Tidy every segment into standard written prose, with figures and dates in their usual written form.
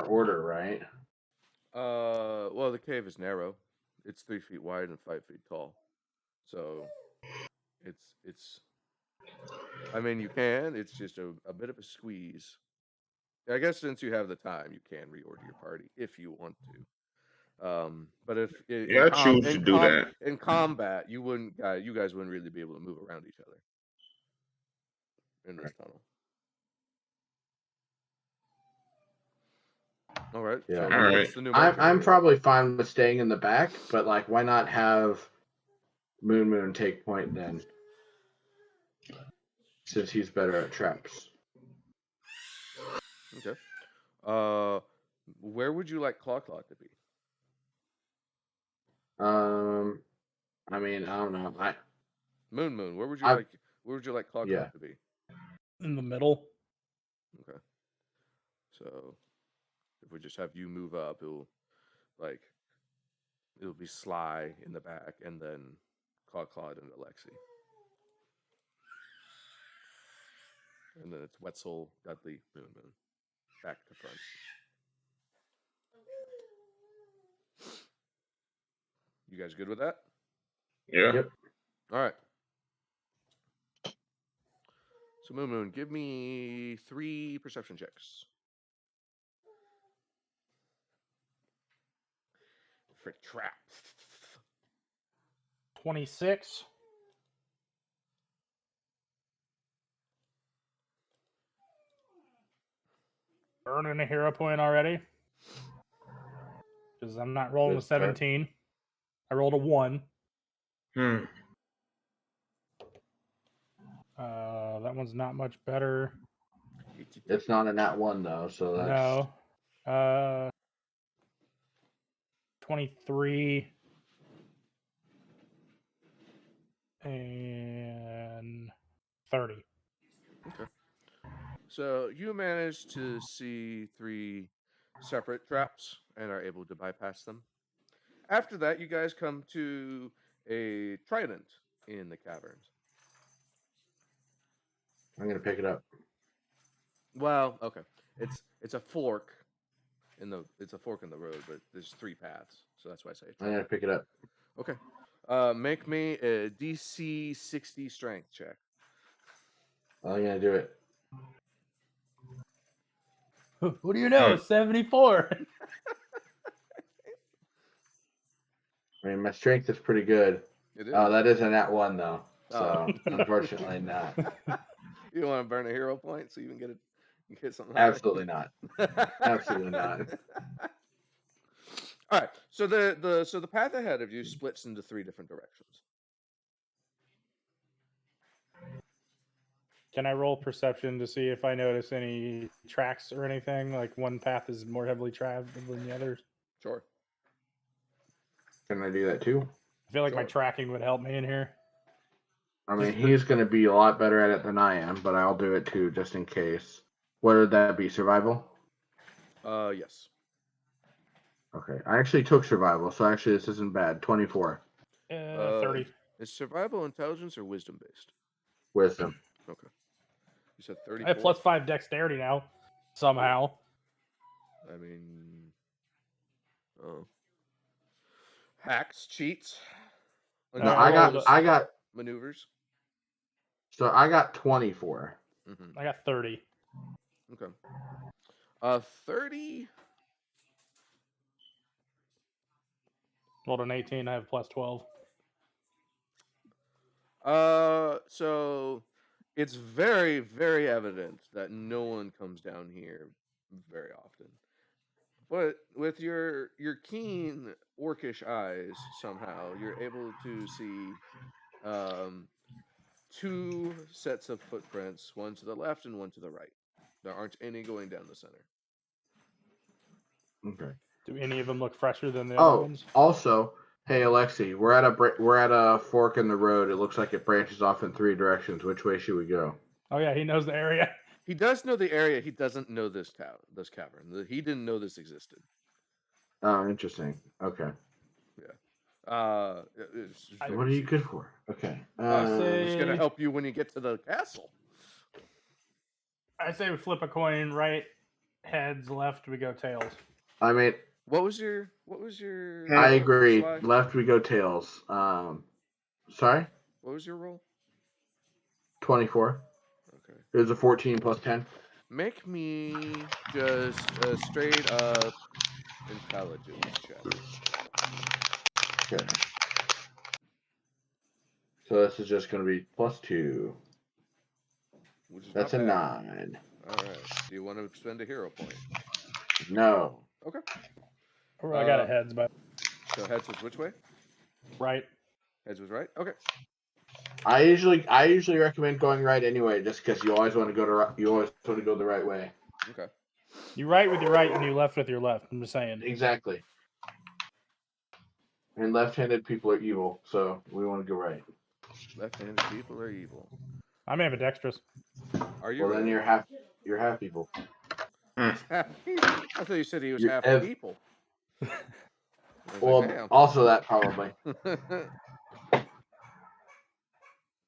order, right? Well, the cave is narrow. It's 3 feet wide and 5 feet tall. So it's. I mean, you can. It's just a bit of a squeeze. I guess since you have the time, you can reorder your party if you want to. But if Yeah, I choose to do that. in combat, you guys wouldn't really be able to move around each other in this tunnel. All right. Yeah. So All right. what's the new I'm probably fine with staying in the back, but like, why not have Moon take point then? Since he's better at traps. Okay. Where would you like Claw to be? I mean, I don't know. Moon. Where would you like Claw Yeah. to be? In the middle. Okay. So if we just have you move up, it'll be Sly in the back, and then Claude and Alexi. And then it's Wetzel, Dudley, Moon, back to front. You guys good with that? Yeah. Yep. All right. So Moon, give me 3 perception checks. For trap. 26. Earning a hero point already. Because I'm not rolling a 17. I rolled a 1. That one's not much better. It's not a nat 1 though, so that's No. 23 and 30. Okay. So you managed to see 3 separate traps and are able to bypass them. After that, you guys come to a trident in the caverns. I'm gonna pick it up. Well, okay. It's a fork in the road, but there's 3 paths, so that's why I say it's I'm gonna pick it up. okay. Make me a DC 60 strength check. I'm gonna do it. What do you know? 74. I mean, my strength is pretty good. It is. Oh, that is a nat 1 though. So unfortunately not. You don't want to burn a hero point so you can get something. Absolutely not. Absolutely not. All right. So the path ahead of you splits into 3 different directions. Can I roll perception to see if I notice any tracks or anything? Like one path is more heavily traveled than the others? Sure. Can I do that too? I feel like my tracking would help me in here. I mean, he's going to be a lot better at it than I am, but I'll do it too, just in case. What would that be? Survival? Yes. Okay. I actually took survival, so actually this isn't bad. 24. 30. Is survival intelligence or wisdom based? Wisdom. Okay. You said 30. I have +5 dexterity now, somehow. I mean, hacks, cheats. No, I got maneuvers. So I got 24. Mm-hmm. I got 30. Okay. 30. Rolled an 18. I have +12. So it's very, very evident that no one comes down here very often. But with your keen orcish eyes, somehow you're able to see 2 sets of footprints, one to the left and one to the right. There aren't any going down the center. Okay. Do any of them look fresher than the other ones? Also, hey Alexi, we're at a fork in the road. It looks like it branches off in 3 directions. Which way should we go? Oh yeah, he knows the area. He does know the area. He doesn't know this cavern. He didn't know this existed. Oh, interesting. Okay. Yeah. What are you good for? Okay. It's gonna help you when you get to the castle. I say we flip a coin right heads. Left we go tails. I mean, What was your? I agree. Sly? Left we go tails. Sorry, What was your roll? 24. Okay. It was a 14 plus 10. Make me just a straight up intelligence check. Okay. So this is just going to be +2. Which is That's not a bad. 9. All right. Do you want to spend a hero point? No. Okay. Oh, I got a heads, but So heads was which way? right. Heads was right. Okay. I usually recommend going right anyway, just because you always want to go the right way. Okay. You right with your right and you left with your left. I'm just saying. Exactly. And left-handed people are evil, so we want to go right. Left-handed people are evil. I'm ambidextrous. Are you? Well, really? then you're half evil. Half people. I thought you said he was You're half ev- people. I was Well, like, damn. also that probably.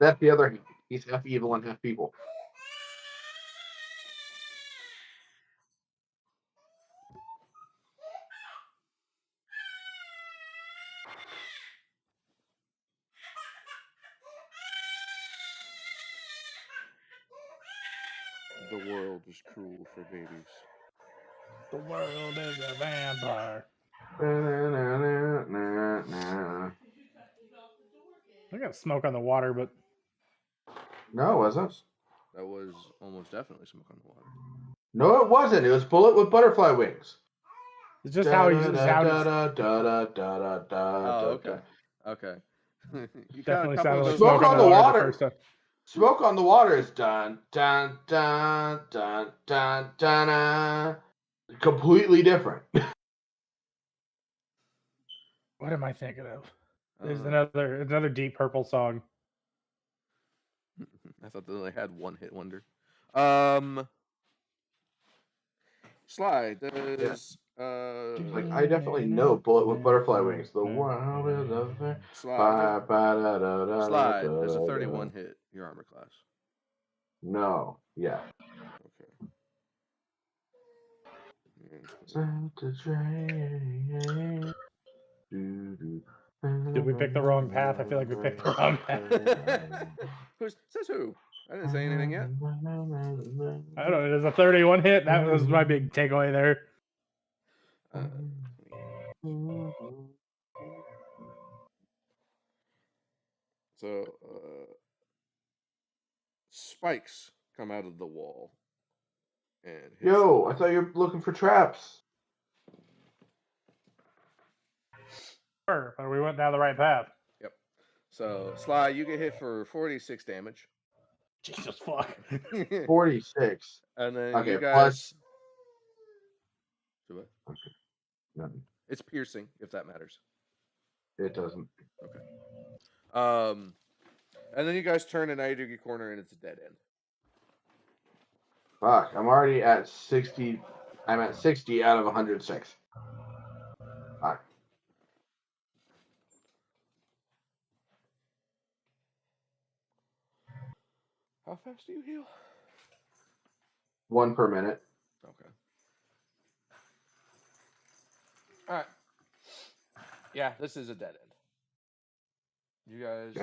That's the other. He's half evil and half people. The world is cruel for babies. The world is a vampire. I got smoke on the water, but No, it wasn't. That was almost definitely smoke on the water. No, it wasn't. It was bullet with butterfly wings. it's just how he's. Oh, okay. Okay. You kind of Definitely couple sounded of like those Smoke smoke on on the the water. water. The first time. Smoke on the water is dun dun dun dun dun dun. Completely different. What am I thinking of? There's Uh, another Deep Purple song. I thought they only had one hit wonder. Sly does Like I definitely know bullet with butterfly wings. The world is a Slide does a 31 hit your armor class. No, yeah. Did we pick the wrong path? I feel like we picked the wrong path. Says who? I didn't say anything yet. I don't know. There's a 31 hit. That was my big takeaway there. So spikes come out of the wall and hit Yo, I thought you were looking for traps. Sure, but we went down the right path. Yep. So Sly, you get hit for 46 damage. Jesus fuck. 46. And then Okay, you guys. plus. Okay. Nothing. It's piercing, if that matters. It doesn't. Okay. And then you guys turn a 90-degree corner, and it's a dead end. Fuck, I'm already at 60. I'm at 60 out of 106. Fuck. How fast do you heal? 1 per minute. Okay. All right. Yeah, this is a dead end. You guys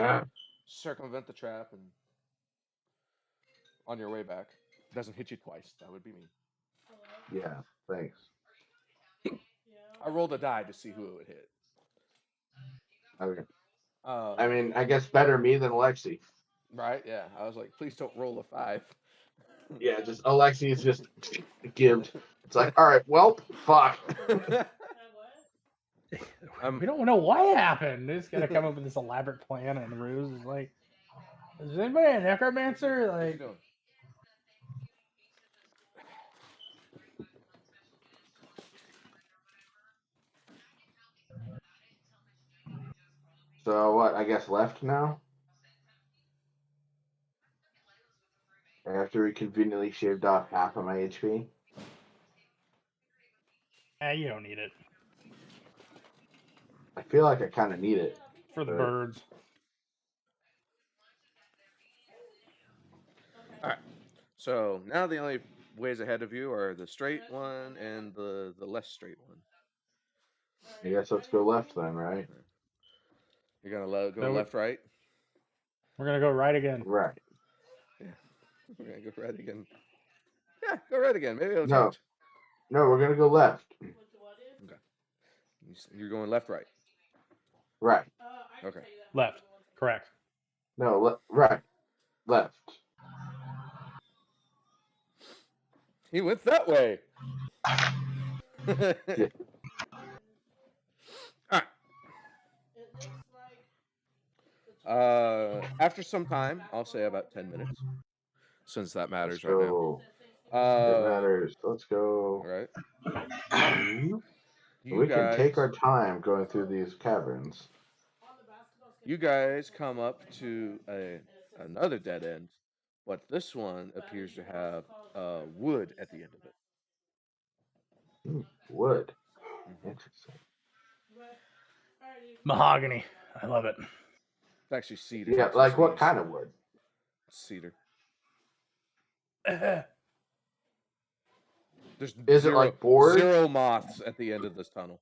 circumvent the trap, and on your way back, it doesn't hit you twice. That would be me. Yeah, thanks. I rolled a die to see who it would hit. Okay. I I mean, I guess better me than Alexi. Right? Yeah. I was like, please don't roll a 5. Yeah, just Alexi's just gibbed. It's like, all right, well, fuck. We don't know what happened. They just gotta come up with this elaborate plan and ruse. It's like, is anybody a necromancer? What you Like, doing? So what? I guess left now. After we conveniently shaved off half of my HP. you don't need it I feel like I kind of need it. for the birds. All right. So now the ways ahead of you are the straight one and the less straight one. I guess let's go left then, right? You're gonna go No, left, right. We're gonna go right again. Right. Yeah, we're gonna go right again. Yeah, go right again. Maybe it'll No. change. No, we're gonna go left. Okay. You're going left, right. Right. Okay. Left. Correct. No, right. Left. He went that way. Yeah. All right. After some time, I'll say about 10 minutes, since that matters Let's right now. go. It matters. Let's go. Right. We can take our time going through these caverns. You guys come up to another dead end, but this one appears to have wood at the end of it. Wood. Interesting. Mahogany. I love it. It's actually cedar. Yeah, like what kind of wood? Cedar. Is it like boards? 0 moths at the end of this tunnel.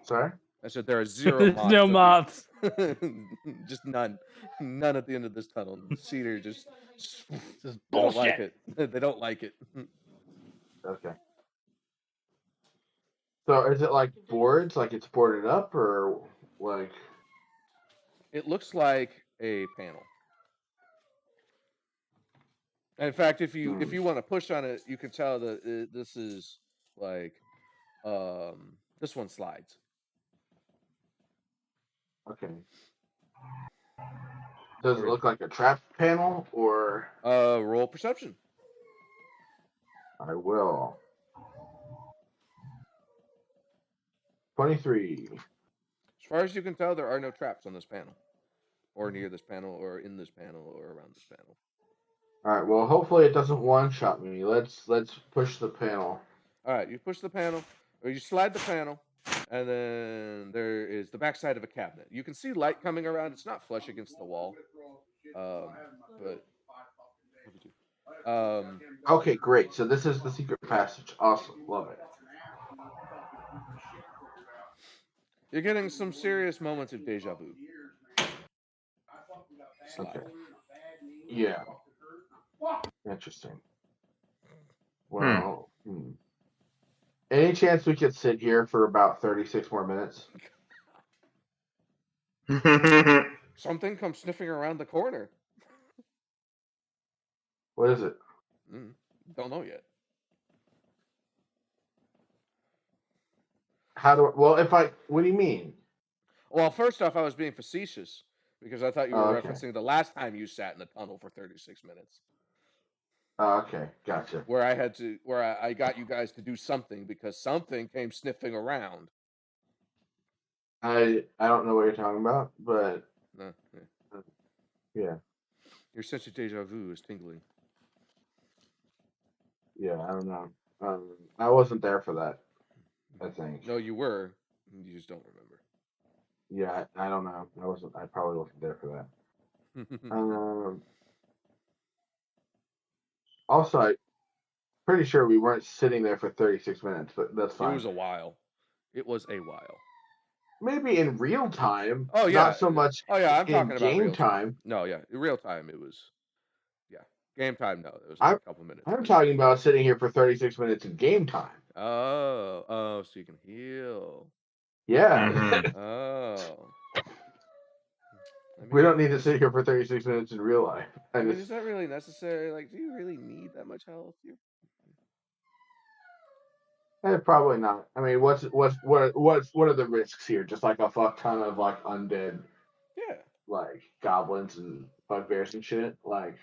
Sorry? I said there are 0 There's moths. no moths. Just none. None at the end of this tunnel. Cedar just This is they don't like bullshit. it. They don't like it. Okay. So is it like boards? Like it's boarded up or like... It looks like a panel. And in fact, if you want to push on it, you can tell that this is like this one slides. Okay. Does it look like a trap panel or... Roll perception. I will. 23. As far as you can tell, there are no traps on this panel, or near this panel, or in this panel, or around this panel. All right. Well, hopefully it doesn't one-shot me. Let's push the panel. All right, you push the panel, or you slide the panel, and then there is the backside of a cabinet. You can see light coming around. It's not flush against the wall, but Okay, great. So this is the secret passage. Awesome. Love it. you're getting some serious moments of deja vu. Slide. Okay. Yeah. Interesting. Well, any chance we could sit here for about 36 more minutes? Something comes sniffing around the corner. What is it? Don't know yet. What do you mean? Well, first off, I was being facetious because I thought you were Okay. referencing the last time you sat in the tunnel for 36 minutes. Okay, gotcha. Where I got you guys to do something because something came sniffing around. I don't know what you're talking about, but yeah. Your sense of deja vu is tingling. Yeah, I don't know. I wasn't there for that, I think. No, you were. You just don't remember. Yeah, I don't know. I probably wasn't there for that. Also, I'm pretty sure we weren't sitting there for 36 minutes, but that's fine. It was a while. Maybe in real time. Oh, yeah. Not so much I'm talking about game real time. No, yeah. In real time, it was... Yeah. Game time, no. It was like a couple minutes. I'm talking about sitting here for 36 minutes in game time. Oh, so you can heal. Yeah. Oh. We don't need to sit here for 36 minutes in real life. Is that really necessary? Like, do you really need that much health? Probably not. I mean, what are the risks here? Just like a fuck ton of like undead, like goblins and bugbears and shit. Like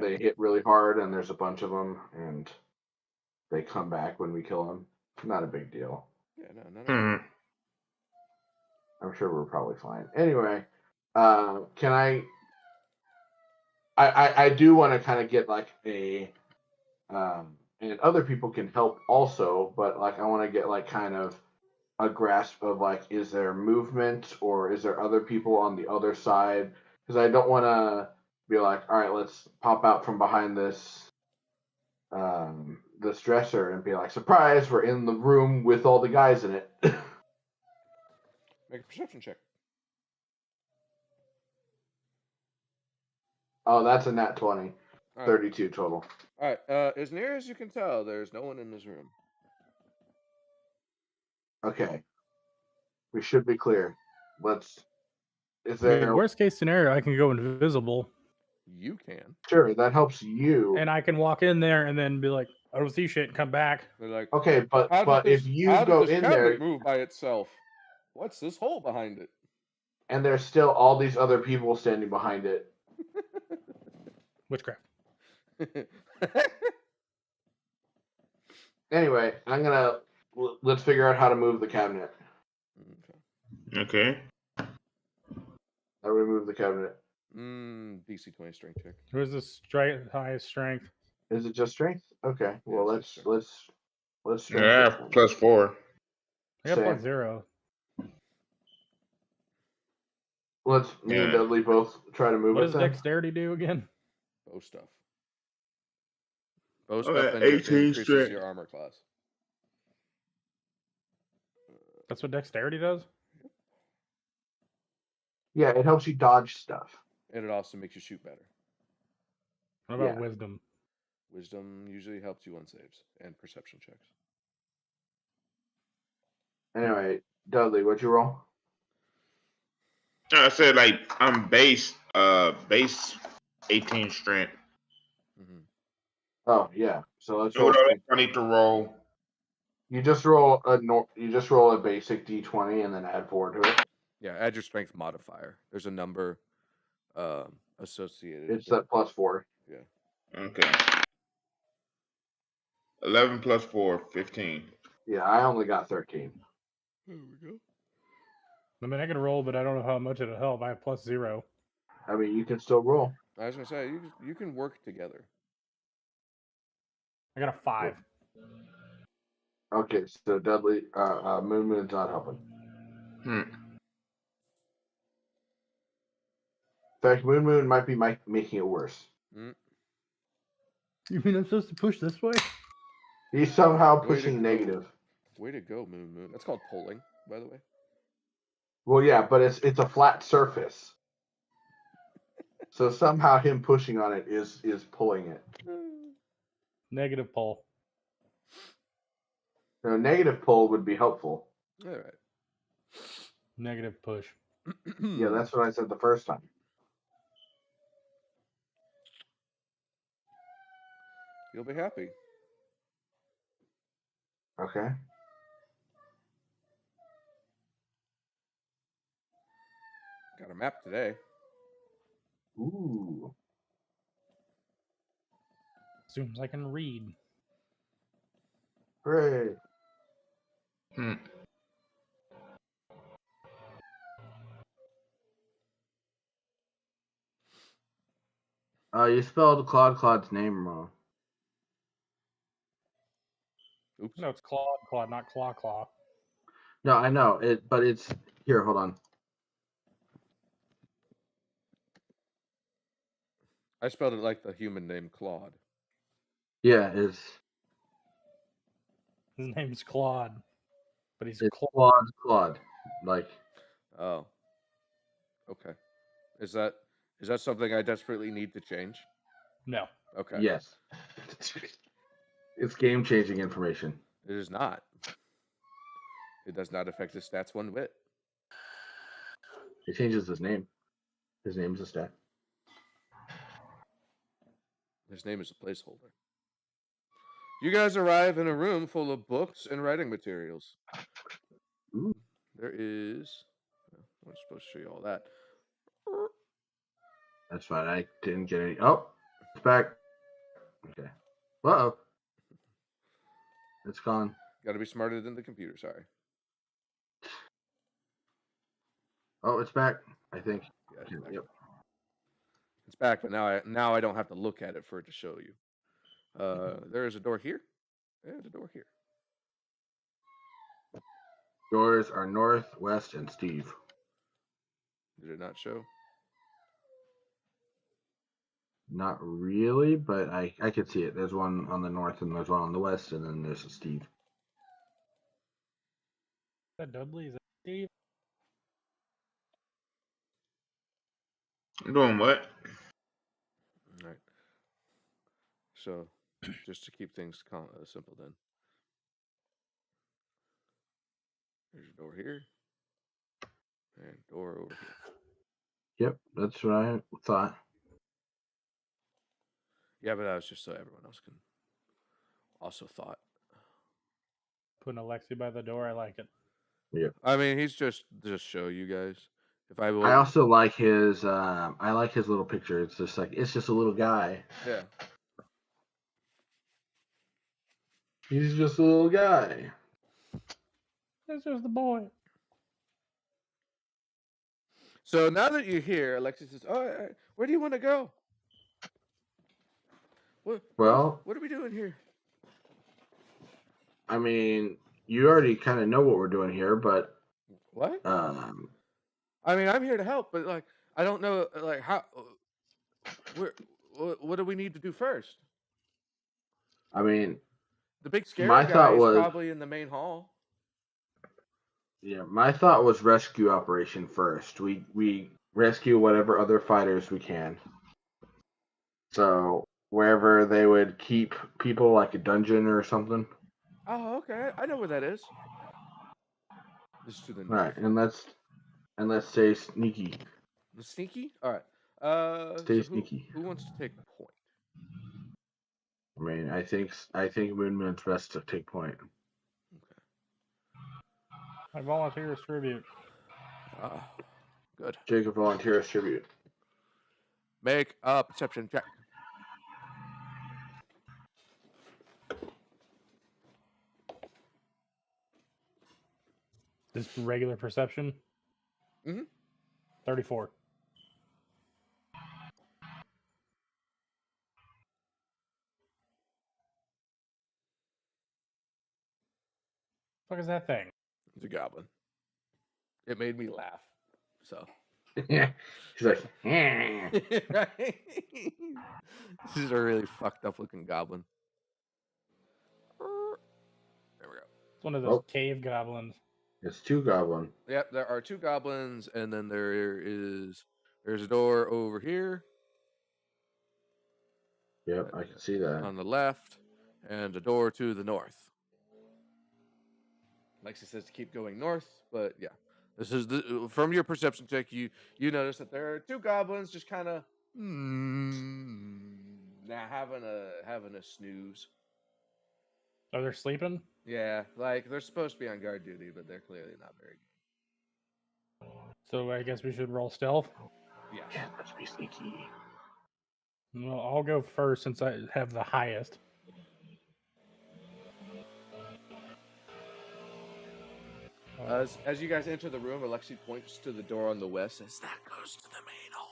they hit really hard, and there's a bunch of them, and they come back when we kill them. Not a big deal. Yeah, no. I'm sure we're probably fine. Anyway, can I do want to kind of get like a, and other people can help also, but like I want to get like kind of a grasp of like, is there movement or is there other people on the other side? Because I don't want to be like, all right, let's pop out from behind this this dresser and be like, surprise, we're in the room with all the guys in it. Make a perception check. Oh, that's a nat 20. All right. 32 total. All right. As near as you can tell, there's no one in this room. Okay. We should be clear. Is I mean, there worst case scenario, I can go invisible. You can. Sure, that helps you. And I can walk in there and then be like, I don't see shit, and come back. They're like, okay, but if you go in there, move by itself. What's this hole behind it? And there's still all these other people standing behind it. Witchcraft. Anyway, let's figure out how to move the cabinet. Okay. How do we move the cabinet? DC 20 strength check. Who's the highest strength? Is it just strength? Okay. Well, let's strength. Yeah, +4. I got Same. +0. Let's me and Dudley both try to move What it. does then. Dexterity do again? Bow stuff. Bow stuff and 18 increases strength. your armor class. That's what Dexterity does? Yeah, it helps you dodge stuff. And it also makes you shoot better. What about Wisdom? Wisdom usually helps you on saves and perception checks. Anyway, Dudley, what'd you roll? I said I'm base 18 strength. Mm-hmm. Oh yeah, so let's So roll. I need to roll. You just roll a basic d20 and then add 4 to it. Yeah, add your strength modifier. There's a number associated. It's that +4. Yeah. Okay. 11 + 4, 15. Yeah, I only got 13. There we go. I mean, I can roll, but I don't know how much it'll help. I have +0. I mean, you can still roll. I was gonna say you can work together. I got a 5. Okay, so Dudley, Moon's not helping. In fact, Moon might be making it worse. You mean I'm supposed to push this way? He's somehow pushing negative. Way to go, Moon. That's called polling, by the way. Well, yeah, but it's a flat surface. So somehow him pushing on it is pulling it. Negative pull. So negative pull would be helpful. All right. Negative push. Yeah, that's what I said the first time. You'll be happy. Okay. Got a map today. Ooh. Zooms I can read. Great. You spelled Claude's name wrong. Oops. No, it's Claude, not Claw. No, I know it, but it's here. Hold on. I spelled it like the human name Claude. Yeah, His name's Claude, but he's Claude. Like. Oh. Okay. Is that something I desperately need to change? No. Okay. Yes. It's game-changing information. It is not. It does not affect his stats one bit. It changes his name. His name's a stat. His name is a placeholder. You guys arrive in a room full of books and writing materials. Ooh. There is... I'm supposed to show you all that. That's fine. I didn't get any. Oh, it's back. Okay. Uh-oh. It's gone. Got to be smarter than the computer. Sorry. Oh, it's back. I think. Yeah, it's back. Yep. It's back, but now I don't have to look at it for it to show you. There is a door here. There's a door here. Doors are north, west, and Steve. Did it not show? Not really, but I could see it. There's one on the north and there's one on the west, and then there's a Steve. Is that Dudley? Is that Steve? Doing what? All right. So, just to keep things simple, then there's a door here and door over here. Yep, that's what I thought. Yeah, but that was just so everyone else can also thought. Putting Alexi by the door. I like it. Yep. I mean, he's just show you guys. If I I also like his. I like his little picture. It's just like it's just a little guy. Yeah. He's just a little guy. That's just the boy. So now that you're here, Alexis says, "Oh, where do you want to go? What are we doing here?" I mean, you already kind of know what we're doing here, but what? I mean, I'm here to help, but like, I don't know, like, how. What do we need to do first? I mean, the big scary guy is probably in the main hall. Yeah, my thought was rescue operation first. We rescue whatever other fighters we can. So wherever they would keep people, like a dungeon or something. Oh, okay. I know where that is. This is to the north. Right, and let's stay sneaky. Sneaky? All right. Stay sneaky. Who wants to take point? I mean, I think Moonman's best to take point. Okay. I volunteer as tribute. Good. Jacob volunteer as tribute. Make a perception check. This regular perception? 34. What is that thing? It's a goblin. It made me laugh. So. Yeah. He's like, This is a really fucked up looking goblin. There we go. It's one of those cave goblins. It's two goblins. Yep, there are two goblins, and then there's a door over here. Yep, I can see that. On the left, and a door to the north. Lexi says to keep going north, but yeah. This is from your perception check, you notice that there are two goblins just kind of now having a snooze. Are they sleeping? Yeah, like they're supposed to be on guard duty, but they're clearly not very good. So I guess we should roll stealth? Yeah, let's be sneaky. Well, I'll go first since I have the highest. As you guys enter the room, Alexi points to the door on the west and says, "That goes to the main hall."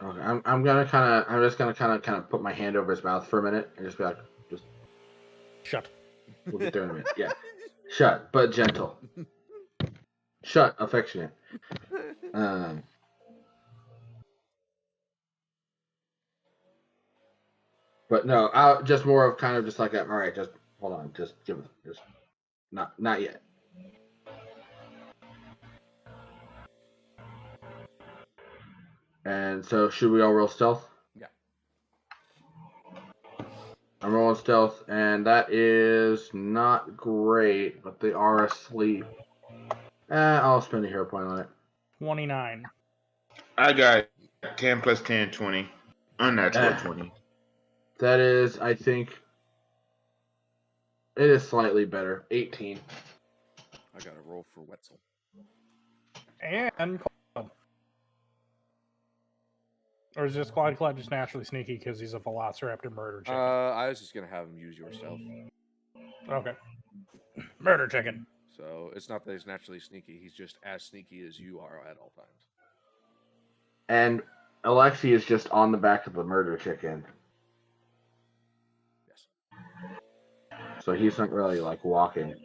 Okay, I'm just gonna kind of put my hand over his mouth for a minute and just be like, just shut. We'll get there in a minute. Yeah, shut, but gentle. Shut, affectionate. But no, I'll just more of kind of just like, all right, just hold on, just give it, just not yet. And so, should we all roll stealth? Yeah. I'm rolling stealth, and that is not great, but they are asleep. I'll spend a hero point on it. 29. I got 10 plus 10, 20. Unnatural 20. That is, I think, it is slightly better. 18. I got to roll for Wetzel. And or is this Quad Club just naturally sneaky because he's a Velociraptor murder chicken? I was just going to have him use your stealth. Okay. Murder chicken. So it's not that he's naturally sneaky. He's just as sneaky as you are at all times. And Alexi is just on the back of the murder chicken. Yes. So he's not really like walking.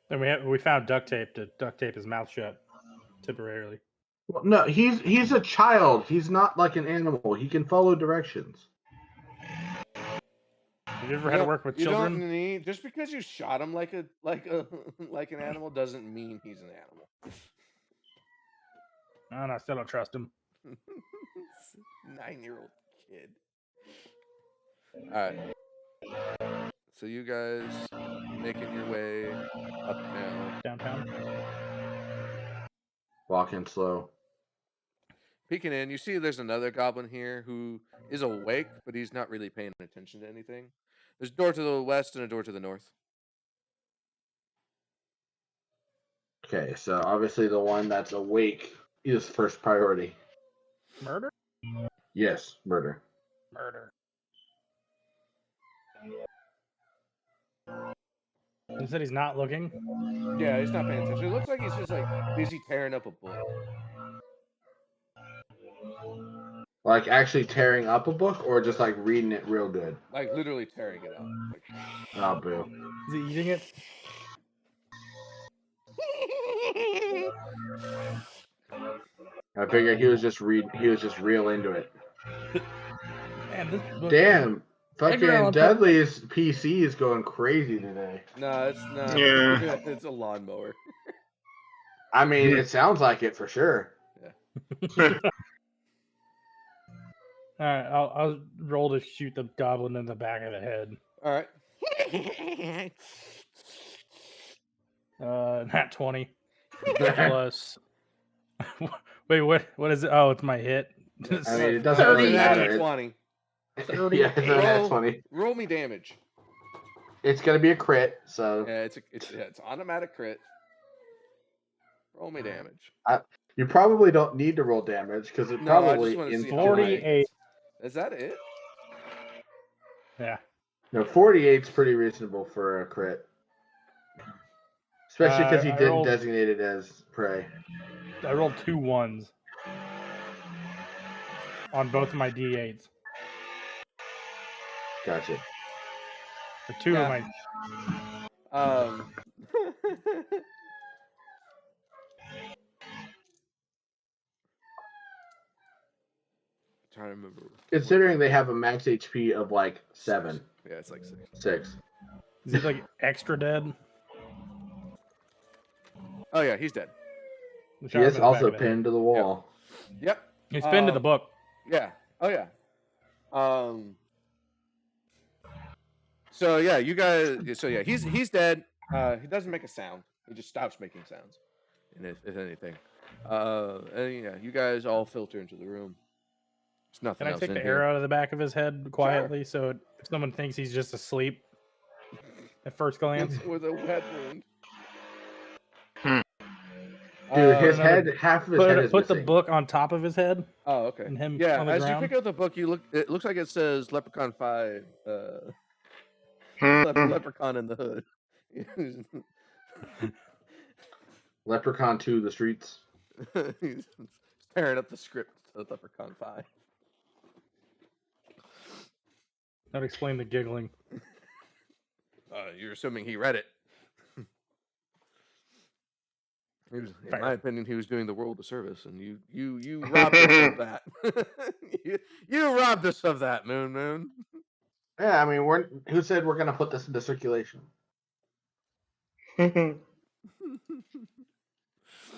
And we found duct tape to duct tape his mouth shut temporarily. Well, no, he's a child. He's not like an animal. He can follow directions. Have you ever had to work with You don't children? need just because you shot him like an animal doesn't mean he's an animal. And I still don't trust him. 9-year-old kid. All right. So you guys making your way uptown. Downtown. Walking slow. Peeking in, you see there's another goblin here who is awake, but he's not really paying attention to anything. There's a door to the west and a door to the north. Okay, so obviously the one that's awake is first priority. Murder? Yes, murder. Murder. He said he's not looking. Yeah, he's not paying attention. It looks like he's just like busy tearing up a book. Like actually tearing up a book, or just like reading it real good? Like literally tearing it up. Like, oh, boo. Is he eating it? I figured he was just real into it. Man, this book. Damn, fucking Grandpa. Dudley's PC is going crazy today. No, it's not. Yeah. It's a lawnmower. I mean, it sounds like it for sure. All right, I'll roll to shoot the goblin in the back of the head. All right. Not 20 plus. Wait, what is it? Oh, it's my hit. I mean, it doesn't really 30. matter. 20. 30. Yeah, it's 20. Roll me damage. It's gonna be a crit, so Yeah, it's automatic crit. Roll me damage. you probably don't need to roll damage because it No, I just probably wanna see in how 48. Is that it? Yeah. No, 48's pretty reasonable for a crit, especially because he I didn't rolled- designate it as prey. I rolled 2 1s on both of my D8s. Gotcha. Or 2 of my. Trying to remember. Considering they have a max HP of like 7. Yeah, it's like 6. 6. Is he like extra dead? Oh yeah, he's dead. He is also pinned to the wall. Yep. He's pinned to the book. Yeah. Oh yeah. So yeah, you guys. So yeah, he's dead. He doesn't make a sound. He just stops making sounds. And if anything, and yeah, you guys all filter into the room. There's nothing Can I else take in the here. arrow out of the back of his head quietly, so if someone thinks he's just asleep at first glance? With a wet wound. Dude, his head, half of his head is Put the missing. book on top of his head. Oh, okay. And him Yeah, on the as ground. you pick up the book, it looks like it says Leprechaun 5. Leprechaun in the Hood. Leprechaun 2, the streets. He's tearing up the script to Leprechaun 5. That explain the giggling. You're assuming he read it. In my opinion, he was doing the world a service, and you robbed us of that. you robbed us of that, Moon. Yeah, I mean, who said we're gonna put this into circulation? We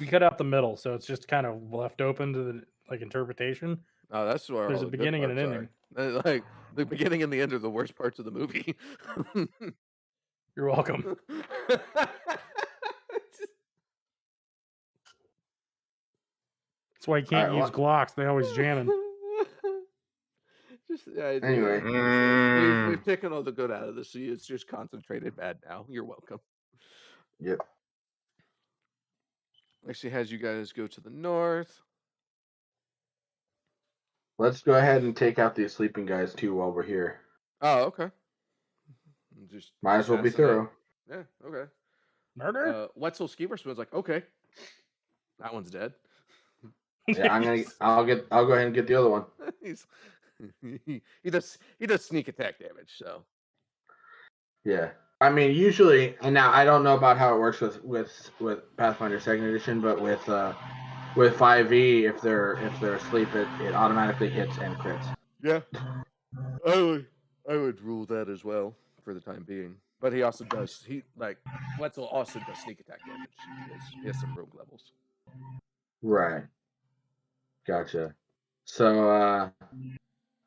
cut out the middle, so it's just kind of left open to the interpretation. Oh, that's where There's all a the beginning good and an parts ending. are. Like the beginning and the end are the worst parts of the movie. You're welcome. That's why you can't use Glocks. They always jamming. Anyway, we've taken all the good out of this. So it's just concentrated bad now. You're welcome. Yep. Actually, has you guys go to the north. Let's go ahead and take out these sleeping guys too while we're here. Oh, okay. Just might as well be thorough. Yeah. Okay. Murder. Wetzel Skeeverspoon's like, okay, that one's dead. Yeah, I'll go ahead and get the other one. he does sneak attack damage, so. Yeah, I mean usually, and now I don't know about how it works with Pathfinder 2nd Edition, but with with 5e, if they're asleep, it automatically hits and crits. Yeah, I would rule that as well for the time being. But he also does Wetzel also does sneak attack damage. He has some rogue levels. Right. Gotcha. So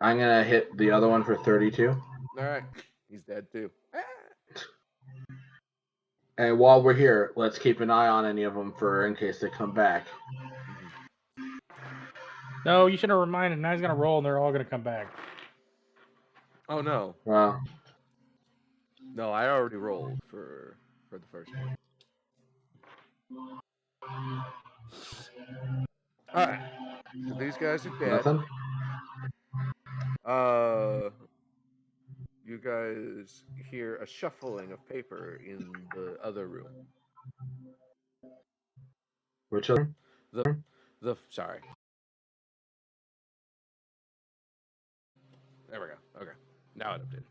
I'm gonna hit the other one for 32. All right, he's dead too. And while we're here, let's keep an eye on any of them in case they come back. No, you should have reminded. Now he's gonna roll, and they're all gonna come back. Oh no. Well, no, I already rolled for the first one. All right, so these guys are dead. Nothing. You guys hear a shuffling of paper in the other room. Which other? Sorry. There we go. Okay, now it updated.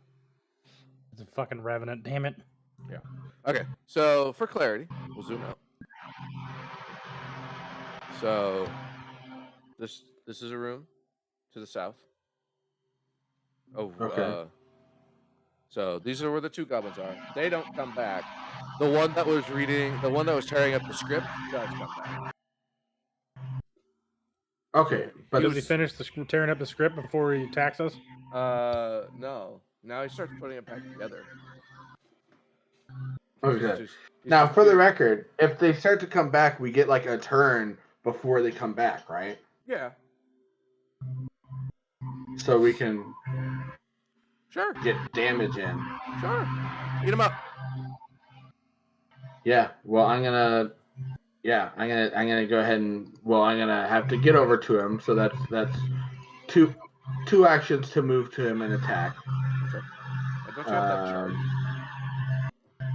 It's a fucking revenant. Damn it. Yeah. Okay. So for clarity, we'll zoom out. So this is a room to the south. Oh. Okay. So these are where the two goblins are. They don't come back. The one that was tearing up the script does come back. Okay, but does he finish tearing up the script before he attacks us? No. Now he starts putting it back together. Okay. Now, for the record, if they start to come back, we get like a turn before they come back, right? Yeah. So we can sure get damage in. Sure. Eat him up. Yeah. Well, I'm gonna go ahead and I'm gonna have to get over to him. So that's two actions to move to him and attack. Okay. Don't you have that charge?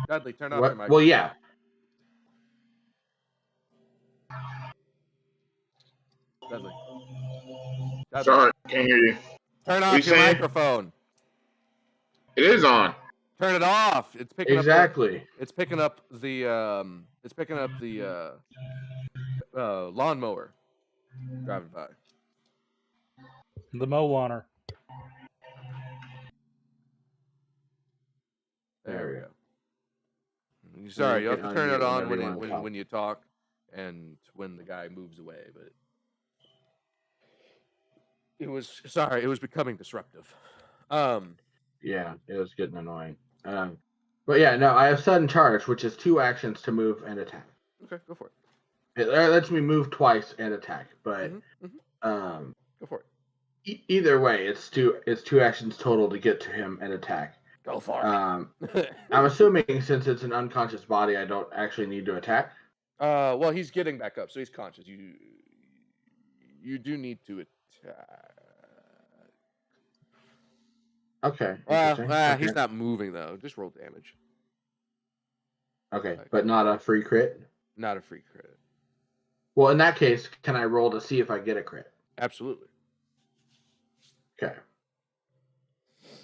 Dudley, turn off your microphone. Well, yeah. Dudley. Sorry, can't hear you. Turn off your microphone. It is on. Turn it off. It's picking exactly. It's picking up the lawnmower driving by. The mowaner. There we go. Sorry, you have to turn it on when you talk and when the guy moves away, but it was becoming disruptive. Yeah, it was getting annoying. But yeah, no, I have sudden charge, which is 2 actions to move and attack. Okay, go for it. It lets me move twice and attack, but go for it. Either way, it's two actions total to get to him and attack. Go for it. I'm assuming since it's an unconscious body, I don't actually need to attack. Well, he's getting back up, so he's conscious. You do need to attack. Okay. He's not moving though. Just roll damage. Okay, but not a free crit. Not a free crit. Well, in that case, can I roll to see if I get a crit? Absolutely. Okay.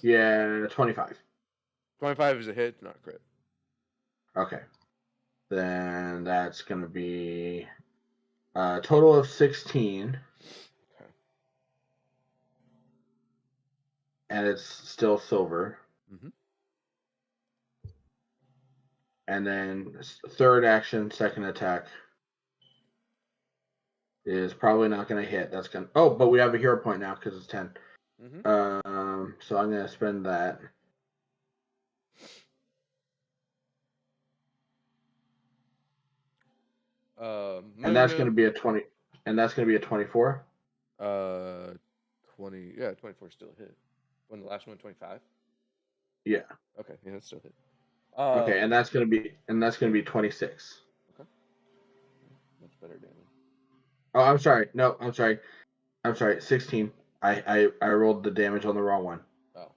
Yeah, 25. 25 is a hit, not a crit. Okay. Then that's going to be a total of 16. Okay. And it's still silver. Mm-hmm. And then third action, second attack is probably not going to hit. That's going to... Oh, but we have a hero point now because it's 10. Mm-hmm. So I'm going to spend that. And that's going to be a 20. And that's going to be a 24. 20. Yeah, 24 still hit. When the last one 25. Yeah. Okay. Yeah, that's still hit. Okay, and that's going to be 26. Okay. Much better damage. Oh, I'm sorry. No, I'm sorry. 16. I rolled the damage on the wrong one. Oh.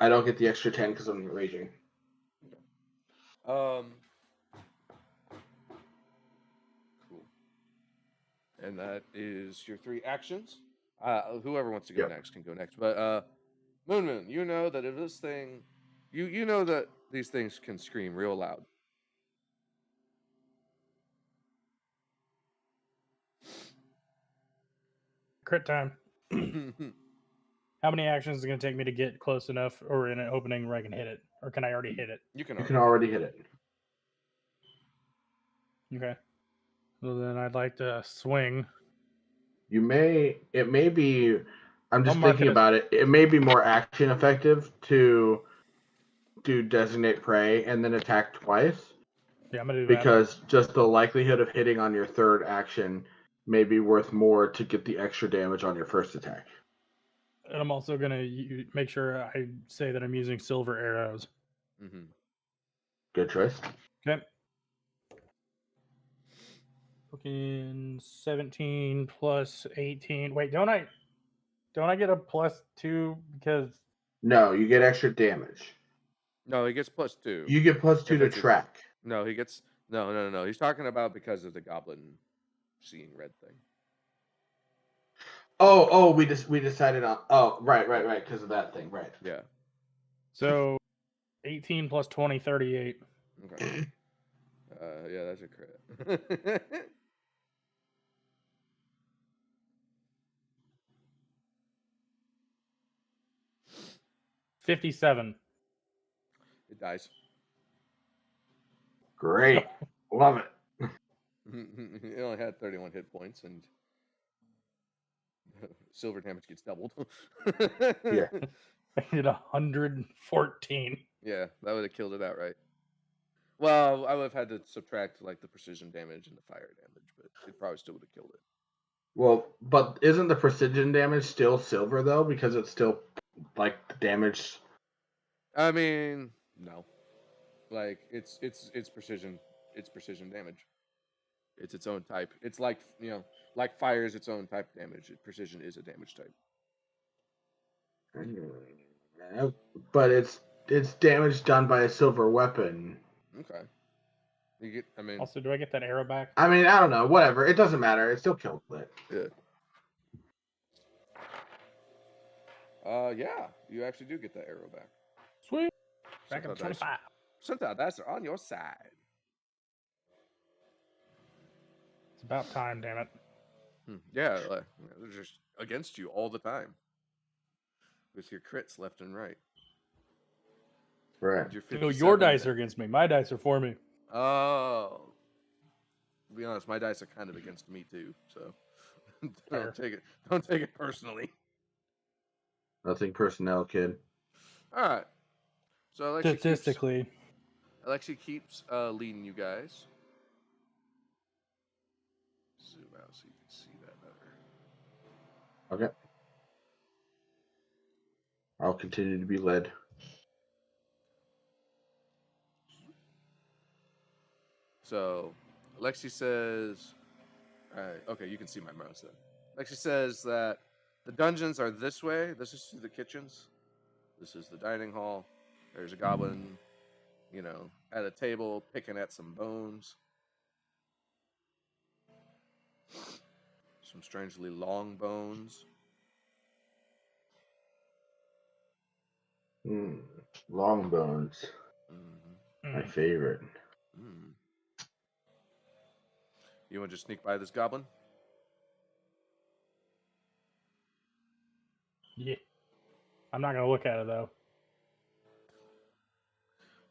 I don't get the extra 10 because I'm raging. Okay. Cool. And that is your 3 actions. Whoever wants to go next can go next. But Moon, you know that if this thing, you know that these things can scream real loud. crit time. How many actions is it going to take me to get close enough or in an opening where I can hit it? Or can I already hit it? You can already hit it. Okay. Well, then I'd like to swing. It may be, I'm just I'll mark thinking it as- about it. It may be more action effective to do designate prey and then attack twice. Yeah, I'm going to do Because just the likelihood of hitting on your third action may be worth more to get the extra damage on your first attack. that. And I'm also going to make sure I say that I'm using silver arrows. Mm-hmm. Good choice. Okay. Fucking 17 plus 18. Wait, don't I get a +2 because No, you get extra damage. No, he gets +2. You get +2 to track. No, he gets no. He's talking about because of the goblin seeing red thing. Oh, we decided on. Oh, right, because of that thing, right? Yeah. So 18 plus 20, 38. Okay. Yeah, that's a crit. 57. It dies. Great, love it. He only had 31 hit points, and silver damage gets doubled. Yeah. I did 114. Yeah, that would have killed it outright. Well, I would have had to subtract like the precision damage and the fire damage, but it probably still would have killed it. Well, but isn't the precision damage still silver though? Because it's still like the damage. I mean, no. Like it's precision. It's precision damage. It's its own type. It's like like fire is its own type of damage. Precision is a damage type. But it's damage done by a silver weapon. Okay. You get. I mean. Also, do I get that arrow back? I mean, I don't know. Whatever. It doesn't matter. It still killed it. Yeah. Yeah. You actually do get that arrow back. Sweet. Back at 25. Sometimes that's on your side. It's about time, damn it. Yeah, they're just against you all the time. With your crits left and right. Right. No, your dice are against me. My dice are for me. Oh. To be honest, my dice are kind of against me too, so don't take it personally. Nothing personnel, kid. Alright. So Statistically. Alexi keeps leading you guys. Zoom out so you can see that better. Okay. I'll continue to be led. So, Alexi says... Alright, okay, you can see my mouse then. Alexi says that the dungeons are this way. This is the kitchens. This is the dining hall. There's a goblin, at a table picking at some bones. Some strangely long bones. Long bones. Mm-hmm. My favorite. You want to just sneak by this goblin? Yeah. I'm not going to look at it, though.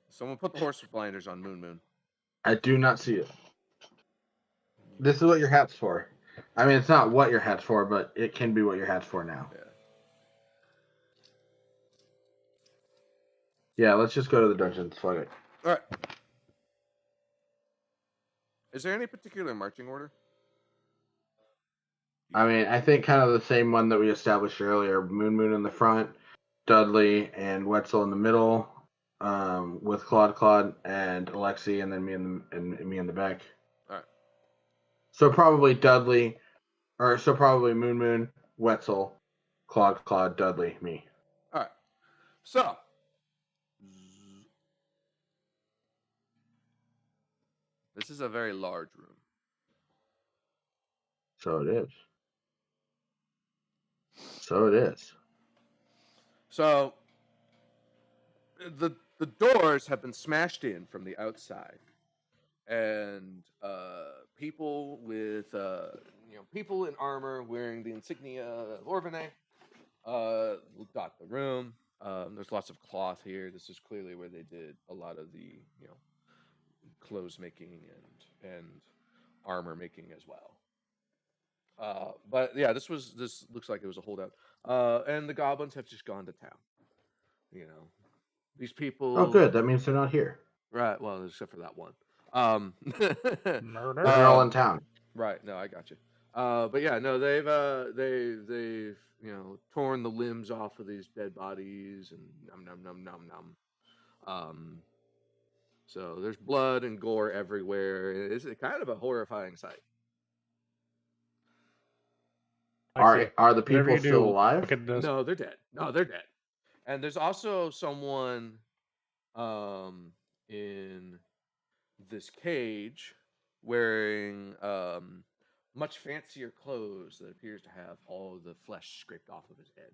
Someone put the horse blinders on Moon. I do not see it. This is what your hat's for. I mean, it's not what your hat's for, but it can be what your hat's for now. Yeah, let's just go to the dungeons. Fuck it. All right. Is there any particular marching order? I mean, I think kind of the same one that we established earlier. Moon in the front, Dudley and Wetzel in the middle, with Claude and Alexi, and then me in the back. All right. So probably Moon, Wetzel, Claude, Dudley, me. All right. So. This is a very large room. So it is. So the doors have been smashed in from the outside, and people with people in armor wearing the insignia of Orvene dot the room. There's lots of cloth here. This is clearly where they did a lot of the clothes making and armor making as well. But yeah, this looks like it was a holdout. And the goblins have just gone to town. These people. Oh, good. That means they're not here. Right. Well, except for that one. Murder. They're all in town. Right. No, I got you. But yeah, no, they've torn the limbs off of these dead bodies and nom. So there's blood and gore everywhere. It's kind of a horrifying sight. Are the people still alive? No, they're dead. No, they're dead. And there's also someone in this cage wearing much fancier clothes that appears to have all of the flesh scraped off of his head.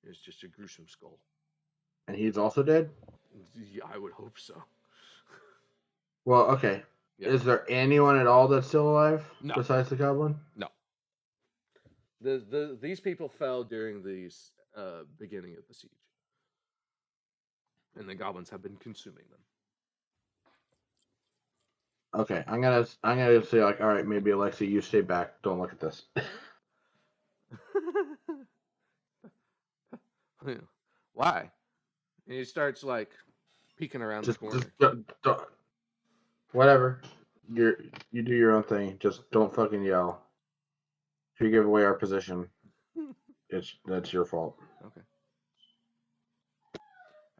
It's just a gruesome skull. And he's also dead? Yeah, I would hope so. Well, okay. Yeah. Is there anyone at all that's still alive besides the goblin? No. These people fell during the beginning of the siege, and the goblins have been consuming them. Okay, I'm gonna say all right, maybe Alexi, you stay back. Don't look at this. Why? And he starts peeking around the corner. Whatever. You do your own thing. Just don't fucking yell. If you give away our position, that's your fault. Okay.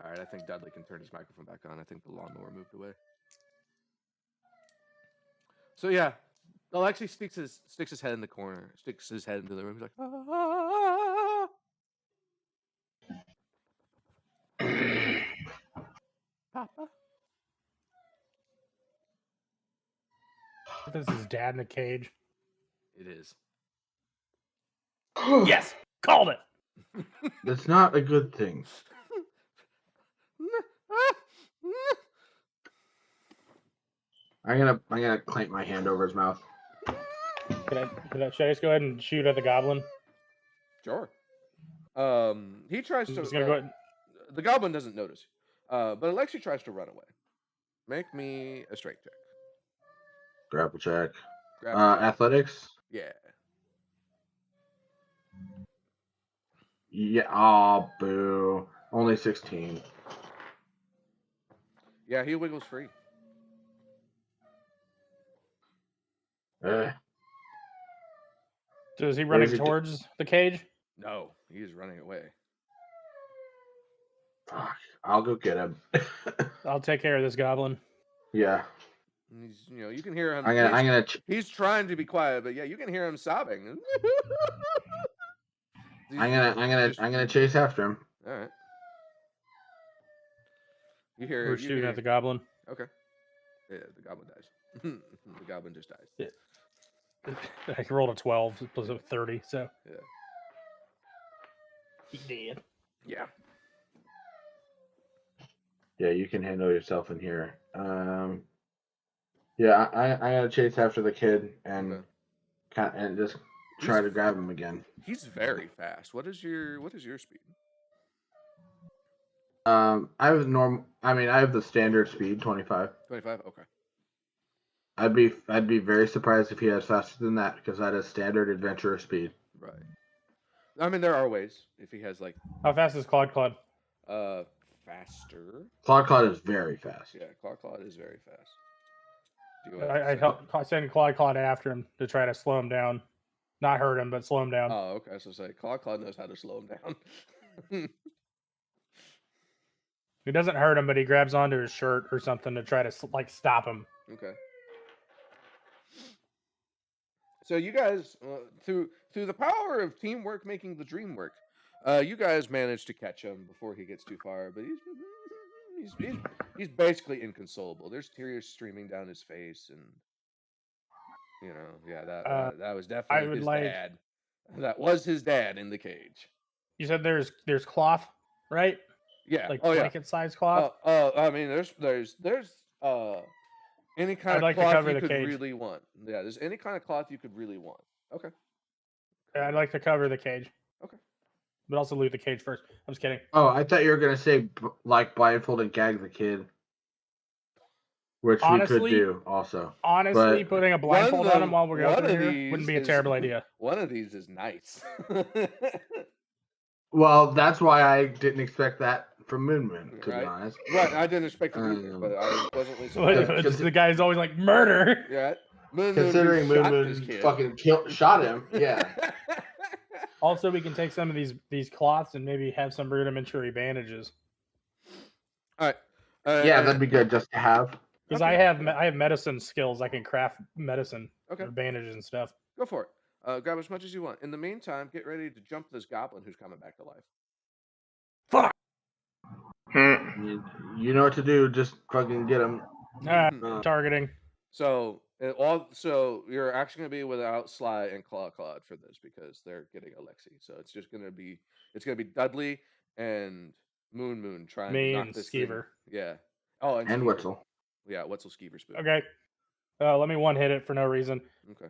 All right, I think Dudley can turn his microphone back on. I think the lawnmower moved away. So yeah, Alexi sticks his head in the corner, sticks his head into the room. He's like, ah. Papa. This is Dad in the cage. It is. Yes, called it. That's not a good thing. I'm gonna clamp my hand over his mouth. Should I just go ahead and shoot at the goblin? Sure. He tries to. Go ahead. The goblin doesn't notice, but Alexi tries to run away. Make me a strength check. Grapple check. Athletics. Yeah. Yeah. Oh, boo. Only 16. Yeah, he wiggles free. So is he running towards the cage? No, he is running away. Fuck. I'll go get him. I'll take care of this goblin. Yeah. He's, you can hear him. He's trying to be quiet, but yeah, you can hear him sobbing. I'm gonna chase after him. All right. We're shooting at the goblin. Okay. Yeah, the goblin dies. The goblin just dies. Yeah. I rolled a 12 plus a 30, so yeah. He dead. Yeah. Yeah, you can handle yourself in here. Yeah, I gotta chase after the kid and just try to grab him again. He's very fast. What is your speed? I have the standard speed, 25. 25. Okay. I'd be very surprised if he has faster than that because that is standard adventurer speed. Right. I mean, there are ways if he has How fast is Claude? Faster. Claude is very fast. Yeah, Claude is very fast. I send Claude after him to try to slow him down. Not hurt him, but slow him down. Oh, okay. So say Claude knows how to slow him down. He doesn't hurt him, but he grabs onto his shirt or something to try to stop him. Okay. So you guys, through the power of teamwork making the dream work, you guys managed to catch him before he gets too far. But he's basically inconsolable. There's tears streaming down his face, and that was definitely his dad. That was his dad in the cage. You said there's cloth, right? Yeah. Blanket size cloth. I mean, there's any kind of cloth you could really want. Yeah, there's any kind of cloth you could really want. Okay. I'd like to cover the cage. Okay. But also loot the cage first. I'm just kidding. Oh, I thought you were gonna say like blindfold and gag the kid, which we could do also. Honestly, But putting a blindfold on him while we're going through here these wouldn't be a terrible idea. One of these is nice. well, that's why I didn't expect that from Moon Moon, to be Right. honest. Right, I didn't expect it either, but I was pleasantly surprised. The guy's always like murder. Yeah. Moon Considering Moon Moon who shot this Moon kid. fucking shot him, yeah. Also, we can take some of these cloths and maybe have some rudimentary bandages. All right. Yeah, that'd be good just to have. Because I have medicine skills. I can craft medicine, Okay. bandages and stuff. Go for it. Grab as much as you want. In the meantime, get ready to jump this goblin who's coming back to life. Fuck. You know what to do. Just fucking get him. Targeting. So you're actually gonna be without Sly and Claw for this because they're getting Alexi. So it's just gonna be Dudley and Moon trying to knock and this Skeever. thing. Yeah. Oh, and Skeever. Wetzel. Yeah, Wetzel Skeever Spoon. Okay. Let me one hit it for no reason. Okay.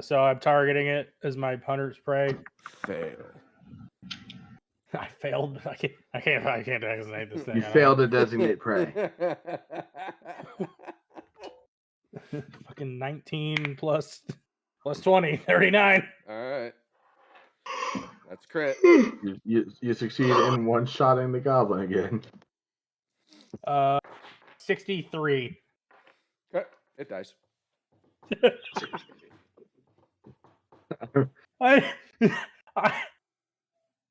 So I'm targeting it as my hunter's prey. Fail. I failed. I can't designate this thing. You failed to designate prey. Fucking 19 plus 20, 39. All right. That's crit. You succeed in one-shotting the goblin again. 63. Okay. It dies. I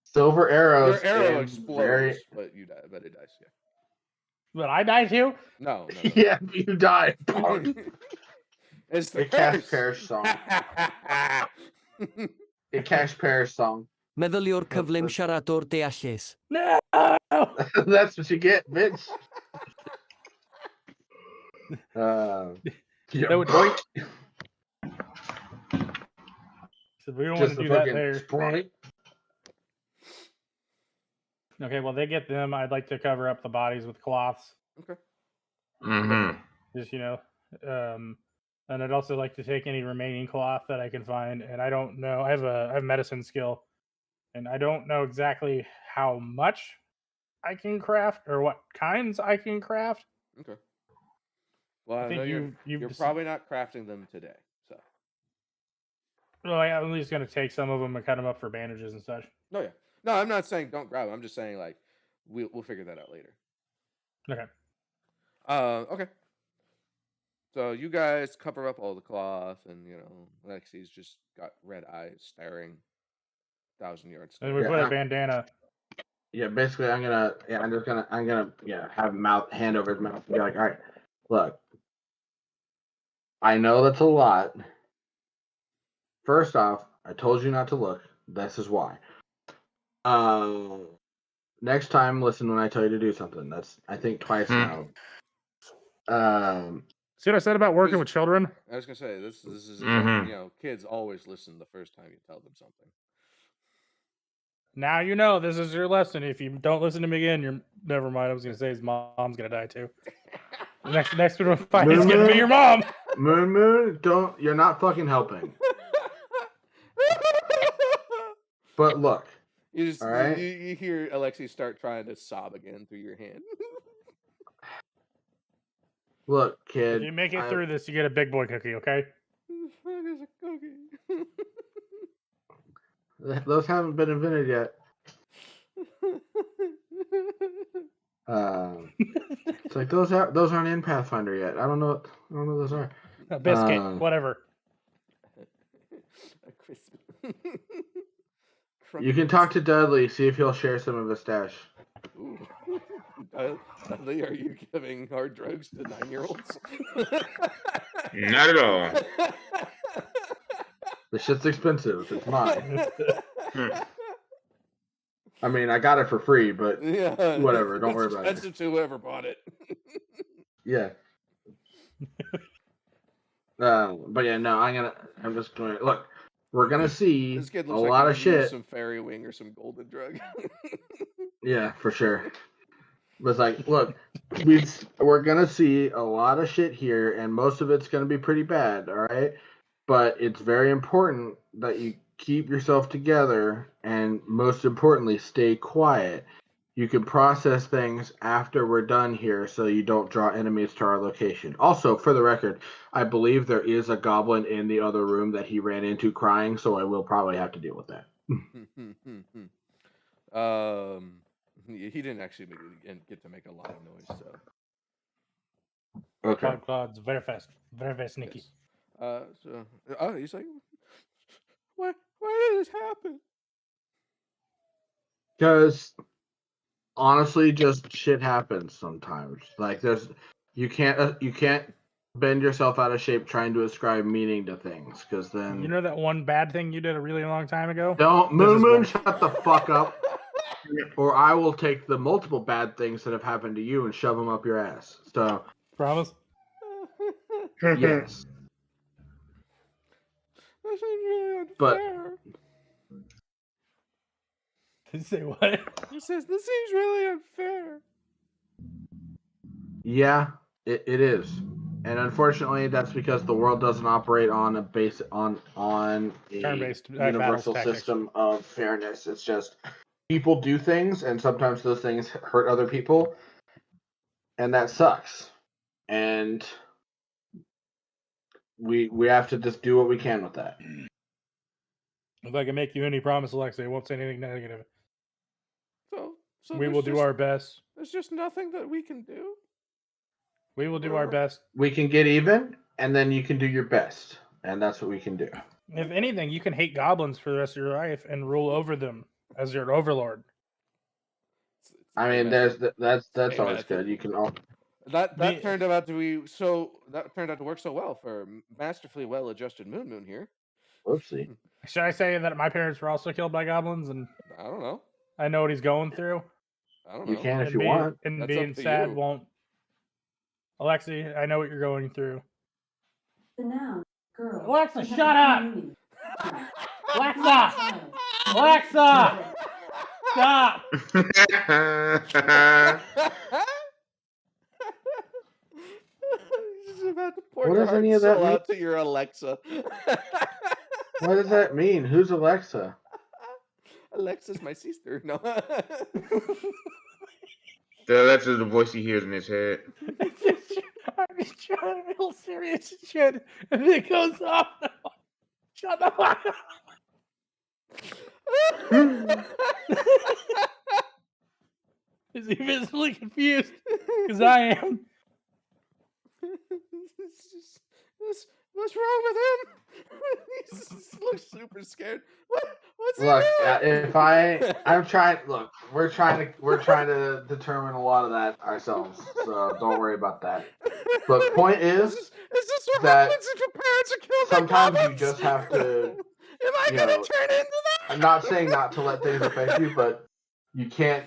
Silver arrows. Your arrow explodes, but it dies. Yeah. But I die too? No. Yeah, you die. It's the Cash Parish song. A Cash Parish song. Meddyliwr cyflym siaradwr deallus. No! That's what you get, bitch. Yeah, That would- boink. So we don't want to Just do a that fucking there. sprite. Okay, well, they get them. I'd like to cover up the bodies with cloths. Okay. Mm-hmm. Just, and I'd also like to take any remaining cloth that I can find. And I don't know. I have medicine skill, and I don't know exactly how much I can craft or what kinds I can craft. Okay. Well, I think know you're probably not crafting them today, so. Well, I'm at least going to take some of them and cut them up for bandages and such. No, yeah. No, I'm not saying don't grab them. I'm just saying, like, we'll figure that out later. Okay. Okay. So you guys cover up all the cloth, and Lexi's just got red eyes staring 1,000 yards. And we put a bandana. Yeah, basically, I'm gonna have hand over his mouth and be like, all right, look, I know that's a lot. First off, I told you not to look. This is why. Next time, listen when I tell you to do something. That's, I think, twice now. See what I said about working with children? I was gonna say this is Mhm. Kids always listen the first time you tell them something. Now you know this is your lesson. If you don't listen to me again, you're never mind. I was gonna say his mom's gonna die too. The next fight is gonna be your mom. Moon, you're not fucking helping. But look, You just all right? you hear Alexi start trying to sob again through your hand. Look, kid. If you make it through this, you get a big boy cookie, okay? Who the fuck is a cookie? Those haven't been invented yet. It's like those aren't in Pathfinder yet. I don't know what those are. A biscuit, whatever. A crisp. You can talk to Dudley, see if he'll share some of his stash. Ooh. Dudley, are you giving hard drugs to 9-year-olds? Not at all. The shit's expensive. It's mine. I mean, I got it for free, but yeah, whatever. Don't worry about it. Expensive to whoever bought it. Yeah. But yeah, no, I'm just going to look. We're gonna see This kid a looks like lot he of used shit. Some fairy wing or some golden drug. Yeah, for sure. But it's like, look, we're gonna see a lot of shit here, and most of it's gonna be pretty bad. All right. but it's very important that you keep yourself together and most importantly, stay quiet. You can process things after we're done here so you don't draw enemies to our location. Also, for the record, I believe there is a goblin in the other room that he ran into crying, so I will probably have to deal with that. He didn't actually get to make a lot of noise, so. Okay. Claude's very fast sneaky. Yes. He's like, why did this happen? Because honestly, just shit happens sometimes. Like you can't bend yourself out of shape trying to ascribe meaning to things, because then You know that one bad thing you did a really long time ago? don't This is Moon one. shut the fuck up, or I will take the multiple bad things that have happened to you and shove them up your ass. So Promise? yes, This is really unfair. But- Did you say what? He says, this seems really unfair. yeah, it is. And unfortunately, that's because the world doesn't operate on a a Turn-based universal battles system of fairness. It's just people do things, and sometimes those things hurt other people, and that sucks. And we have to just do what we can with that. If I can make you any promise, Alexa, I won't say anything negative. So We will do our best. There's just nothing that we can do. We will do our best. We can get even, and then you can do your best, and that's what we can do. If anything, you can hate goblins for the rest of your life and rule over them as your overlord. I mean, that's Hey, always method. good. You can all. That turned out to work so well for masterfully well-adjusted Moon here. Whoopsie. Should I say that my parents were also killed by goblins and I don't know. I know what he's going through? I don't know. You can if And you want. And That's being up to sad you. won't. Alexi, I know what you're going through. The noun, girl. Alexa, can have shut different up! meanings. Alexa! Child. Alexa! Stop! He's just about to pour What your does heart any and of that soul mean? out to your Alexa. What does that mean? Who's Alexa? Alexa's my sister. No. That's just the voice he hears in his head. I'm just trying to feel serious and shit, and it goes off. Shut the fuck up. Is he visibly confused? Because I am. What's wrong with him? He just looks super scared. What's Look, he doing? if I'm trying. Look, we're trying to determine a lot of that ourselves. So don't worry about that. But point is this what that happens if your parents are killed sometimes by you goblins? just have to. Am I you gonna know, turn into that? I'm not saying not to let things affect you, but you can't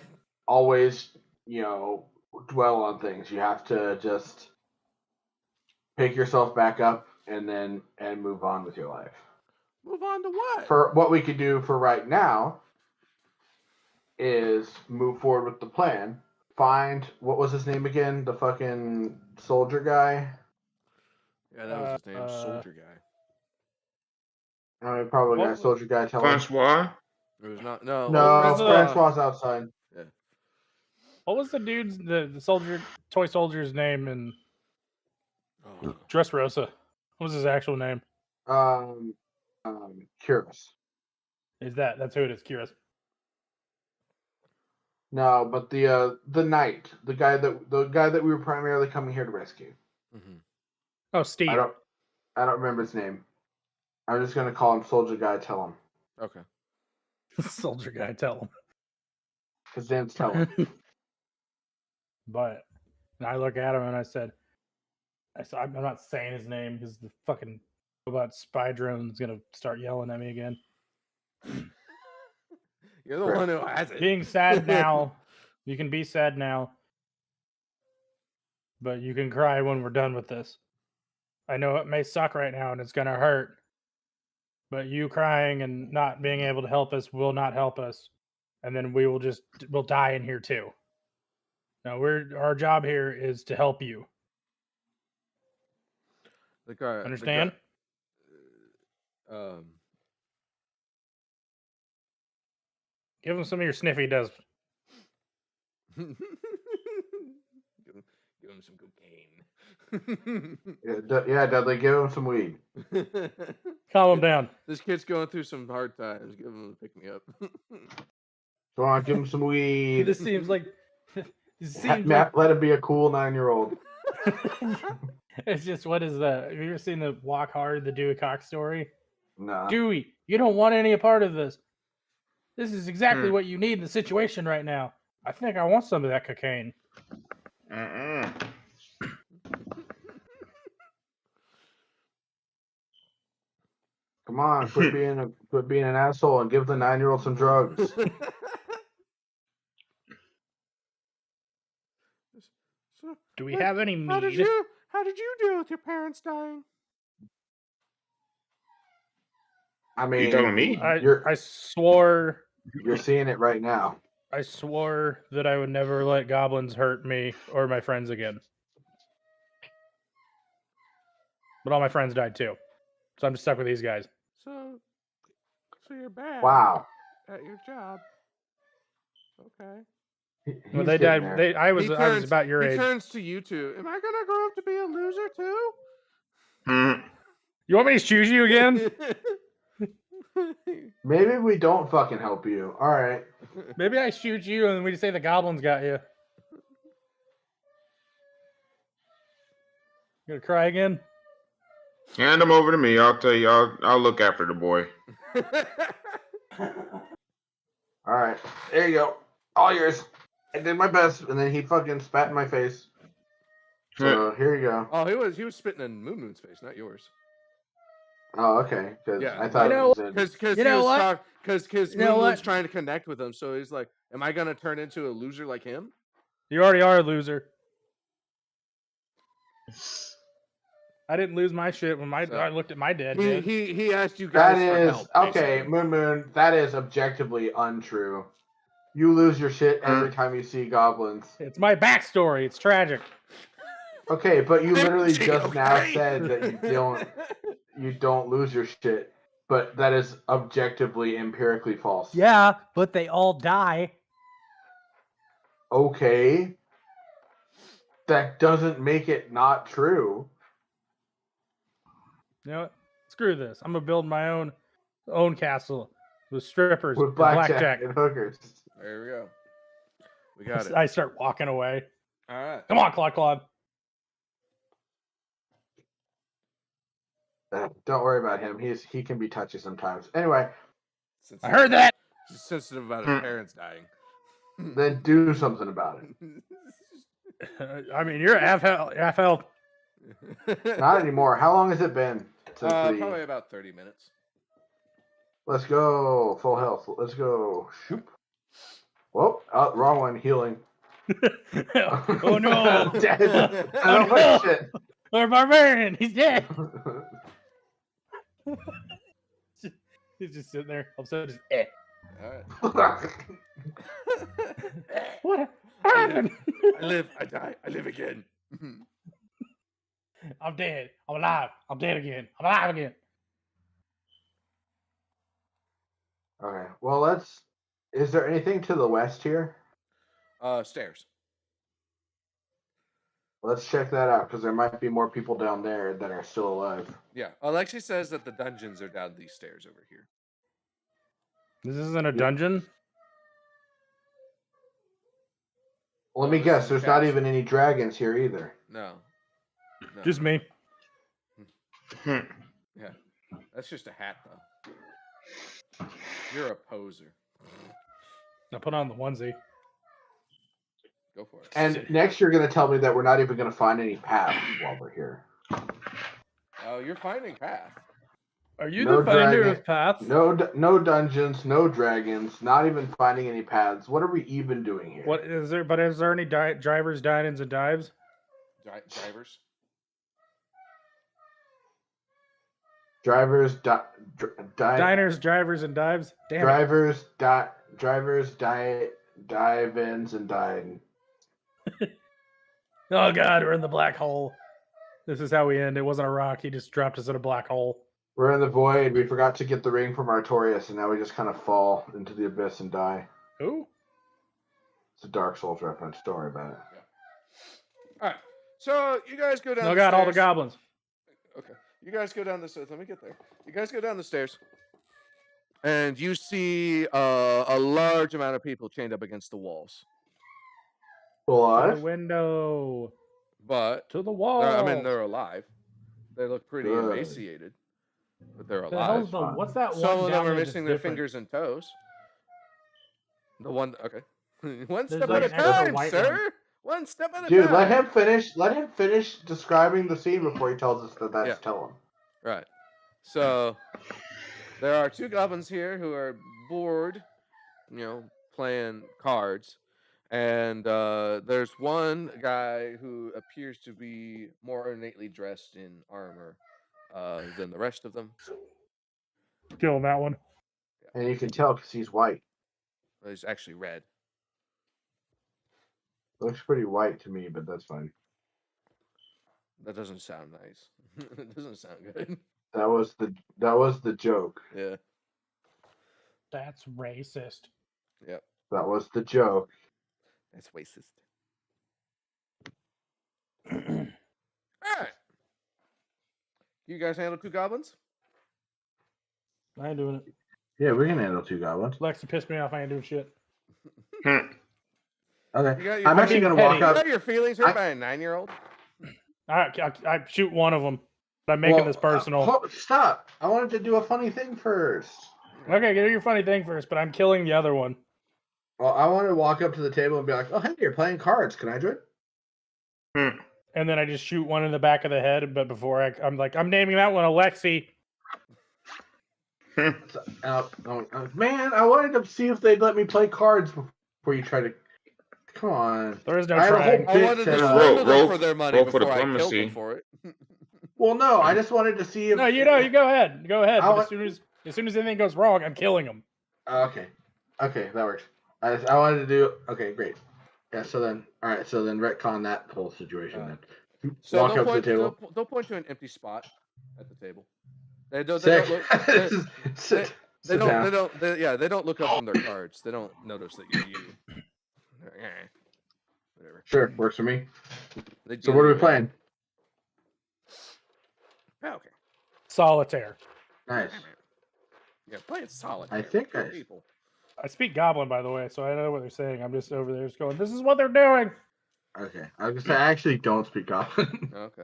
always, dwell on things. You have to just pick yourself back up and move on with your life. Move on to what? For what we could do for right now is move forward with the plan. Find, what was his name again? The fucking soldier guy? Yeah, that was his name, Soldier Guy. I mean, probably What guy, was- soldier guy. Tell him. Francois? It was not. No. No, Francois. Francois outside. Yeah. What was the dude's the toy soldier's name in Oh. Dressrosa? What was his actual name? Curious. That's who it is, Kyrus. No, but the knight, the guy that we were primarily coming here to rescue. Mm-hmm. Oh, Steve. I don't remember his name. I'm just gonna call him Soldier Guy. Tell him. Okay. Soldier guy, tell him. His name's Tell him. But I look at him and I said, I'm not saying his name because the fucking robot spy drone is gonna start yelling at me again. You're the one who has it. Being sad now, you can be sad now, but you can cry when we're done with this. I know it may suck right now and it's gonna hurt, but you crying and not being able to help us will not help us, and then we'll die in here too. Now our job here is to help you. The guy. Understand? Um, Give him some of your sniffy does. give him some cocaine. Yeah, Dudley, give him some weed. Calm him down. This kid's going through some hard times. Give him a pick me up. Come on, give him some weed. This seems like. This seems like. Let him be a cool 9-year-old. It's just, what is that? Have you ever seen the Walk Hard, the Dewey Cox story? Nah. Dewey, you don't want any part of this. This is exactly what you need in the situation right now. I think I want some of that cocaine. Come on, quit being an asshole and give the 9-year-old some drugs. Do we have any mead? How did you do with your parents dying? I mean, You talking to me? I swore. You're seeing it right now. I swore that I would never let goblins hurt me or my friends again. But all my friends died too. So I'm just stuck with these guys. So you're bad. Wow. At your job. Okay. When they died, I was about your age. He turns to you two. Am I gonna grow up to be a loser too? You want me to choose you again? Maybe we don't fucking help you. All right. Maybe I shoot you and we just say the goblins got you. You gonna cry again? Hand him over to me. I'll tell you. I'll look after the boy. All right. There you go. All yours. I did my best, and then he fucking spat in my face. So here you go. Oh, he was spitting in Moon Moon's face, not yours. Oh, okay. Because Yeah. I thought Because Moon Moon's trying to connect with him, so he's like, "Am I gonna turn into a loser like him?" You already are a loser. I didn't lose my shit when I looked at my dead. He asked you guys for help. Okay, Moon. That is objectively untrue. You lose your shit every time you see goblins. It's my backstory. It's tragic. Okay, but you literally just now said that you don't lose your shit, but that is objectively empirically false. Yeah, but they all die. Okay. That doesn't make it not true. You know what? Screw this. I'm gonna build my own castle with strippers With and blackjack and hookers. There we go. We got it. I start walking away. All right. Come on, Claude. Don't worry about him. He can be touchy sometimes. Anyway, I heard that. He's sensitive about his parents dying. Then do something about it. I mean, you're half health. Not anymore. How long has it been? Probably about 30 minutes. Let's go. Full health. Let's go. Shoop. Whoop. Oh, wrong one. Healing. Oh no. Dead. Oh, no. Shit. Or barbarian. He's dead. He's just sitting there. I'm so just All right. What happened? I live. I die. I live again. I'm dead. I'm alive. I'm dead again. I'm alive again. Okay. Well, is there anything to the west here? Stairs. Let's check that out because there might be more people down there that are still alive. Yeah. Alexi says that the dungeons are down these stairs over here. This isn't a dungeon? Let me guess. There's not even any dragons here either. No. Just me. Yeah. That's just a hat, though. You're a poser. Now put on the onesie. Go for it. And next you're going to tell me that we're not even going to find any paths while we're here. Oh, you're finding path. Are you the finder of paths? No dungeons, no dragons, not even finding any paths. What are we even doing here? What is there? But is there any drivers, dine-ins, and dives? Drivers? Drivers, diners, drivers, and dives. Damn drivers, dive-ins, and dine. Oh God, we're in the black hole. This is how we end. It wasn't a rock. He just dropped us in a black hole. We're in the void. We forgot to get the ring from Artorias, and now we just kind of fall into the abyss and die. Ooh. It's a Dark Souls reference. Don't worry about it. All right. So you guys go down. No, the got all the stairs. goblins. Okay. You guys go down the stairs. Let me get there. You guys go down the stairs, and you see a large amount of people chained up against the walls. To the Alive? But window. To the I wall. mean, they're alive. They look pretty Good. emaciated, but they're The hell's alive. the, what's that one? Some of them down are there that's missing their different? fingers and toes. The one, okay. One There's step like at a an extra time, white sir. One step at a Dude, time. let him finish. Let him finish describing the scene before he tells us that that's Yeah. Tellum. Right. So there are two goblins here who are bored, playing cards. And there's one guy who appears to be more ornately dressed in armor than the rest of them. Killing that one. And you can tell because he's white. He's actually red. Looks pretty white to me, but that's fine. That doesn't sound nice. It doesn't sound good. That was the joke. Yeah. That's racist. Yep. That was the joke. That's racist. All right. You guys handle two goblins? I ain't doing it. Yeah, we can handle two goblins. Lexi pissed me off. I ain't doing shit. Okay. You got your, I'm actually being gonna walk petty. you up. got your feelings hurt by a 9-year-old? I shoot one of them. I'm making this personal. Stop! I wanted to do a funny thing first. Okay, do your funny thing first, but I'm killing the other one. Well, I want to walk up to the table and be like, "Oh, hey, you're playing cards. Can I join?" And then I just shoot one in the back of the head. But before I'm like, I'm naming that one Alexi. Man, I wanted to see if they'd let me play cards before you try to. Come on. There is no I had a trying. whole I wanted to set up. swindle them Roll for their money for before I killed diplomacy. them for it. Well, no, I just wanted to see if. No, you go ahead. Go ahead. I But as soon as anything goes wrong, I'm killing them. Okay, that works. I wanted to do. Okay, great. Yeah. So then, all right. So then, retcon that whole situation. Then So walk up to the table. They'll point to an empty spot at the table. They don't. Sick. They don't look up from their cards. They don't notice that you're you. Whatever. Sure, works for me. They So do what are we it. playing? Oh, okay. Solitaire. Nice. Yeah, playing solitaire. I think with I- people. I speak Goblin, by the way, so I know what they're saying. I'm just over there just going, this is what they're doing. Okay, I was gonna say I actually don't speak Goblin. Okay.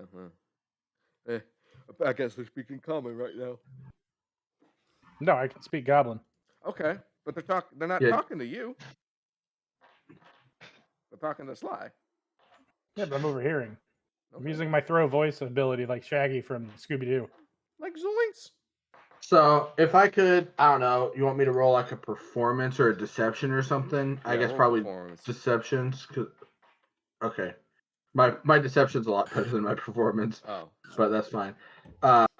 I guess they're speaking common right now. No, I can speak Goblin. Okay, but they're not Yeah. talking to you. They're talking to Sly. Yeah, but I'm overhearing. I'm Okay. using my throw voice ability like Shaggy from Scooby-Doo. Like Zoinks. So if I could, I don't know. You want me to roll like a performance or a deception or something? I Yeah, guess roll probably performance. deceptions. Okay, my deception's a lot better than my performance, Oh, but that's fine.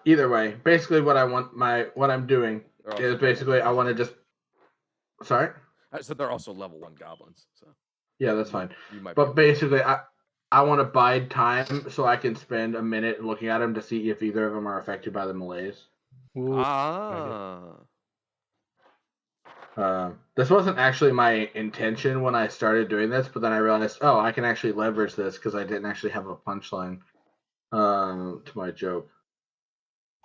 Either way, basically what I'm doing they're also is basically I level want to just. Sorry. one. So they're also level 1 goblins. So Yeah, that's fine. you might. But basically, I want to bide time so I can spend a minute looking at them to see if either of them are affected by the malaise. Ooh. This wasn't actually my intention when I started doing this, but then I realized, oh, I can actually leverage this because I didn't actually have a punchline to my joke.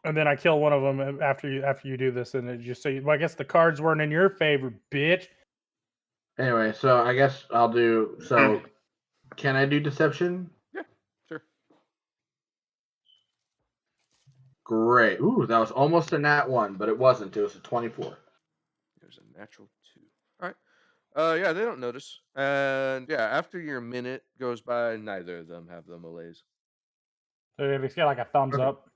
And then I kill one of them after you do this, and it just say, well, I guess the cards weren't in your favor, bitch. Anyway, so I guess I'll do. So, can I do deception? Yeah, sure. Great. Ooh, that was almost a nat 1, but it wasn't. It was a 24. There's a natural 2. All right. Yeah, they don't notice. And yeah, after your minute goes by, neither of them have the malaise. So they just get like a thumbs Okay. up.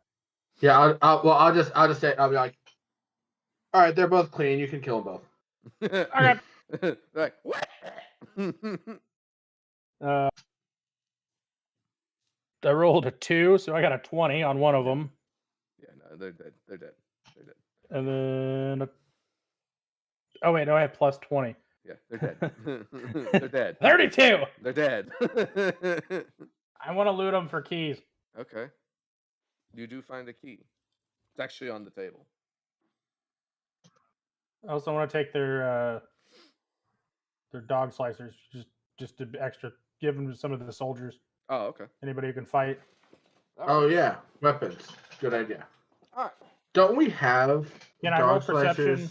Yeah, I'll just say I'll be like, all right, they're both clean. You can kill them both. Okay. Like what? I rolled a 2, so I got a 20 on one of them, Yeah, no, they're dead. They're dead. and then oh wait, no, I have plus 20. Yeah, they're dead. They're dead. 32. They're dead. I want to loot them for keys. Okay. You do find a key. It's actually on the table. I also want to take their dog slicers, just to extra give them to some of the soldiers. Oh, okay. Anybody who can fight. Oh yeah, weapons. Good idea. All right. Don't we have Can I roll dog perception?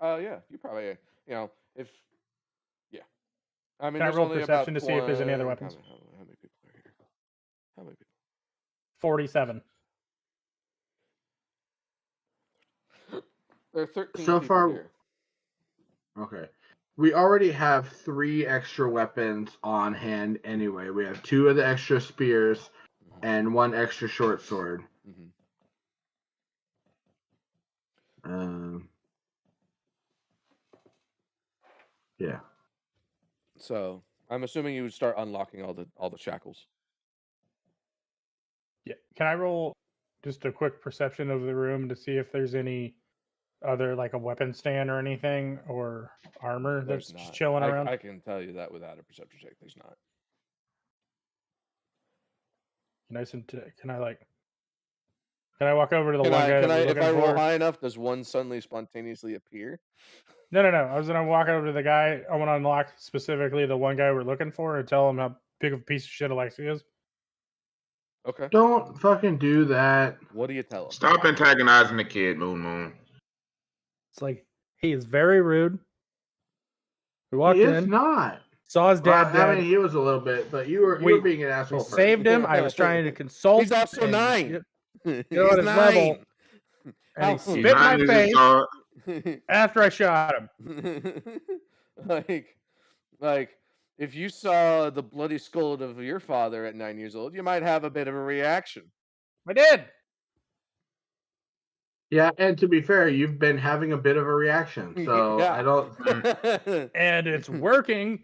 slicers? Yeah, you probably, if, yeah. I mean, Can I there's roll only perception about to see if there's any other 20 weapons? How many people are here? How many people? 47. There are 13 So people far- here. Okay. We already have 3 extra weapons on hand anyway. We have 2 of the extra spears and 1 extra short sword. Mm-hmm. Yeah. So I'm assuming you would start unlocking all the shackles. Yeah. Can I roll just a quick perception of the room to see if there's any other, like a weapon stand or anything, or armor There's that's not. just chilling around? I can tell you that without a perception check. There's not. Can I walk over to the one guy that we're If looking I roll for? high enough, does one suddenly spontaneously appear? No. I was gonna walk over to the guy. I want to unlock specifically the one guy we're looking for and tell him how big of a piece of shit Alexi is. Okay. Don't fucking do that. What do you tell him? Stop antagonizing the kid, Moon Moon. It's like, he is very rude. We walked He is in, not. saw his dad dead. I mean, he was a little bit, but you were being an We asshole first. saved him. I was trying to consult. He's also and 9. get He's on his level. 9. And he How- spit in my Behind his face guard. after I shot him. like, if you saw the bloody skull of your father at 9 years old, you might have a bit of a reaction. I did. Yeah, and to be fair, you've been having a bit of a reaction, so Yeah. I don't. And it's working.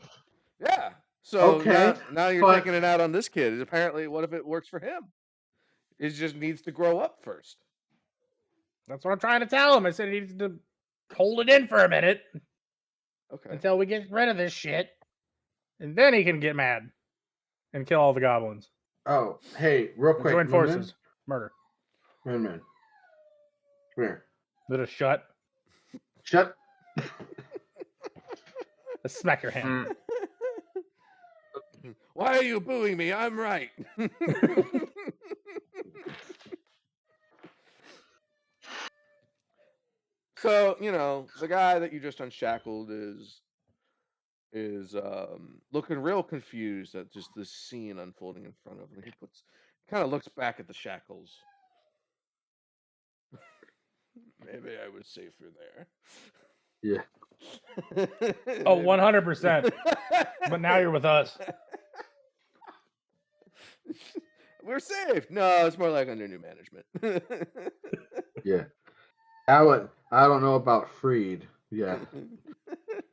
Yeah. So Okay, now you're but- taking it out on this kid. Apparently, what if it works for him? It just needs to grow up first. That's what I'm trying to tell him. I said he needs to hold it in for a minute Okay. until we get rid of this shit, and then he can get mad and kill all the goblins. Oh, hey, real And quick. join Moon forces. Murder. Moon. Moon. Come here. Let us shut. Shut. Let's smack your hand. Why are you booing me? I'm right. So, the guy that you just unshackled is looking real confused at just this scene unfolding in front of him. He kind of looks back at the shackles. Maybe I was safer there. Yeah. Oh, 100%. But now you're with us. We're safe. No, it's more like under new management. Yeah. I don't know about Freed. Yeah.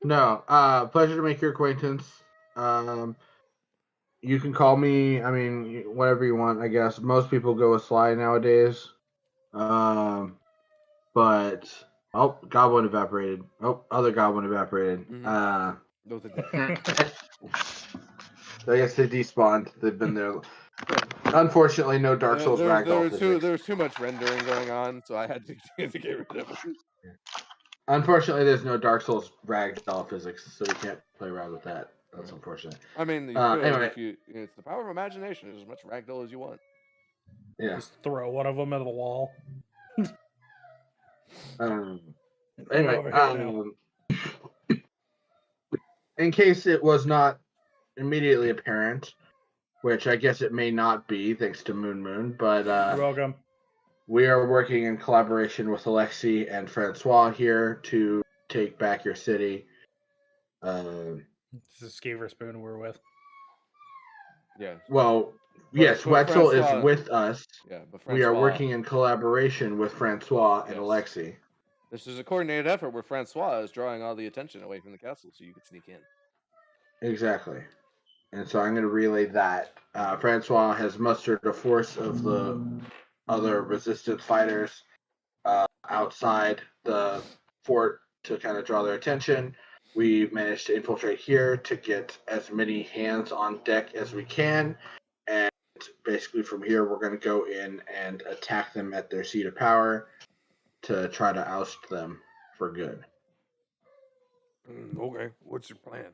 No. Pleasure to make your acquaintance. You can call me. I mean, whatever you want. I guess most people go with Sly nowadays. But goblin evaporated. Oh, other goblin evaporated. Those are dead. I guess they despawned. They've been there. Unfortunately, no Dark Souls ragdoll physics. There was too much rendering going on, so I had to get rid of it. Unfortunately, there's no Dark Souls ragdoll physics, so we can't play around with that. That's unfortunate. I mean, you could anyway. if it's the power of imagination. There's as much ragdoll as you want. Yeah. Just throw one of them into the wall. Anyway, in case it was not immediately apparent, which I guess it may not be, thanks to Moon, but You're welcome. we are working in collaboration with Alexi and Francois here to take back your city. This is Skeever Spoon we're with. Yeah. Well, yes, Wetzel is Francois- with us. Yeah, but We are Francois- working in collaboration with Francois and Yes. Alexi. This is a coordinated effort where Francois is drawing all the attention away from the castle so you can sneak in. Exactly. And so I'm going to relay that. Francois has mustered a force of the other resistance fighters outside the fort to kind of draw their attention. We managed to infiltrate here to get as many hands on deck as we can. And basically from here, we're going to go in and attack them at their seat of power to try to oust them for good. Okay, what's your plan?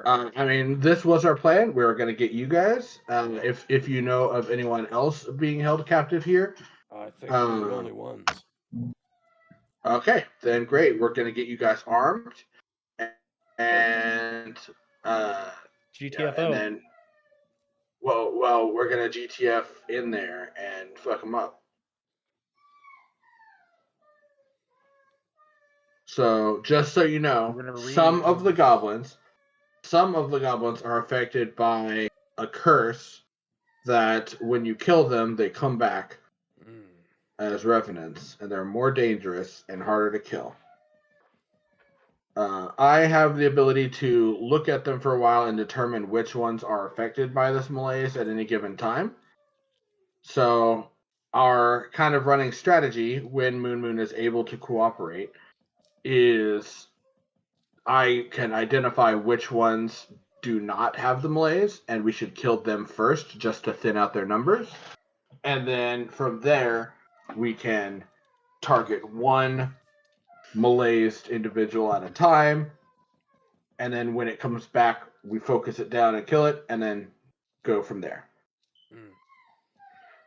I mean, this was our plan. We were going to get you guys. If you know of anyone else being held captive here, I think we're the only ones. okay, then great. We're going to get you guys armed, and GTFO. and then well, we're going to GTF in there and fuck them up. So just so you know, some of the goblins are affected by a curse that when you kill them, they come back as revenants, and they're more dangerous and harder to kill. I have the ability to look at them for a while and determine which ones are affected by this malaise at any given time. So our kind of running strategy when Moon is able to cooperate is I can identify which ones do not have the malaise, and we should kill them first just to thin out their numbers. And then from there, we can target one malaised individual at a time. And then when it comes back, we focus it down and kill it, and then go from there.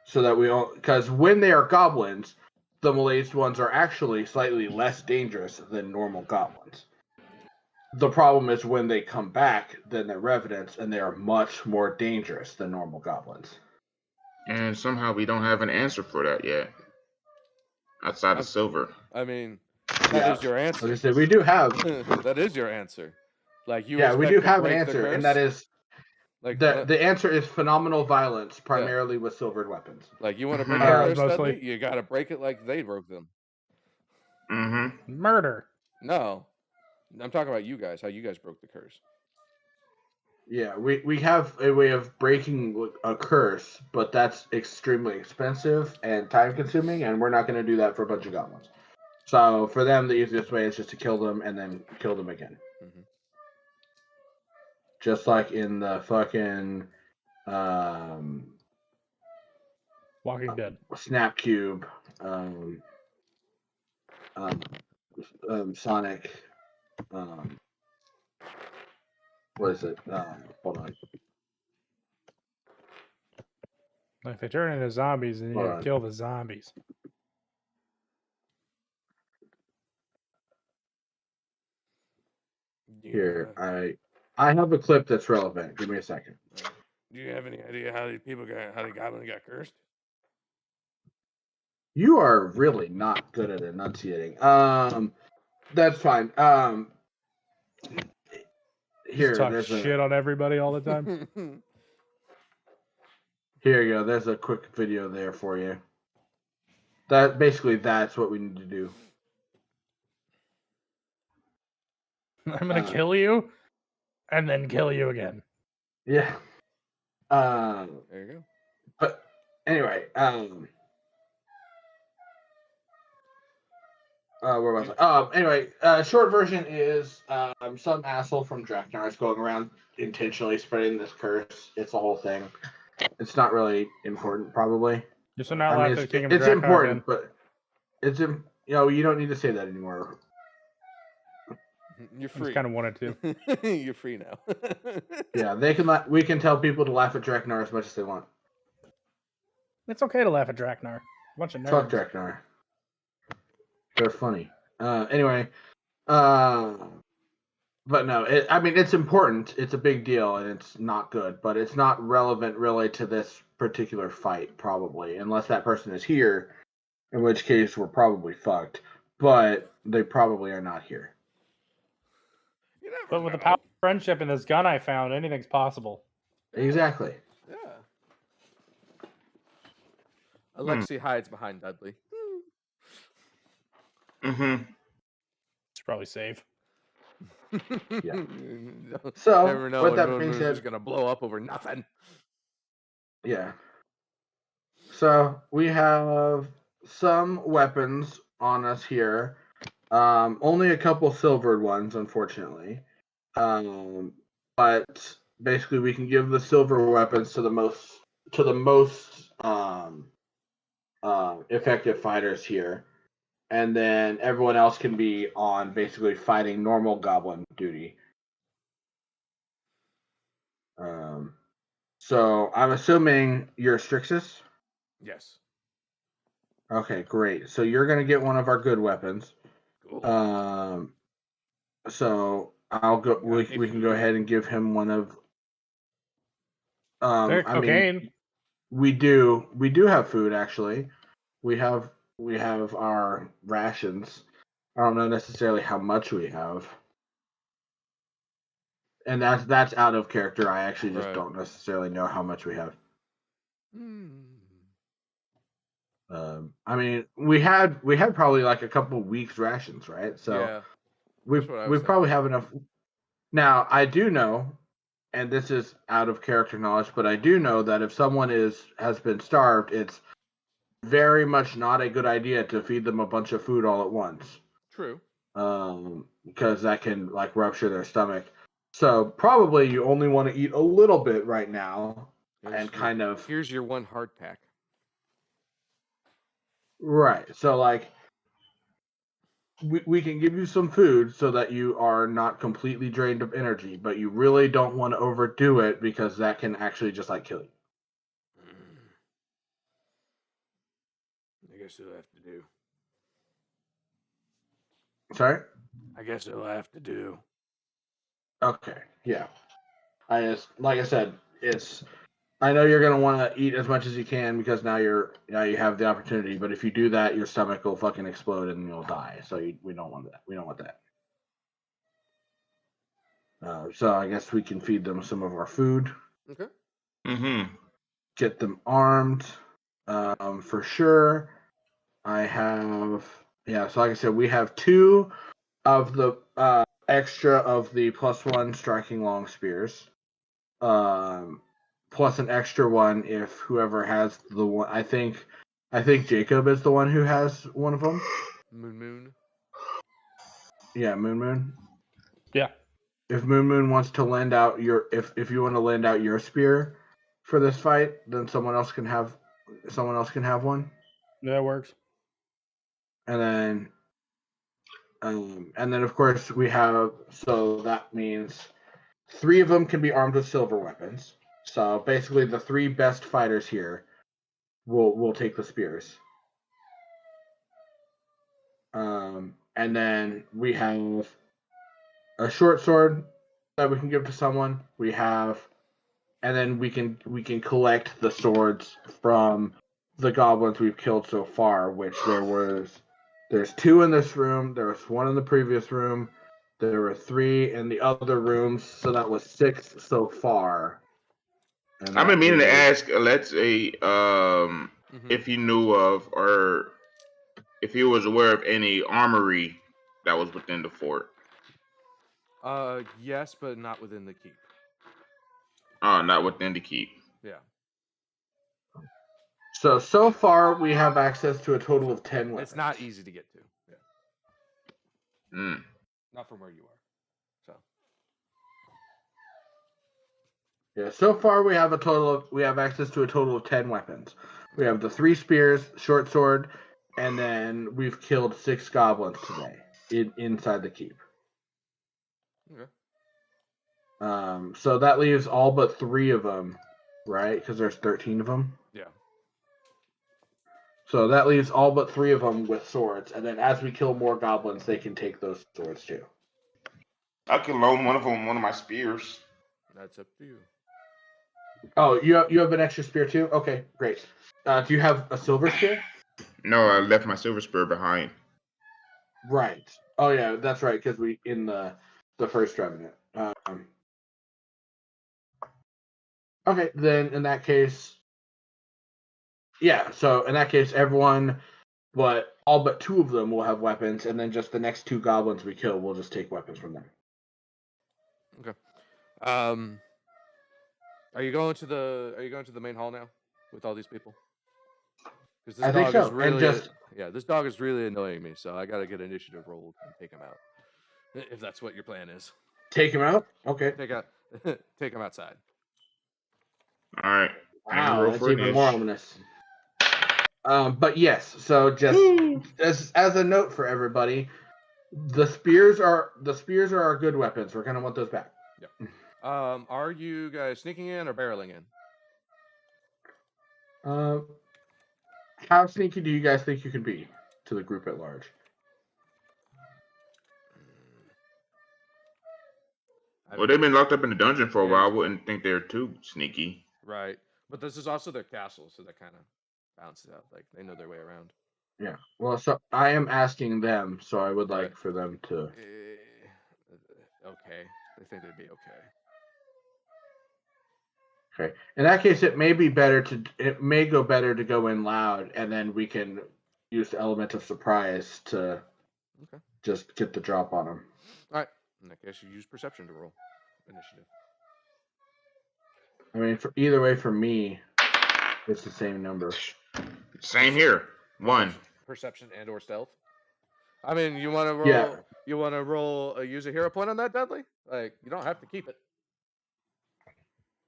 So that we all, because when they are goblins, the malaised ones are actually slightly less dangerous than normal goblins. The problem is when they come back, then they're revenants, and they are much more dangerous than normal goblins. And somehow we don't have an answer for that yet. Outside of silver. I mean, that is your answer. Like I said, we do have. That is your answer. Like you. Yeah, we expect do to have an break the answer, and curse? that is like the answer is phenomenal violence, primarily with silvered weapons. Like you want to break the Arrows curse, mostly. Dudley? You got to break it like they broke them. Mm-hmm. Murder. No, I'm talking about you guys. How you guys broke the curse. Yeah, we have a way of breaking a curse, but that's extremely expensive and time consuming, and we're not going to do that for a bunch of goblins. So for them, the easiest way is just to kill them and then kill them again. Mm-hmm. Just like in the fucking Walking Dead. Snap Cube, Sonic, what is it? Hold on. If they turn into zombies, then you Hold gotta on. kill the zombies. Here, I have a clip that's relevant. Give me a second. Do you have any idea how the goblin got cursed? You are really not good at enunciating. That's fine. Here, Just talk there's shit on everybody all the time. Here you go. There's a quick video there for you. That's what we need to do. I'm gonna kill you, and then kill you again. Yeah. There you go. But anyway, where was I? Anyway, short version is some asshole from Draknar is going around intentionally spreading this curse. It's a whole thing. It's not really important, probably. Just so not laugh at the King of it's Draknar important, again. but you don't need to say that anymore. You're I free. just kind of wanted to. You're free now. Yeah, we can tell people to laugh at Draknar as much as they want. It's okay to laugh at Draknar. A bunch of nerds. Fuck Draknar. They're funny. Anyway, but no, it's important. It's a big deal, and it's not good. But it's not relevant really to this particular fight, probably, unless that person is here, in which case we're probably fucked. But they probably are not here. But with the power of friendship and this gun I found, anything's possible. Exactly. Yeah. Alexi hides behind Dudley. Mm-hmm. It's probably safe. Yeah. So, never know with when that Moon being Moon's said, just gonna blow up over nothing. yeah. So we have some weapons on us here. Only a couple silvered ones, unfortunately. But basically we can give the silver weapons to the most effective fighters here, and then everyone else can be on basically fighting normal goblin duty. So I'm assuming you're Strixus. Yes. Okay, great. So you're gonna get one of our good weapons. Cool. So I'll go. We can go ahead and give him one of. There's I cocaine. mean, we do have food actually. We have our rations. I don't know necessarily how much we have, and that's out of character. I actually just Right. don't necessarily know how much we have. Hmm. I mean, we had probably like a couple weeks rations, right? So Yeah. we That's what I was probably have enough. Now I do know, and this is out of character knowledge, but I do know that if someone has been starved, it's very much not a good idea to feed them a bunch of food all at once. True. Because that can like rupture their stomach. So probably you only want to eat a little bit right now, Here's your one hardtack. Right. So like we can give you some food so that you are not completely drained of energy, but you really don't want to overdo it because that can actually just like kill you. I guess it'll have to do. Sorry? I guess it'll have to do. Okay. Yeah. Like I said, I know you're gonna want to eat as much as you can because now you have the opportunity. But if you do that, your stomach will fucking explode and you'll die. So we don't want that. We don't want that. So I guess we can feed them some of our food. Okay. Mm-hmm. Get them armed, for sure. I have So like I said, we have 2 of the extra of the +1 striking long spears. Plus an extra one if whoever has the one. I think Jacob is the one who has one of them. Moon. Yeah, Moon. Yeah. If Moon wants to lend out if you want to lend out your spear for this fight, then someone else can have one. That works. And then of course we have, so that means 3 of them can be armed with silver weapons. So basically the 3 best fighters here will take the spears. And then we have a short sword that we can give to someone. And then we can collect the swords from the goblins we've killed so far, which there's 2 in this room, there was 1 in the previous room, there were 3 in the other rooms, so that was 6 so far. And I've been meaning to is- ask, let's say, if you knew of or if he was aware of any armory that was within the fort. Yes, but not within the keep. Not within the keep. Yeah. So far we have access to a total of 10 weapons. It's not easy to get to. Yeah. Mm. Not from where you are. So. Yeah, so far we have access to a total of 10 weapons. We have the 3 spears, short sword, and then we've killed 6 goblins today inside the keep. Okay. So that leaves all but 3 of them, right? Because there's 13 of them. Yeah. So that leaves all but 3 of them with swords, and then as we kill more goblins, they can take those swords too. I could loan one of my spears. That's up to you. Oh, you have an extra spear too? Okay, great. Do you have a silver spear? No, I left my silver spear behind. Right. Oh yeah, that's right. Because we in the first revenant. Okay, then in that case, yeah. So in that case, everyone, but all but 2 of them will have weapons, and then just the next 2 goblins we kill, we'll just take weapons from them. Okay. Are you going to the main hall now with all these people? Because this I think dog so. is really And this dog is really annoying me, so I gotta get initiative rolled and take him out. If that's what your plan is. take him out. Okay. take them outside. All right. Wow, roll that's for even more initiative. ominous. But yes, so just as a note for everybody, the spears are our good weapons. We're gonna want those back. Are you guys sneaking in or barreling in? How sneaky do you guys think you can be to the group at large? Well, they've been locked up in the dungeon for a Yeah, while. I wouldn't think they're too sneaky. right. But this is also their castle, so that kind of balances out. Like they know their way around. Yeah. Well, so I am asking them, so I would like Right. for them to. Okay. They think they'd be okay. Okay. In that case, it may go better to go in loud, and then we can use the element of surprise to just get the drop on them. All right. In that case, you use perception to roll initiative. I mean, either way, for me, it's the same number. Same here. 1. Perception and or stealth. I mean, you want to roll? Yeah. You want to roll? Use a hero point on that, Dudley? Like, you don't have to keep it.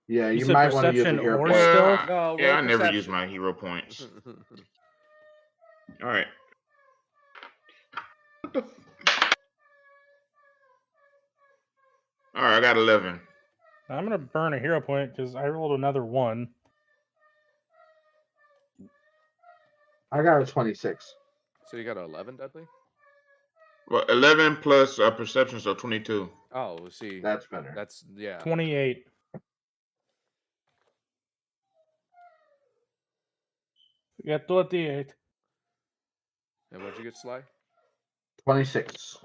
Yeah, You you said might want to use a perception hero or point. stealth? No, Yeah, roll I never use perception. my hero points. All right. All right, I got 11. I'm gonna burn a hero point because I rolled another 1. I got a 26. So you got an 11, Dudley? Well, 11 plus perception, so 22. Oh, we'll see. That's better. That's 28. We got 28. And what'd you get, Sly? 26.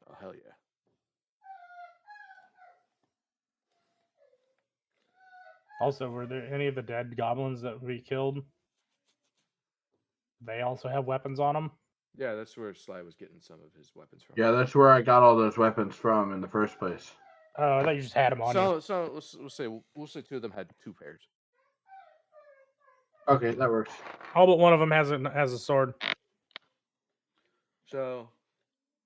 Oh, hell yeah. Also, were there any of the dead goblins that we killed? They also have weapons on them? Yeah, that's where Sly was getting some of his weapons from. Yeah, that's where I got all those weapons from in the first place. Oh, I thought you just had them on you. So we'll say 2 of them had 2 pairs. Okay, that works. All but one of them has a sword. So,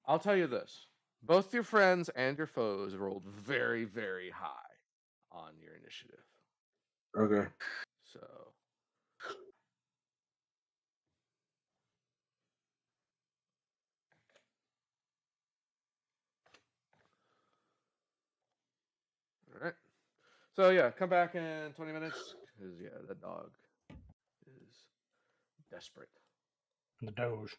I'll tell you this: both your friends and your foes rolled very, very high on your initiative. Okay. So, all right. So yeah, come back in 20 minutes because that dog is desperate. The Doge.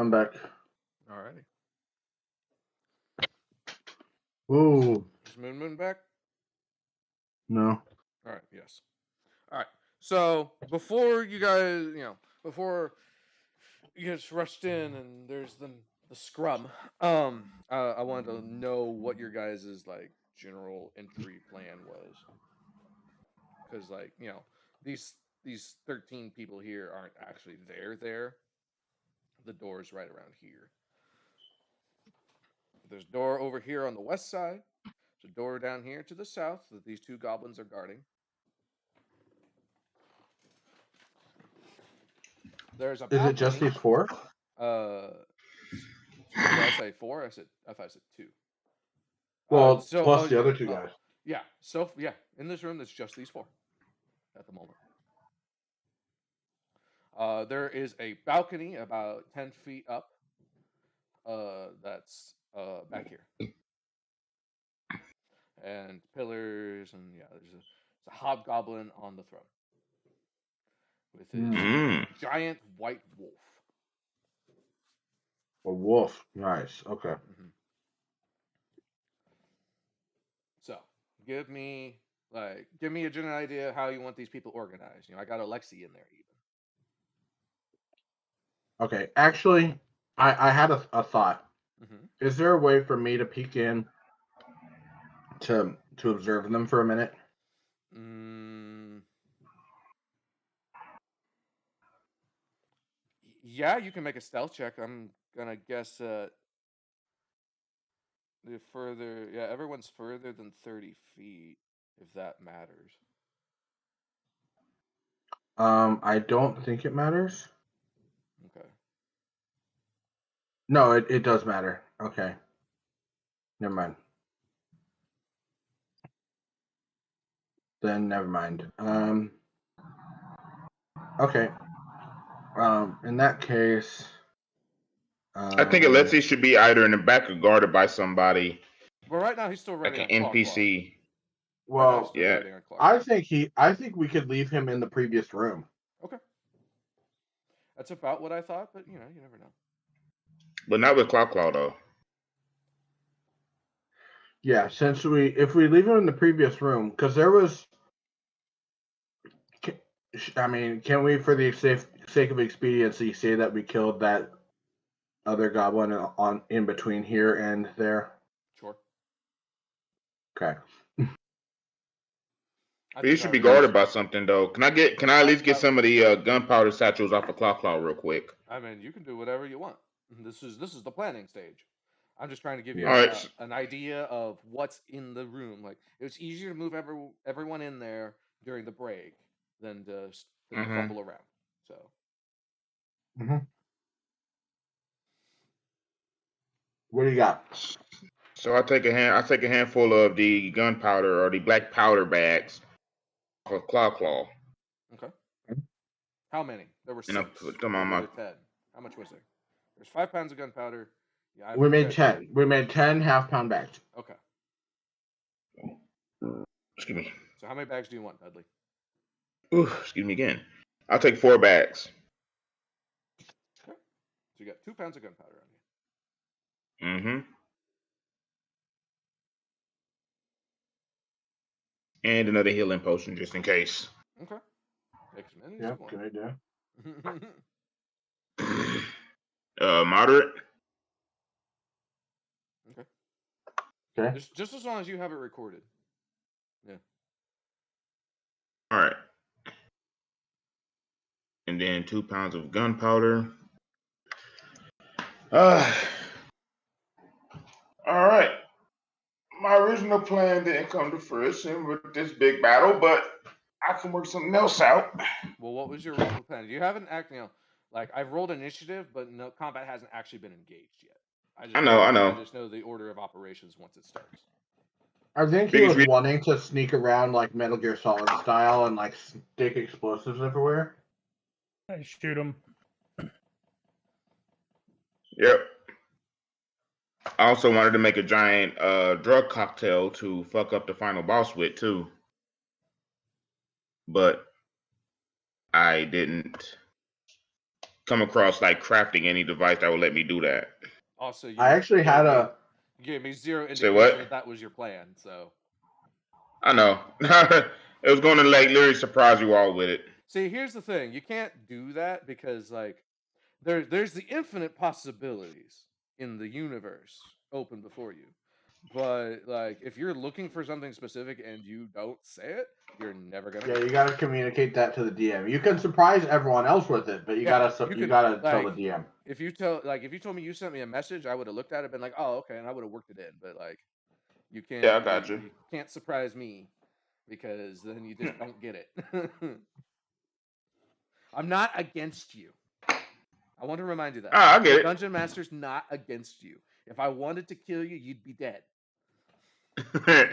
I'm back. Alrighty. Ooh. Is Moon back? No. All right. Yes. All right. So before you guys, before you guys rushed in and there's the scrum, I wanted to know what your guys' like general entry plan was, because these 13 people here aren't actually there. The door's right around here. There's a door over here on the west side. There's a door down here to the south that these two goblins are guarding. There's a balcony. Is it just these 4? Did I say 4? I thought I said 2. Well, plus the other 2 guys. Yeah. So yeah, in this room, it's just these 4 at the moment. There is a balcony about 10 feet up. That's back here, and pillars, and yeah, there's a hobgoblin on the throne with his giant white wolf. A wolf. Nice. Okay. Mm-hmm. So, give me a general idea of how you want these people organized. I got Alexi in there even. Okay. Actually, I had a thought. Mm-hmm. Is there a way for me to peek in to observe them for a minute? Yeah, you can make a stealth check. I'm gonna guess everyone's further than 30 feet, if that matters. I don't think it matters. Okay. No, it does matter. Okay. Never mind. Then never mind. Okay. In that case, I think Alexi should be either in the back or guarded by somebody. Well, right now he's still like writing an on NPC. Well, yeah. I think we could leave him in the previous room. Okay. That's about what I thought, but you never know. But not with Claw though. Yeah, if we leave him in the previous room, because there was, can we, for the sake of expediency, say that we killed that other goblin in between here and there? Sure. Okay. You should be guarded by something though. Can I at least get some of the gunpowder satchels off of Claw real quick? I mean, you can do whatever you want. This is the planning stage. I'm just trying to give you an idea of what's in the room. Like, it's easier to move everyone in there during the break than to fumble around. So. Mm-hmm. What do you got? So I take a handful of the gunpowder or the black powder bags off of Claw. Okay. How many? There were 6. And I put them on my 10. How much was there? There's 5 pounds of gunpowder. Yeah, we made 10. We made 10 half-pound bags. Okay. Excuse me. So how many bags do you want, Dudley? Ooh, excuse me again. I'll take 4 bags. Okay. So you got 2 pounds of gunpowder on you. Mm-hmm. And another healing potion just in case. Okay. Take as many as Yeah, you want. good Moderate. idea. Okay. Just as long as you have it recorded. Yeah. All right. And then 2 pounds of gunpowder. All right. My original plan didn't come to fruition with this big battle, but I can work something else out. Well, what was your original plan? You haven't I've rolled initiative, but no combat hasn't actually been engaged yet. I know. I just know the order of operations once it starts. I think he was wanting to sneak around like Metal Gear Solid style and like stick explosives everywhere. I shoot him. Yep. I also wanted to make a giant drug cocktail to fuck up the final boss with too. But I didn't come across like crafting any device that would let me do that. Also, you I actually had a. you gave me zero Say indication what? that was your plan. So I know. It was going to like literally surprise you all with it. see, here's the thing: you can't do that because like there's the infinite possibilities in the universe open before you. But like if you're looking for something specific and you don't say it, you're never gonna Yeah, get you it. gotta communicate that to the DM. You can surprise everyone else with it, but you Yeah, gotta you tell like the DM. if you told me you sent me a message, I would have looked at it and been like, oh okay, and I would have worked it in. But like you Yeah, I can't got you. you can't surprise me because then you just don't get it. I'm not against you. I want to remind you that. Ah, I The get Dungeon Master's not against you. If I wanted to kill you, you'd be dead. it.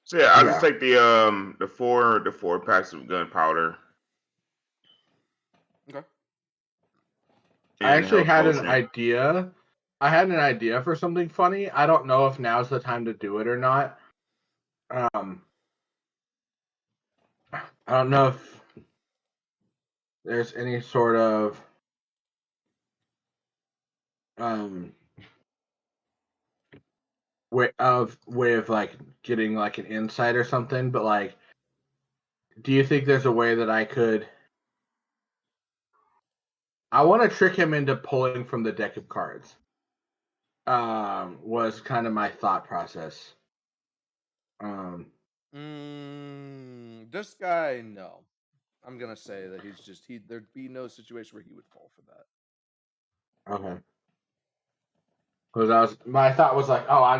So yeah, I'll just Yeah. take the four packs of gunpowder I and the actually health had an potion. idea. I had an idea for something funny. I don't know if now's the time to do it or not. I don't know if there's any sort of way of like getting like an insight or something, but like, do you think there's a way that I could? I want to trick him into pulling from the deck of cards. Was kind of my thought process. This guy, no. I'm gonna say that there'd be no situation where he would fall for that. Okay. Because my thought was like, oh, I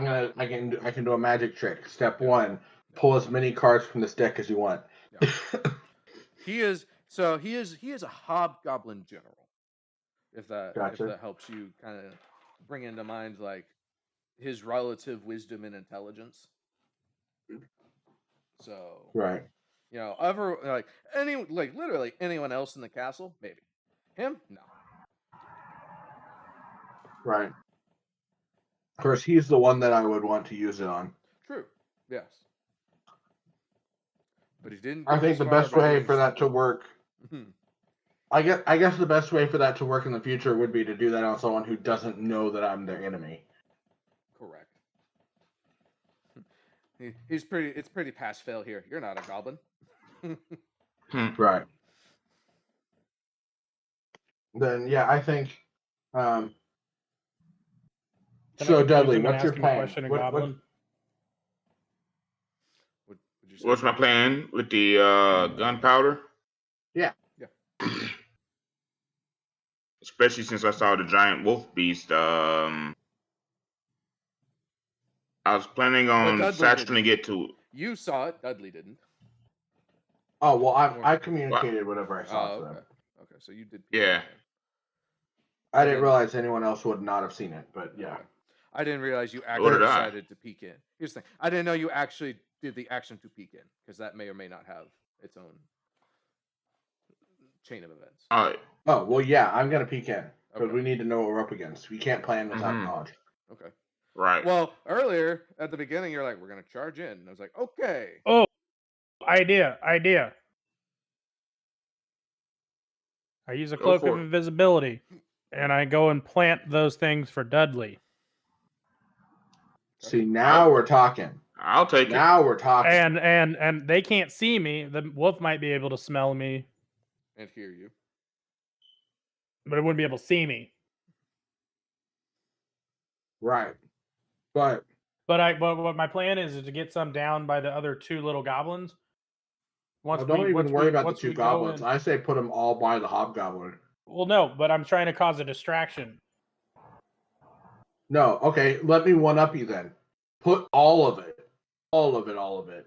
can do a magic trick. Step one, pull as many cards from this deck as you want. Yeah. he is a hobgoblin general. If Gotcha. that helps you kind of bring into mind like his relative wisdom and intelligence. So Right. you know, literally anyone else in the castle, maybe. Him, no. Right. Of course, he's the one that I would want to use it on. True. Yes. But he didn't. I think the best way for that to work. Mhm. I guess the best way for that to work in the future would be to do that on someone who doesn't know that I'm their enemy. Correct. It's pretty pass fail here. You're not a goblin. Right. Then yeah, I think. Can So I confuse Dudley, him and what's your ask him a plan? question in Goblin? Would you say? What's my plan with the gunpowder? Yeah. Yeah. Especially since I saw the giant wolf beast. I was planning on satchling it to. You saw it. Dudley didn't. Oh well, I communicated whatever I saw Oh, to okay. them. Okay, so you did. Yeah. I didn't realize anyone else would not have seen it, but yeah. Okay. I didn't realize you Nor actually did I. decided to peek in. Here's the thing. I didn't know you actually did the action to peek in, because that may or may not have its own chain of events. All right. Oh well, yeah, I'm gonna peek in because Okay. we need to know what we're up against. We can't plan without knowledge. Okay. Right. Well, earlier at the beginning, you're like, "We're gonna charge in," and I was like, "Okay." Oh, idea. I use a Go cloak for of it. invisibility, and I go and plant those things for Dudley. See, now we're talking. I'll take it. Now we're talking. And they can't see me. The wolf might be able to smell me, And hear you. but it wouldn't be able to see me. Right. But what my plan is to get some down by the other two little goblins. don't even worry about the two goblins. I say put them all by the hobgoblin. Well, no, but I'm trying to cause a distraction. No, okay, let me one up you then. Put all of it,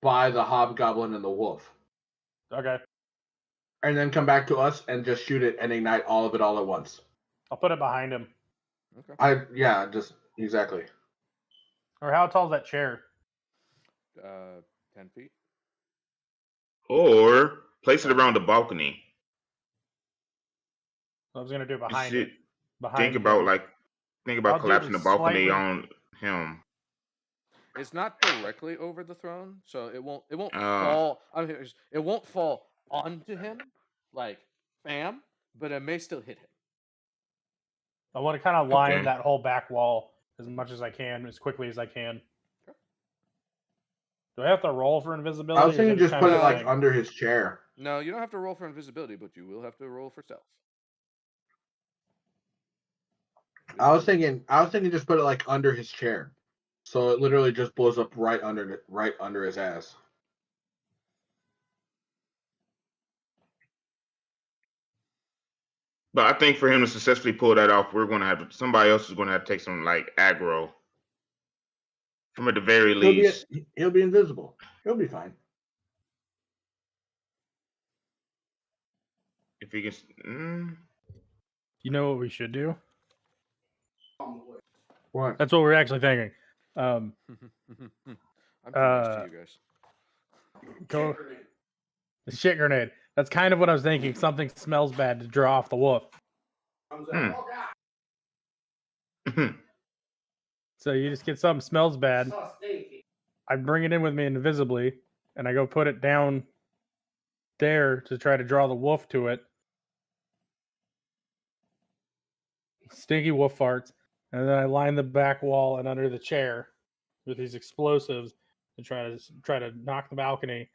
by the hobgoblin and the wolf. Okay. And then come back to us and just shoot it and ignite all of it all at once. I'll put it behind him. Okay. Just exactly. Or how tall is that chair? 10 feet. Or place it around the balcony. I was gonna do behind it. Think about collapsing the balcony on him. It's not directly over the throne, so it won't fall. I mean, it won't fall onto him, like bam, but it may still hit him. I want to kind of line Okay. that whole back wall as much as I can, as quickly as I can. Okay. Do I have to roll for I invisibility? was or is thinking that just kind put of it a like thing? under his chair. No, you don't have to roll for invisibility, but you will have to roll for stealth. I was thinking just put it like under his chair, so it literally just blows up right under his ass. But I think for him to successfully pull that off, somebody else is going to have to take some like aggro. From at the very least. He'll be invisible. He'll be fine. If he can. You know what we should do? What? That's what we're actually thinking. I'm too nice to you guys. Go. The shit grenade. That's kind of what I was thinking. Something smells bad to draw off the wolf. So you just get something smells bad. I bring it in with me invisibly, and I go put it down there to try to draw the wolf to it. Stinky wolf farts, and then I line the back wall and under the chair with these explosives to try to knock the balcony.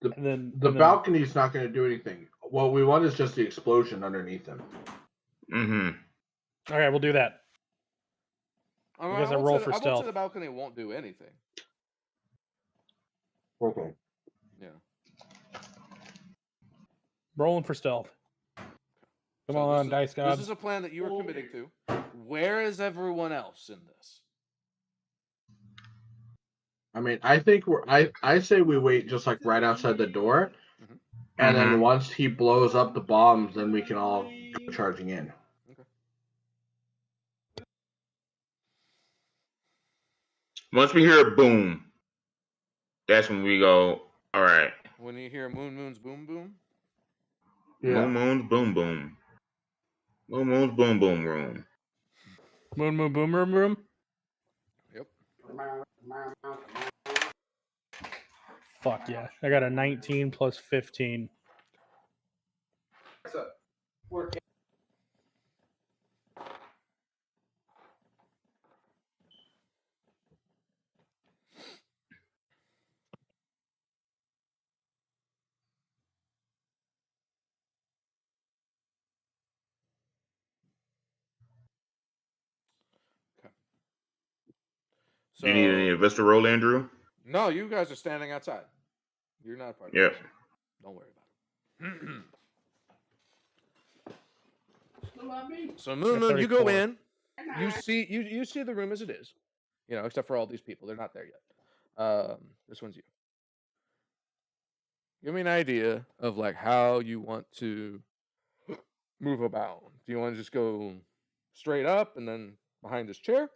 The balcony's not going to do anything. What we want is just the explosion underneath him. Mm-hmm. Okay, we'll do that. I guess I roll for I won't stealth. say the balcony won't do anything. Okay. Yeah. Rolling for stealth. Come on, dice gods. This is a plan that you are committing to. Where is everyone else in this? I mean, I think I say we wait just like right outside the door, and then once he blows up the bombs, then we can all go charging in. Okay. Once we hear a boom, that's when we go, all right. When you hear moon's boom boom? Yeah. Moon's boom boom. Moon's boom boom room. Moon boom room. Yep. Fuck yeah. I got a 19 plus 15. Do you need any investor roll, Andrew? No, you guys are standing outside. You're not part of Yep. this. Don't worry about it. So Moon, you go in. You see the room as it is. You know, except for all these people. They're not there yet. This one's you. Give me an idea of like how you want to move about. Do you want to just go straight up and then behind this chair?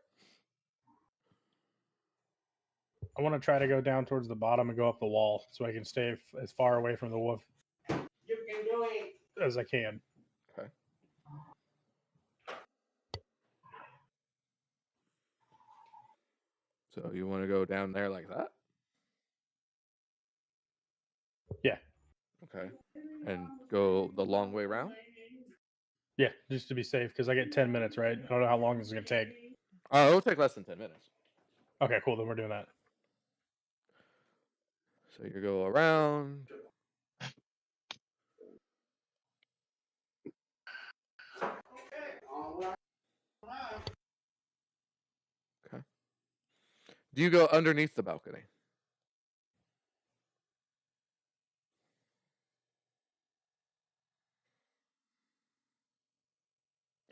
I want to try to go down towards the bottom and go up the wall so I can stay as far away from the wolf as I can. Okay. So you want to go down there like that? Yeah. Okay. And go the long way around? Yeah, just to be safe because I get 10 minutes, right? I don't know how long this is going to take. It'll take less than 10 minutes. Okay, cool. Then we're doing that. So you go around. Okay. Do you go underneath the balcony?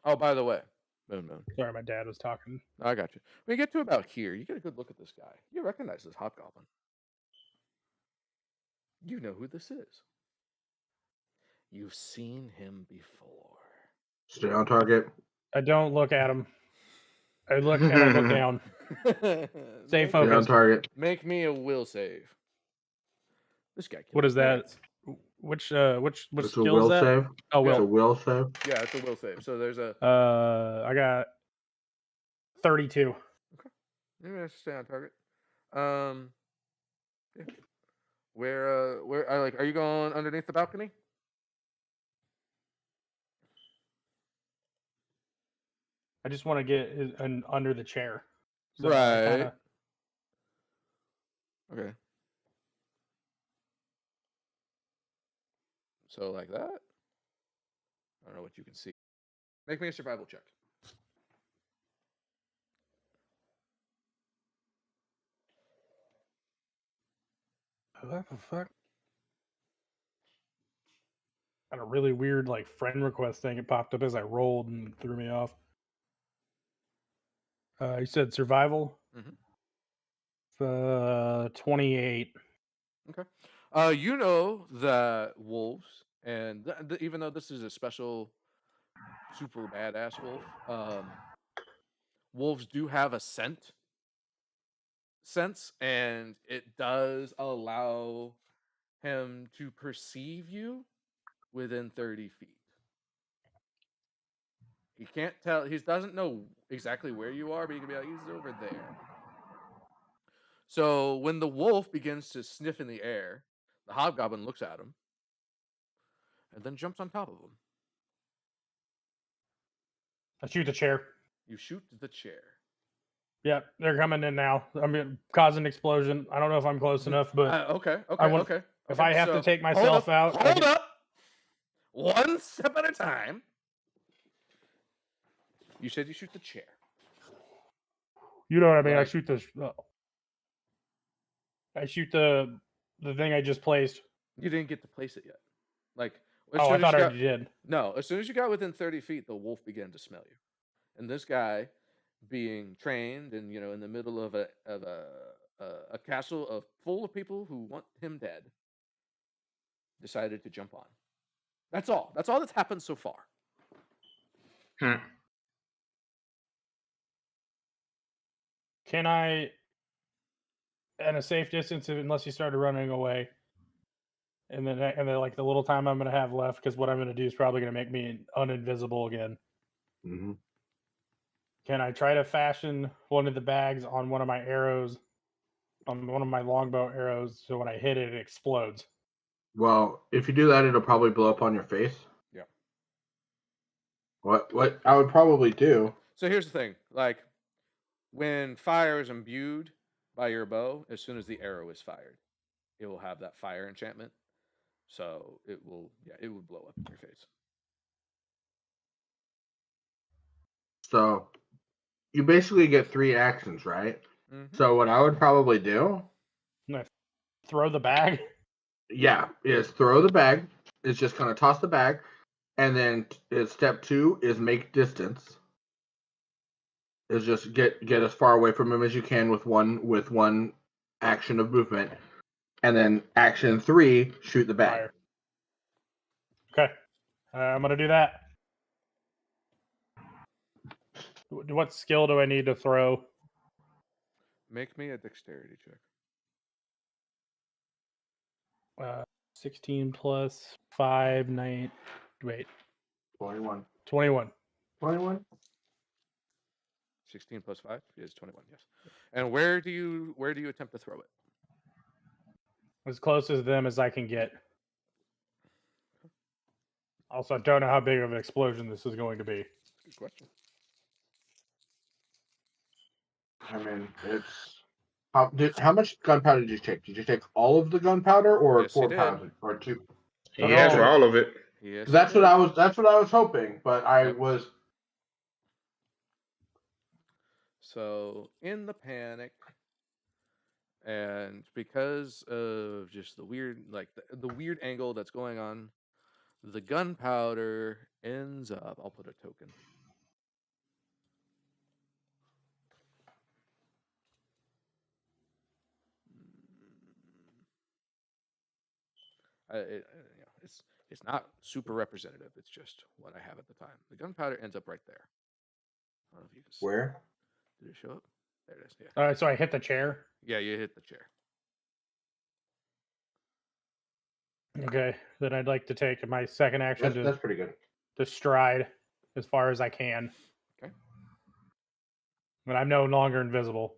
Oh, by the way, Moon. Sorry, my dad was talking. I got you. When you get to about here, you get a good look at this guy. You recognize this hobgoblin. You know who this is. You've seen him before. Stay on target. I don't look at him. I look and I look down. Stay Stay on focused. target. Make me a will save. This guy. What is that? Hits. Which It's a skill will is that? save. Oh, It's a will. will save. Yeah, it's a will save. So there's a. I got 32. Okay. Maybe I should stay on target. Yeah. Where like are you going underneath the balcony? I just want to get under the chair. So Right. I kinda... Okay. So like that. I don't know what you can see. Make me a survival check. What the fuck? Got a really weird like friend request thing. It popped up as I rolled and threw me off. You said survival. 28. Okay. You know that wolves, and even though this is a special, super badass wolf, wolves do have a sense, and it does allow him to perceive you within 30 feet. He can't tell. He doesn't know exactly where you are, but he can be like, he's over there. So when the wolf begins to sniff in the air, the hobgoblin looks at him and then jumps on top of him. I shoot the chair. You shoot the chair. Yeah, they're coming in now. I'm gonna cause an explosion. I don't know if I'm close enough, but Okay. if I have to take myself out, hold up. One step at a time. You said you shoot the chair. You know what I mean? I Like- shoot this. I shoot the thing I just placed. You didn't get to place it yet. Like, Oh, I thought I already did. No, as soon as you got within 30 feet, the wolf began to smell you. And this guy, being trained and in the middle of a castle full of people who want him dead, decided to jump on. That's all. That's all that's happened so far. Can I, at a safe distance, unless you started running away, and then like the little time I'm gonna have left, because what I'm gonna do is probably gonna make me uninvisible again. Mm-hmm. Can I try to fashion one of the bags on one of my arrows, on one of my longbow arrows, so when I hit it, it explodes? Well, if you do that, it'll probably blow up on your face. Yeah. What I would probably do. So here's the thing: like, when fire is imbued by your bow, as soon as the arrow is fired, it will have that fire enchantment. So it will blow up in your face. So you basically get 3 actions, right? Mm-hmm. So what I would probably do, Throw the bag. yeah, is throw the bag. It's just kind of toss the bag, and then step 2 is make distance. Is just get as far away from him as you can with one action of movement, and then action 3, shoot the bag. Fire. Okay, I'm gonna do that. What skill do I need to throw? Make me a dexterity check. 16 plus 5, 9. Wait. 21. 21. 21. 16 plus 5 is 21. Yes. And where do you attempt to throw it? As close as them as I can get. Also, I don't know how big of an explosion this is going to be. Good question. I mean, it's how much gunpowder did you take? Did you take all of the gunpowder, or Yes, he 4 did. pounds, or 2? He asked for all of it. Yes, That's what I was hoping, but I Yep. was. So in the panic, and because of just the weird, like the weird angle that's going on, the gunpowder ends up. I'll put a token. It's not super representative. It's just what I have at the time. The gunpowder ends up right there. I don't know if you can see. Where? Did it show up? There it is. Yeah. All right, so I hit the chair. Yeah, you hit the chair. Okay, then I'd like to take my second action That's pretty good. to stride as far as I can. Okay. But I'm no longer invisible.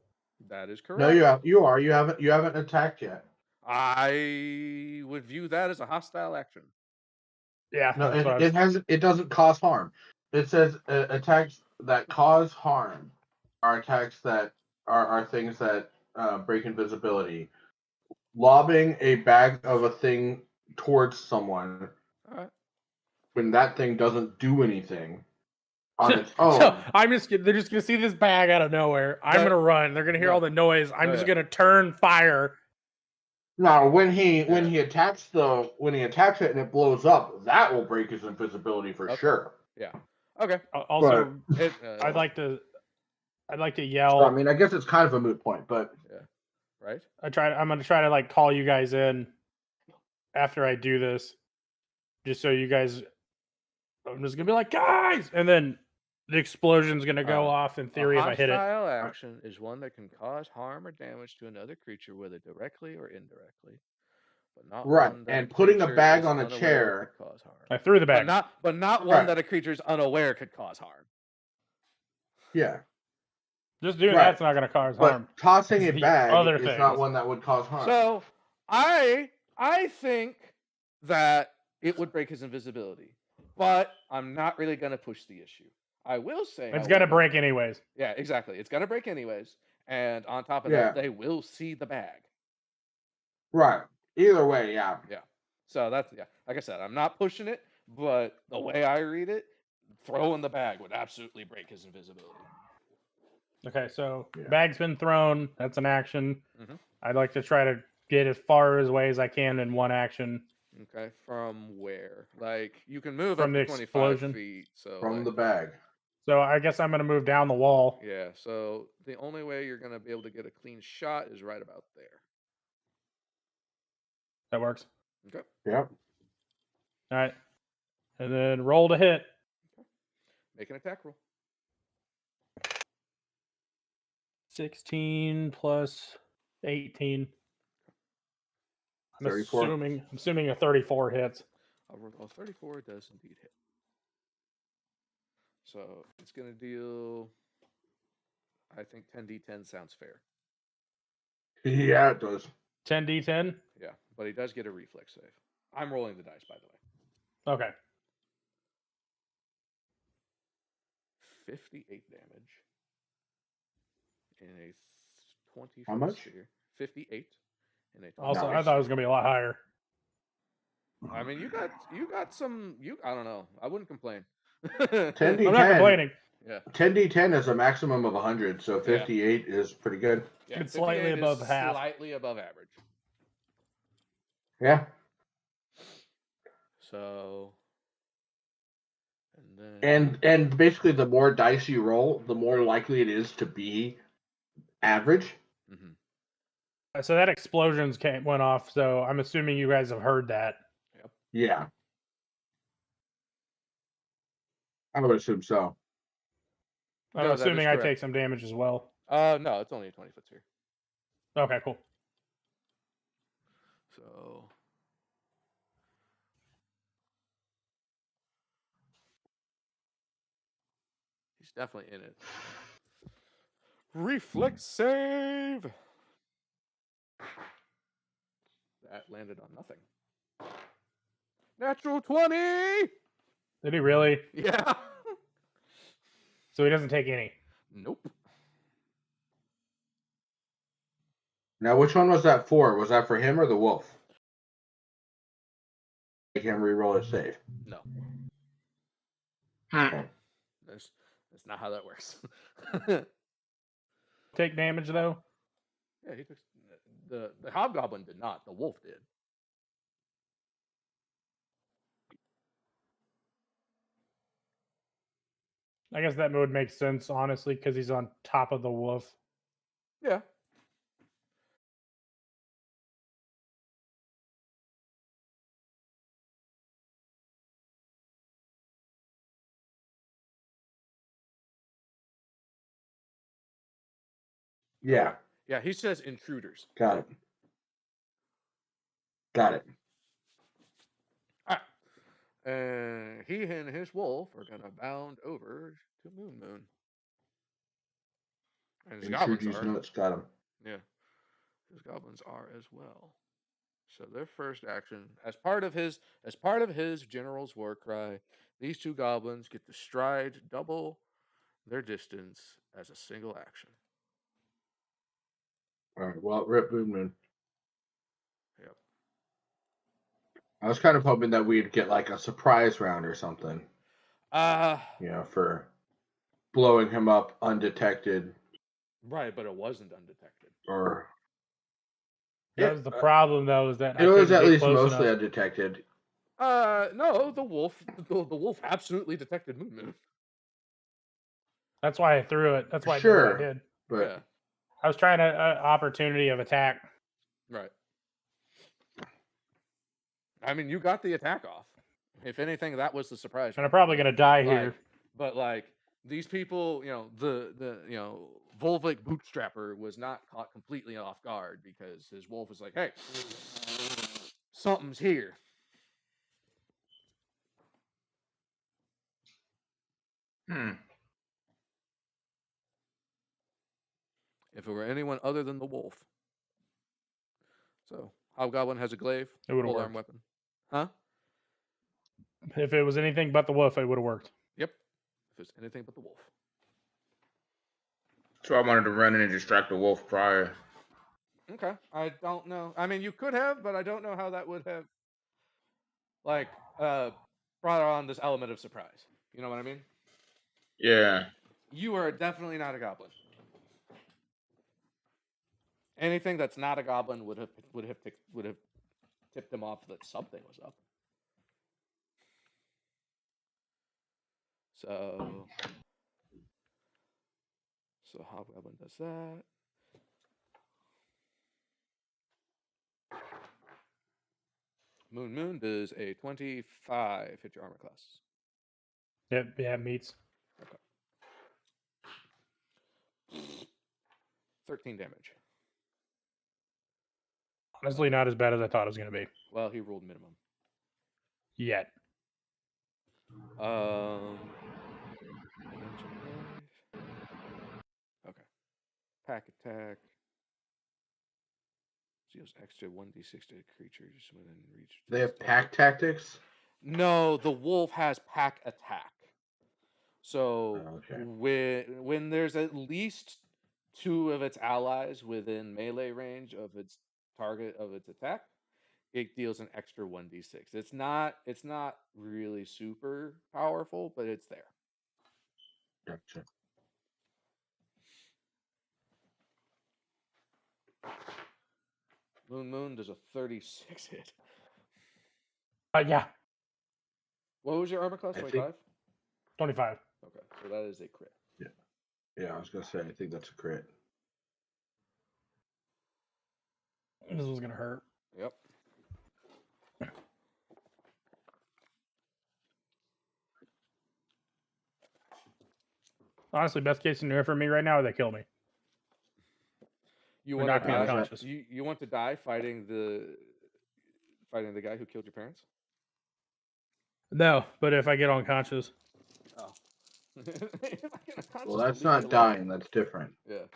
That is correct. No, you are. You haven't attacked yet. I would view that as a hostile action. Yeah, No, that's what I was... it doesn't cause harm. It says attacks that cause harm are attacks that are things that break invisibility. Lobbing a bag of a thing towards someone All right. when that thing doesn't do anything on its own. So they're just gonna see this bag out of nowhere. I'm gonna run. They're gonna hear all the noise. I'm just gonna turn fire. Now, when he attacks it and it blows up, that will break his invisibility for sure. Yeah. Okay. Also, I'd like to yell. So, I mean, I guess it's kind of a moot point, but yeah, right. I'm gonna try to like call you guys in after I do this, just so you guys. I'm just gonna be like, guys, and then the explosion's gonna go off. In theory, if I hit it. Hostile action is one that can cause harm or damage to another creature, whether directly or indirectly, but not one that and putting a creature bag is on a unaware chair. could cause harm. I threw the bag, but not one that a creature is unaware could cause harm. Yeah. Just doing that's not going to cause harm. But tossing a bag is things. not one that would cause harm. So I think that it would break his invisibility, but I'm not really going to push the issue. I will say it's going to break anyways. Yeah, exactly. It's going to break anyways, and on top of that, they will see the bag. Right. Either way, yeah. Yeah. So that's like I said, I'm not pushing it, but the way I read it, throwing the bag would absolutely break his invisibility. Okay, so bag's been thrown. That's an action. I'd like to try to get as far away as I can in one action. Okay, from where? Like you can move from up the to 25 explosion. feet. So from the bag. So I guess I'm going to move down the wall. Yeah. So the only way you're going to be able to get a clean shot is right about there. That works. Okay. Yep. All right, and then roll to hit. Okay. Make an attack roll. 16 plus 18. I'm 34. assuming a 34 hits. A 34 does indeed hit. So it's going to deal, I think 10d10 sounds fair. Yeah, it does. 10d10? Yeah, but he does get a reflex save. I'm rolling the dice, by the way. Okay. 58 damage. In a 20 How much? sphere. 58. In a 20 Also, I thought it was going to be a lot higher. I mean, you got some, I don't know. I wouldn't complain. 10d10. I'm not complaining. Yeah. 10d10 is a maximum of 100, so 58 is pretty good. Yeah, it's slightly above half. Slightly above average. Yeah. So, and then And basically, the more dice you roll, the more likely it is to be average. So that explosions went off. So I'm assuming you guys have heard that. Yep. Yeah. I would assume so. I'm assuming I take some damage as well. No, it's only a 20-foot sphere. Okay, cool. So he's definitely in it. Reflex save. That landed on nothing. Natural 20. Did he really? Yeah. So he doesn't take any. Nope. Now, which one was that for? Was that for him or the wolf? Make him re-roll his save. No. Hmm. That's not how that works. Take damage though? Yeah, he took the hobgoblin did not. The wolf did. I guess that would make sense, honestly, because he's on top of the wolf. Yeah. Yeah. Yeah, he says intruders. Got it. Got it. All right. And he and his wolf are going to bound over to Moon. And his goblins are. Notes got him. Yeah. His goblins are as well. So their first action, as part of his general's war cry, these two goblins get to stride double their distance as a single action. All right. Well, rip Moon Moon. Yep. I was kind of hoping that we'd get like a surprise round or something. For blowing him up undetected. Right, but it wasn't undetected. Or that was the problem, though, is that it was at least mostly undetected. No, the wolf absolutely detected Moon Moon. That's why I threw it. That's why I did what I did. But Yeah. I was trying an opportunity of attack. Right. I mean, you got the attack off. If anything, that was the surprise. And I'm probably gonna die here. But these people, the Volvic bootstrapper was not caught completely off guard because his wolf was like, "Hey, something's here." If it were anyone other than the wolf. So, Hobgoblin has a glaive, It would have pole arm worked. weapon. Huh? If it was anything but the wolf, it would have worked. Yep. If it's anything but the wolf. So I wanted to run in and distract the wolf prior. Okay. I don't know. I mean, you could have, but I don't know how that would have, brought on this element of surprise. You know what I mean? Yeah. You are definitely not a goblin. Anything that's not a goblin would have tipped him off that something was up. So Hobgoblin does that. Moon does a 25 hit your armor class. Yep, yeah, it meets. Okay. 13 damage. Honestly, not as bad as I thought it was gonna be. Well, he rolled minimum. Yet. Okay. Pack attack. Deals extra 1d6 to creatures within reach. They have pack tactics? No, the wolf has pack attack. So okay. when there's at least 2 of its allies within melee range of its target of its attack, it deals an extra 1d6. It's not really super powerful, but it's there. Gotcha. Moon does a 36 hit. Yeah. What was your armor class? 25? 25. Okay, so that is a crit. Yeah, I was gonna say I think that's a crit. This was gonna hurt. Yep. Honestly, best case scenario for me right now is they kill me. You Or want knock to me die? unconscious. You want to die fighting the guy who killed your parents? No, but if I get unconscious. Oh. Well, that's not dying. That's different. Yeah.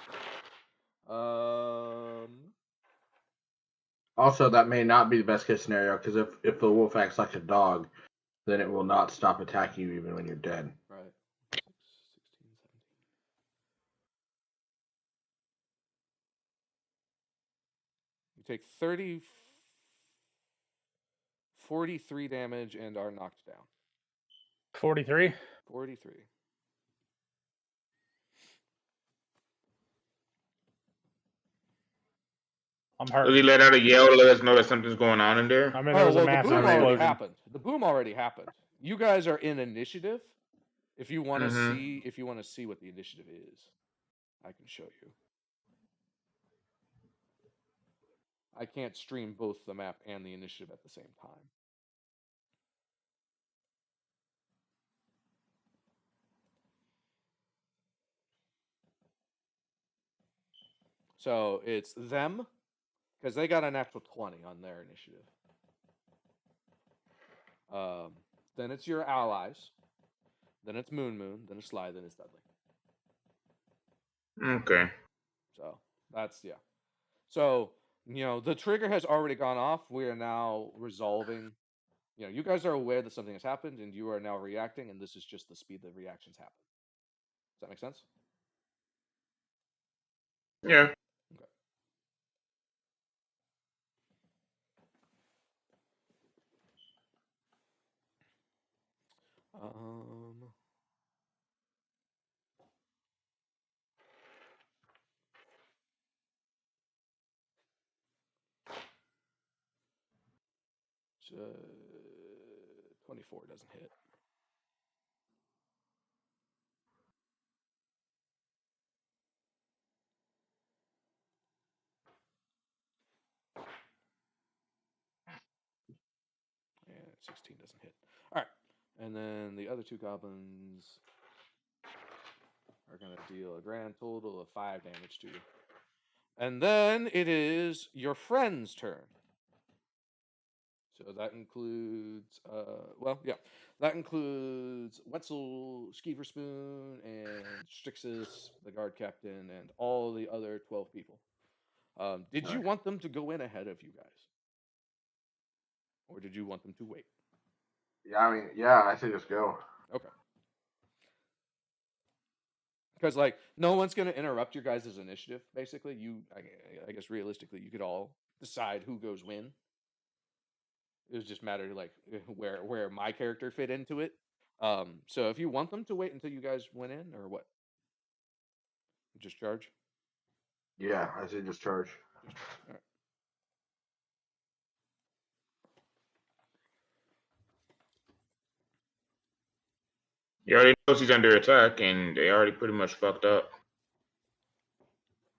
Also, that may not be the best case scenario because if the wolf acts like a dog, then it will not stop attacking you even when you're dead. Right. 6, 16, 17. You take 43 damage and are knocked down. 43? 43. I'm hurt. Does he let out a yell to let us know that something's going on in there? I mean, there was a massive the boom already explosion. happened. The boom already happened. You guys are in initiative. If you want to see what the initiative is, I can show you. I can't stream both the map and the initiative at the same time. So it's them, because they got a natural 20 on their initiative. Then it's your allies. Then it's Moon, then it's Sly, then it's Dudley. Okay. So that's, yeah. So the trigger has already gone off. We are now resolving. You guys are aware that something has happened, and you are now reacting, and this is just the speed that reactions happen. Does that make sense? Yeah. Okay. So 24 doesn't hit. And 16 doesn't hit. All right. And then the other two goblins are going to deal a grand total of 5 damage to you. And then it is your friend's turn. So that includes, that includes Wetzel, Skeeverspoon, and Strixus, the guard captain, and all the other 12 people. Did you want them to go in ahead of you guys? Or did you want them to wait? Yeah, I say just go. Okay. Because, no one's going to interrupt your guys' initiative, basically. I guess, realistically, you could all decide who goes when. It was just matter, where my character fit into it. So if you want them to wait until you guys went in, or what? Just charge? Yeah, I say just charge. All right. He already knows he's under attack, and they already pretty much fucked up.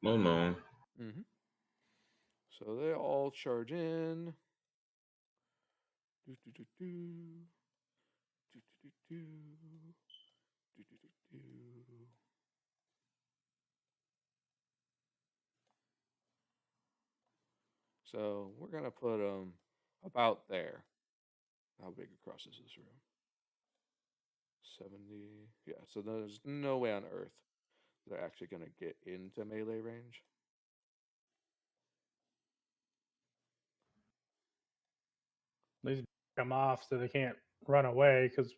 Moon. Mm-hmm. So they all charge in. So we're gonna put them about there. How big across is this room? 70. Yeah. So there's no way on Earth they're actually gonna get into melee range. These come off so they can't run away because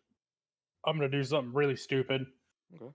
I'm gonna do something really stupid. Okay.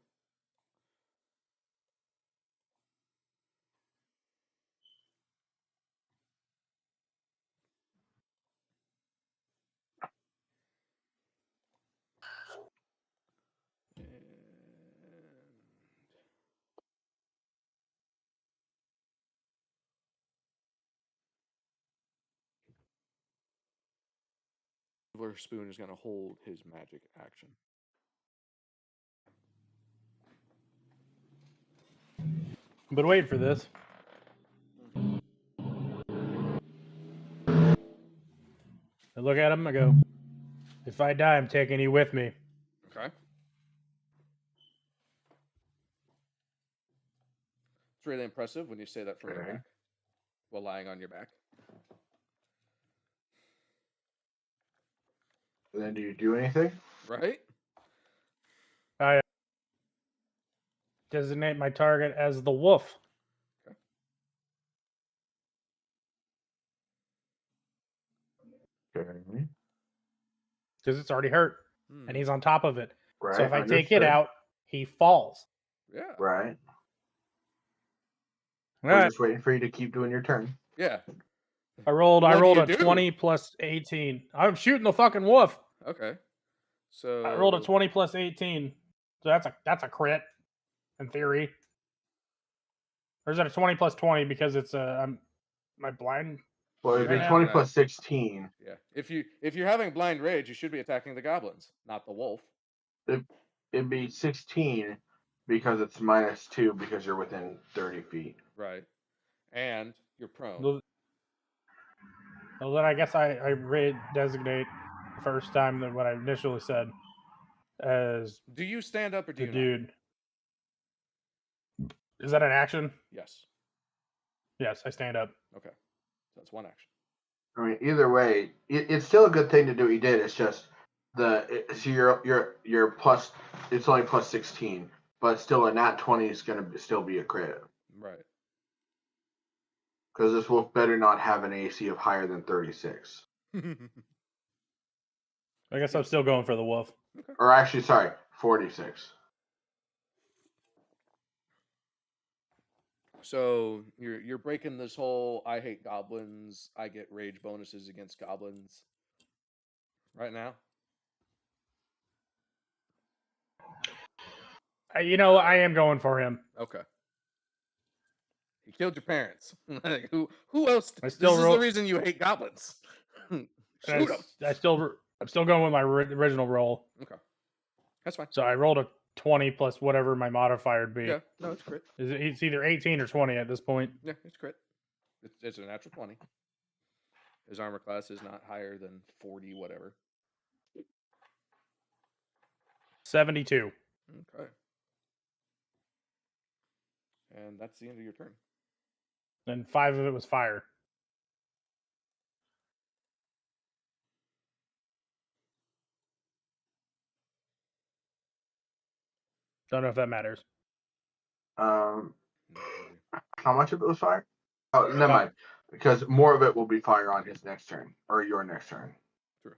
Spoon is going to hold his magic action. But wait for this. I look at him. I go, "If I die, I'm taking you with me." Okay. It's really impressive when you say that from your back, while lying on your back. And then do you do anything? Right? I designate my target as the wolf. Okay. Because it's already hurt, and he's on top of it. Right. So if I take it out, he falls. Yeah. Right. All We're right. just waiting for you to keep doing your turn. Yeah. I rolled What do you a do? 20 plus 18. I'm shooting the fucking wolf. Okay. So I rolled a 20 plus 18. So that's a crit, in theory. Or is it a 20 plus 20 because it's am I blind? Well, it'd be Right now? 20 plus 16. Yeah. If you're having blind rage, you should be attacking the goblins, not the wolf. It'd be 16 because it's -2 because you're within 30 feet. Right. And you're prone. Well, then I guess I designate the first time that what I initially said as Do you stand up or do the you not? dude. Is that an action? Yes. Yes, I stand up. Okay. So that's one action. I mean, either way, it's still a good thing to do what you did. It's just so you're plus. It's only plus 16, but still a nat 20 is going to still be a crit. Right. Because this wolf better not have an AC of higher than 36. I guess I'm still going for the wolf. Okay. Or actually, sorry, 46. So you're breaking this whole I hate goblins, I get rage bonuses against goblins right now. I am going for him. Okay. He killed your parents. Like, who else? I This still is roll- the reason you hate goblins. Shoot him. I'm still going with my original roll. Okay. That's fine. So I rolled a 20 plus whatever my modifier would be. Yeah. No, it's crit. It's either 18 or 20 at this point. Yeah, it's crit. It's a natural 20. His armor class is not higher than 40 whatever. 72. Okay. And that's the end of your turn. Then 5 of it was fire. Don't know if that matters. How much of it was fire? Oh, never mind. Because more of it will be fire on his next turn, or your next turn. True.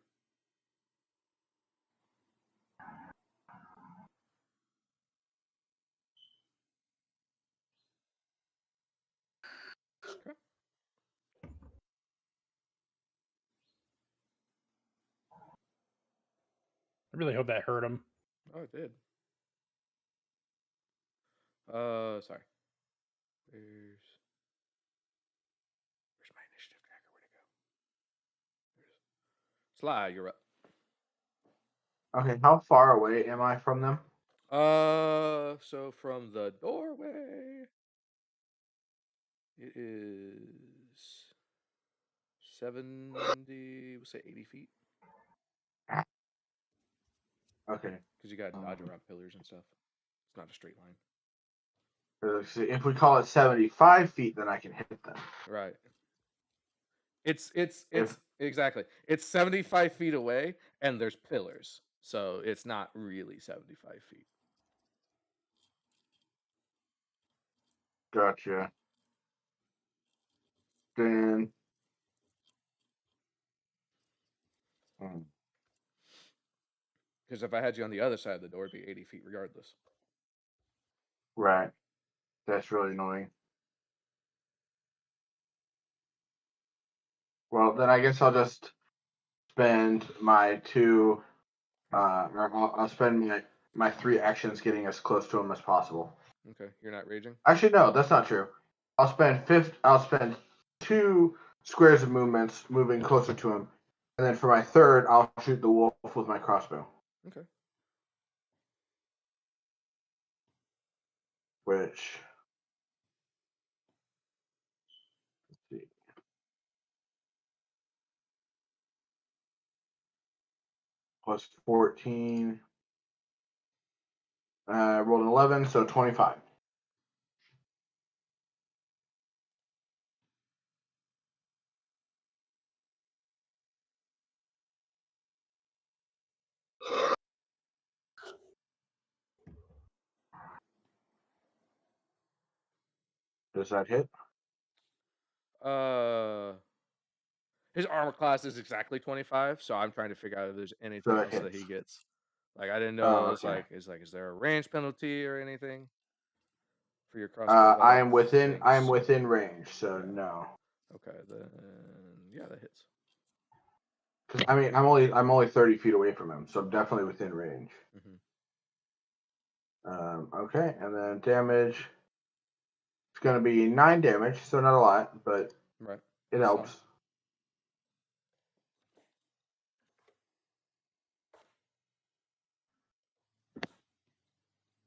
Okay. I really hope that hurt him. Oh, it did. Sorry. Where's my initiative tracker? Where'd it go? Sly, you're up. Okay, how far away am I from them? So from the doorway, it is 70, we'll say 80 feet. Okay. Because you got to dodge around pillars and stuff. It's not a straight line. If we call it 75 feet, then I can hit them. Right. It's exactly. It's 75 feet away, and there's pillars, so it's not really 75 feet. Gotcha. Then. Because if I had you on the other side of the door, it'd be 80 feet regardless. Right. That's really annoying. Well, then I guess I'll just spend my two. I'll spend my 3 actions getting as close to him as possible. Okay, you're not raging? Actually, no, that's not true. I'll spend 2 squares of movements moving closer to him, and then for my third, I'll shoot the wolf with my crossbow. Okay. Which, let's see, plus 14. Rolled an 11, so 25. Does that hit? His armor class is exactly 25, so I'm trying to figure out if there's anything So that else that hits. he gets. Like I didn't know Oh, it's okay. is there a range penalty or anything for your crossbow? I am within range, so Yeah. no. Okay, then yeah, that hits. Because I mean, I'm only 30 feet away from him, so I'm definitely within range. Okay, and then damage. It's going to be 9 damage, so not a lot, but Right. it helps.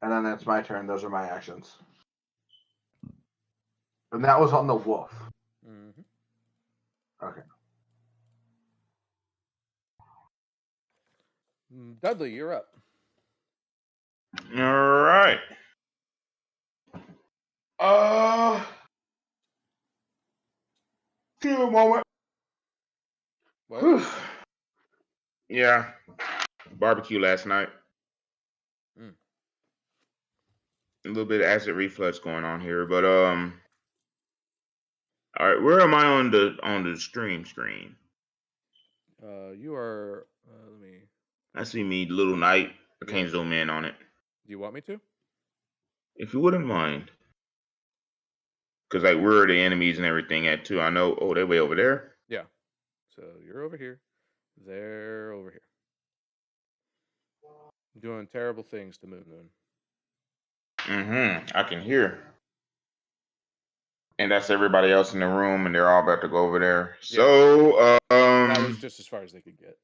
And then that's my turn. Those are my actions. And that was on the wolf. Mm-hmm. Okay. Dudley, you're up. All right. Give me a moment. What? Yeah. Barbecue last night. A little bit of acid reflux going on here, but All right, where am I on the stream screen? You are. Let me. I see me, Little Knight. I Yeah. can't zoom in on it. Do you want me to? If you wouldn't mind. Because, like, where are the enemies and everything at, too? I know. Oh, they're way over there. Yeah. So you're over here. They're over here. Doing terrible things to Moon Moon. I can hear. And that's everybody else in the room, and they're all about to go over there. Yeah. So, That was just as far as they could get.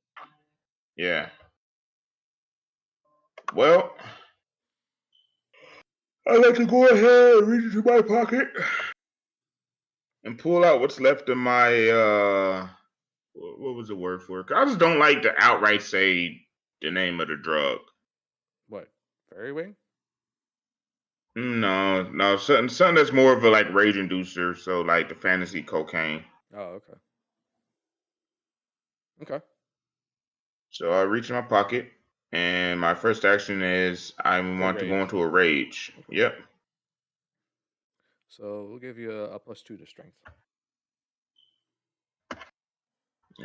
yeah. Well, I'd like to go ahead and reach into my pocket and pull out what's left of my, what was the word for it? I just don't like to outright say the name of the drug. What? Fairy Wing? No, something that's more of a like rage inducer, so like the fantasy cocaine. Oh, okay. Okay. So I reach in my pocket, and my first action is I want to go rage. into a rage. Okay. Yep. So we'll give you a +2 to strength.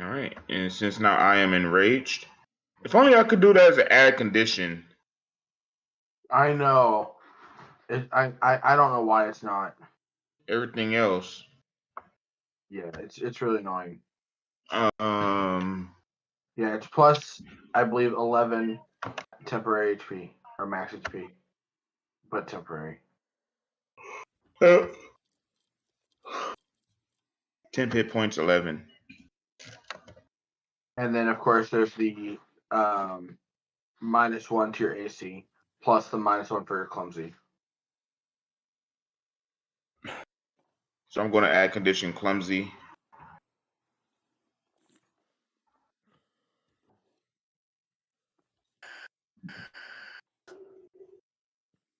All right, and since now I am enraged, if only I could do that as an add condition. I know. I don't know why it's not. Everything else. Yeah, it's really annoying. Yeah, it's plus, I believe, 11 temporary HP or max HP, but temporary. 10 hit points, 11. And then, of course, there's the -1 to your AC, plus the -1 for your clumsy. So I'm going to add condition clumsy.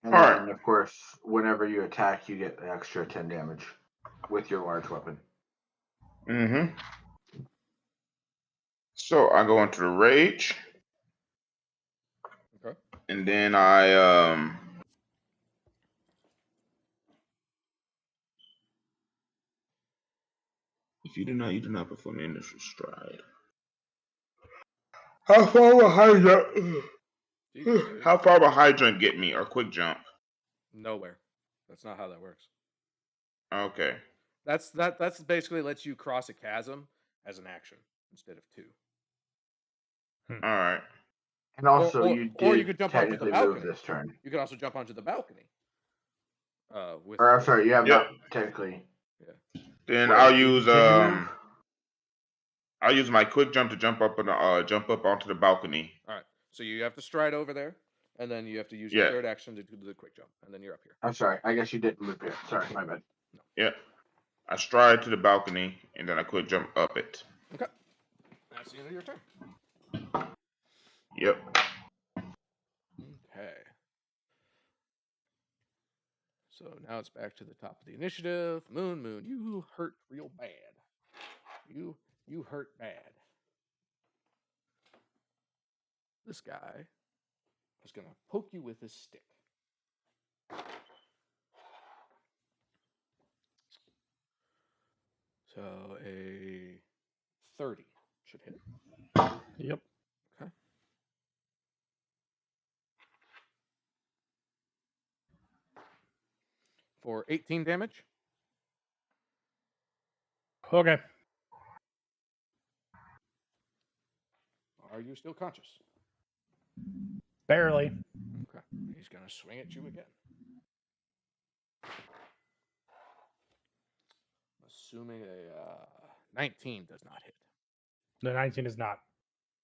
And All then, right. of course, whenever you attack, you get an extra 10 damage with your large weapon. So I go into the rage. Okay. And then I if you do not perform the initial stride. How far will high jump? How far will high jump get me, or quick jump? Nowhere. That's not how that works. Okay. That's basically lets you cross a chasm as an action instead of 2. All right. And also, you could jump onto the technically balcony move this turn. You could also jump onto the balcony. Or I'm sorry, you have not technically. Yeah. Then Wait, I'll use can you move? I'll use my quick jump to jump up onto the balcony. All right. So you have to stride over there, and then you have to use your third action to do the quick jump, and then you're up here. I'm sorry. I guess you didn't move here. Sorry, my bad. No. Yeah. I stride to the balcony, and then I quick jump up it. Okay. That's the end of your turn. Yep. Okay. So now it's back to the top of the initiative. Moon, you hurt real bad. You hurt bad. This guy is gonna poke you with his stick. So a 30 should hit. Yep. Okay. For 18 damage. Okay. Are you still conscious? Barely. Okay. He's gonna swing at you again. Assuming a 19 does not hit. The 19 is not.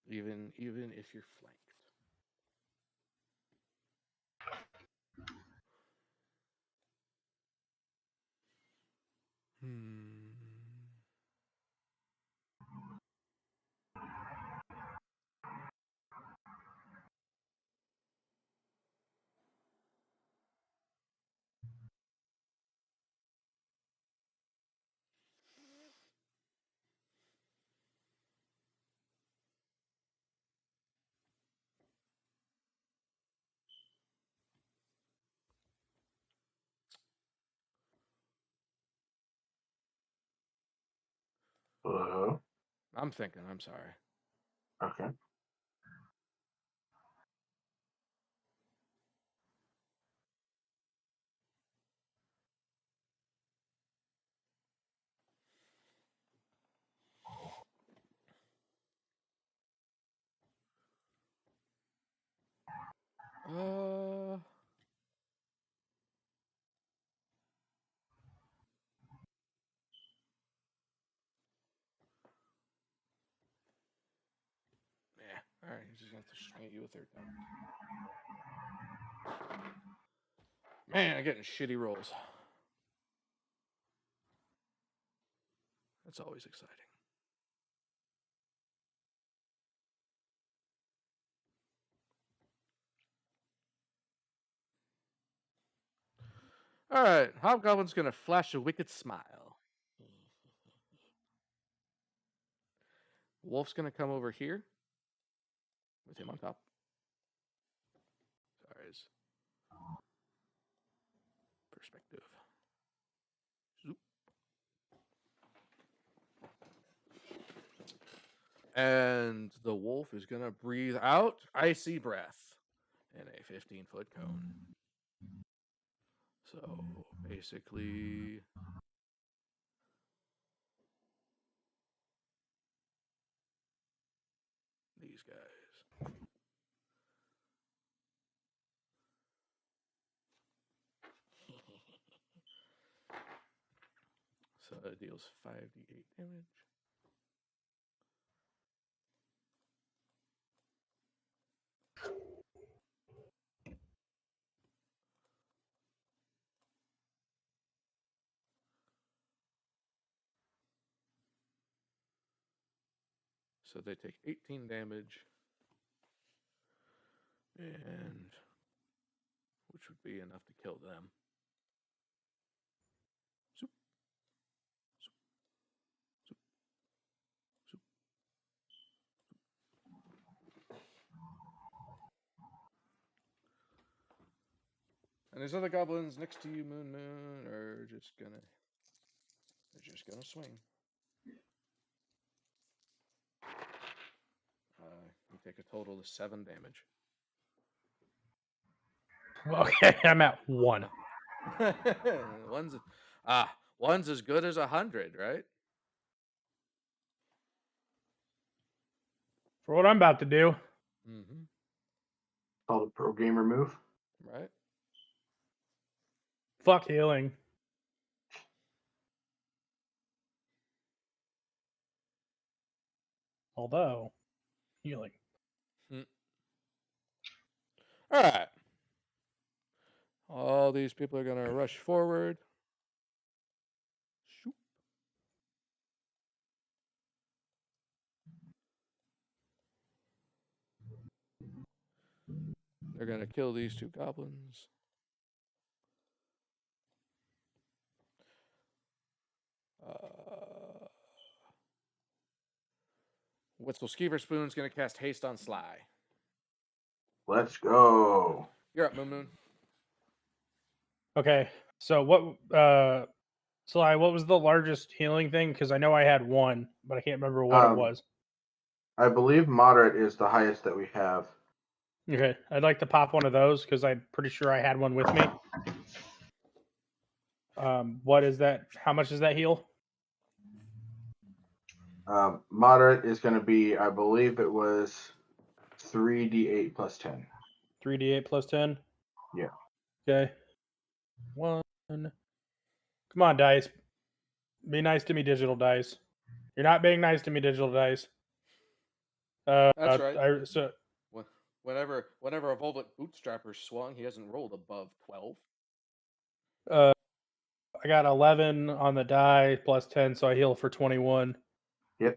Even if you're flanked. I'm thinking. I'm sorry. Okay. Uh. Yeah. All right. He's just gonna have to swing at you a third time. Man, I'm getting shitty rolls. That's always exciting. All right. Hobgoblin's gonna flash a wicked smile. Wolf's gonna come over here with him on top. Sorry, his perspective. Zoop. And the wolf is gonna breathe out icy breath in a 15-foot cone. So basically, these guys. So it deals 5d8 damage. So they take 18 damage, and which would be enough to kill them. Zoop. Zoop. Zoop. Zoop. And these other goblins next to you, Moon, are just gonna swing. You take a total of 7 damage. Okay, I'm at 1. One's as good as 100, right? For what I'm about to do. Mm-hmm. Called a pro gamer move. Right. Fuck healing. Although, healing. All right. All these people are gonna rush forward. Shoop. They're gonna kill these 2 goblins. Wetzel Skeeverspoon's gonna cast haste on Sly. Let's go. You're up, Moon Moon. Okay, so Sly, what was the largest healing thing? Because I know I had 1, but I can't remember what it was. I believe moderate is the highest that we have. Okay, I'd like to pop one of those because I'm pretty sure I had one with me. What is that? How much does that heal? Moderate is going to be, I believe it was 3d8 plus 10. 3d8 plus 10? Yeah. Okay. 1. Come on, dice. Be nice to me, digital dice. You're not being nice to me, digital dice. That's right. So Whenever a vovlic bootstrapper swung, he hasn't rolled above 12. I got 11 on the die plus 10, so I heal for 21. Yep.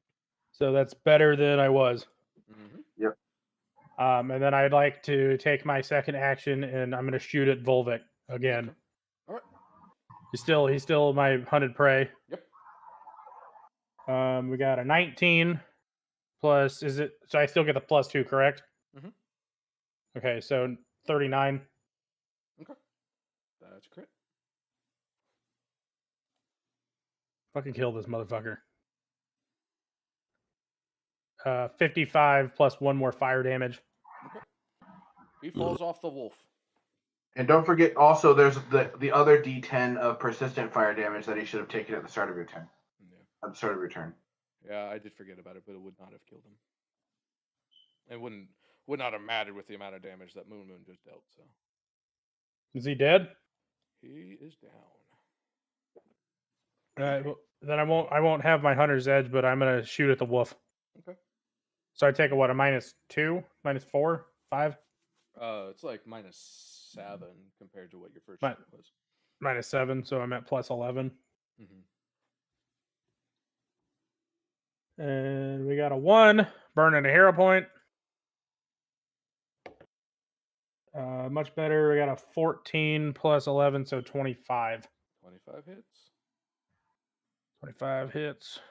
So that's better than I was. Mm-hmm. Yep. And then I'd like to take my second action, and I'm going to shoot at Volvic again. Okay. All right. He's still my hunted prey. Yep. We got a 19 plus. Is it? So I still get the plus 2, correct? Mm-hmm. Okay, so 39. Okay. That's a crit. Fucking kill this motherfucker. 55 plus 1 more fire damage. He falls off the wolf. And don't forget, also, there's the other D10 of persistent fire damage that he should have taken at the start of your turn. Yeah. At the start of your turn. Yeah, I did forget about it, but it would not have killed him. It would not have mattered with the amount of damage that Moon just dealt. So. Is he dead? He is down. Then I won't have my hunter's edge, but I'm gonna shoot at the wolf. Okay. So I take a what, a -2, -4, 5? It's like -7 compared to what your first shot was. -7, so I'm at +11. Mm-hmm. And we got a 1, burning a hero point. Much better. We got a 14 plus 11, so 25. 25 hits. 25 hits.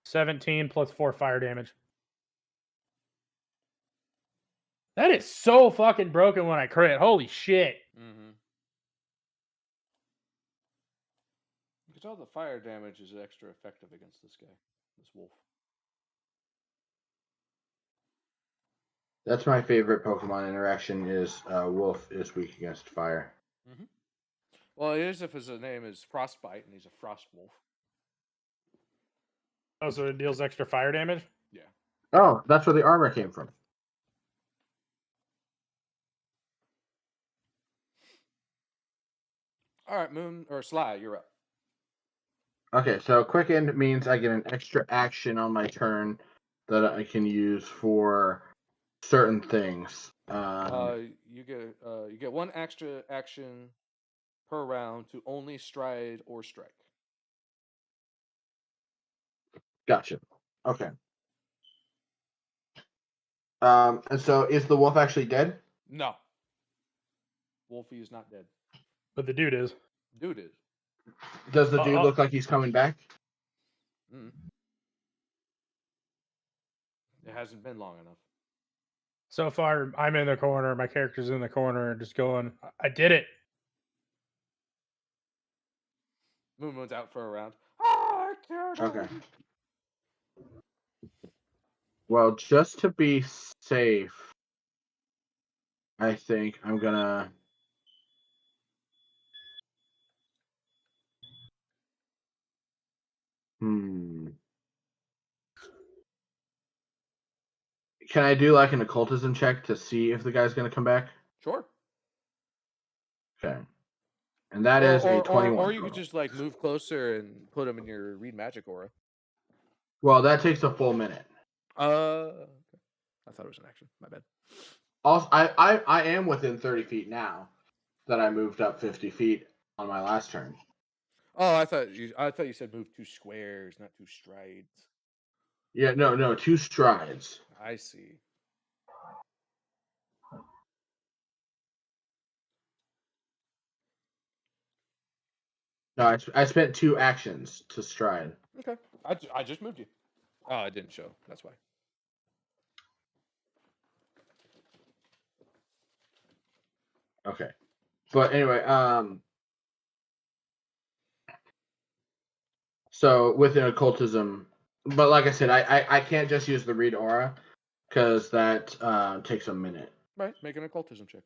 $17 plus 4 fire damage. That is so fucking broken when I crit. Holy shit. Mm-hmm. You can tell the fire damage is extra effective against this guy, this wolf. That's my favorite Pokemon interaction. Is wolf is weak against fire. Mm-hmm. Well, it is if his name is Frostbite and he's a frost wolf. Oh, so it deals extra fire damage? Yeah. Oh, that's where the armor came from. All right, Moon or Sly, you're up. Okay, so quicken means I get an extra action on my turn that I can use for certain things. You get 1 extra action per round to only stride or strike. Gotcha. Okay. And so is the wolf actually dead? No. Wolfie is not dead. But the dude is. Dude is. Does the dude look like he's coming back? Mm. It hasn't been long enough. So far, I'm in the corner. My character's in the corner, just going, I did it. Moon's out for a round. Oh, I killed him. Okay. Well, just to be safe, I think I'm gonna. Can I do like an occultism check to see if the guy's gonna come back? Sure. Okay. And that is a 21. Or you could just like move closer and put him in your read magic aura. Well, that takes a full minute. Okay. I thought it was an action. My bad. Also, I am within 30 feet now that I moved up 50 feet on my last turn. Oh, I thought you said move 2 squares, not 2 strides. Yeah, no, 2 strides. I see. No, I spent 2 actions to stride. Okay. I just moved you. Oh, it didn't show. That's why. Okay. But anyway, so with an occultism, but like I said, I can't just use the read aura because that takes a minute. Right. Make an occultism check.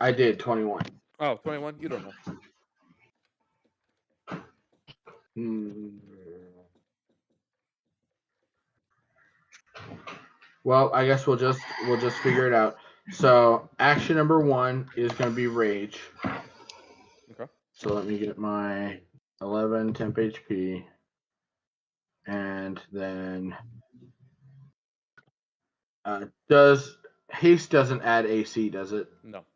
I did 21. Oh, 21? You don't know. Well, I guess we'll just figure it out. So action number 1 is going to be rage. Okay. So let me get my 11 temp HP, and then does haste doesn't add AC, does it? No.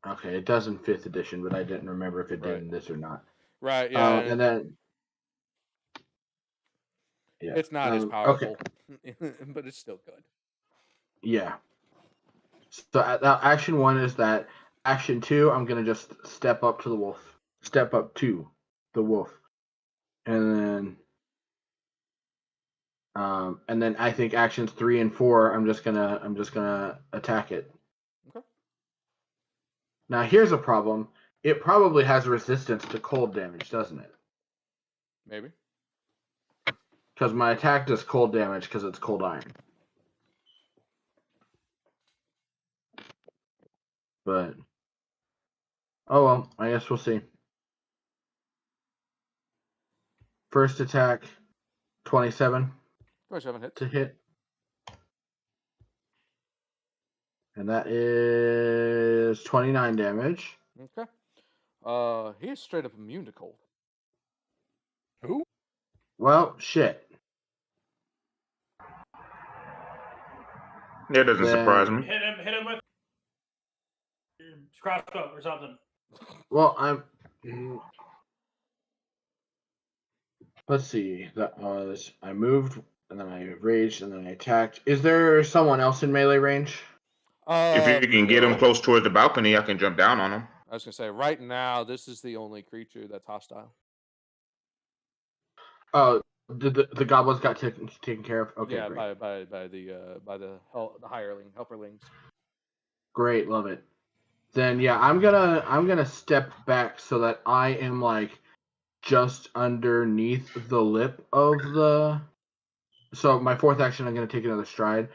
Okay, it does in 5th edition, but I didn't remember if it did Right. in this or not. Right. Yeah. And then. Yeah. It's not as powerful, okay. but it's still good. Yeah. So action 1 is that. Action 2, I'm gonna just step up to the wolf. Step up to the wolf, and then I think actions 3 and 4, I'm just gonna attack it. Okay. Now here's a problem. It probably has resistance to cold damage, doesn't it? Maybe. Because my attack does cold damage because it's cold iron. But oh well, I guess we'll see. First attack, 27 27 hits. to hit. And that is 29 damage. Okay. He is straight up immune to cold. Who? Well, shit. That doesn't surprise me. Hit him with crossbow or something. Well, let's see. That was I moved and then I raged and then I attacked. Is there someone else in melee range? If you can get him close towards the balcony, I can jump down on him. I was gonna say right now this is the only creature that's hostile. Oh, the goblins got taken care of. Okay, yeah, great. by the hirelings, helperlings. Great, love it. Then yeah, I'm gonna step back so that I am like just underneath the lip of the. So my fourth action, I'm gonna take another stride.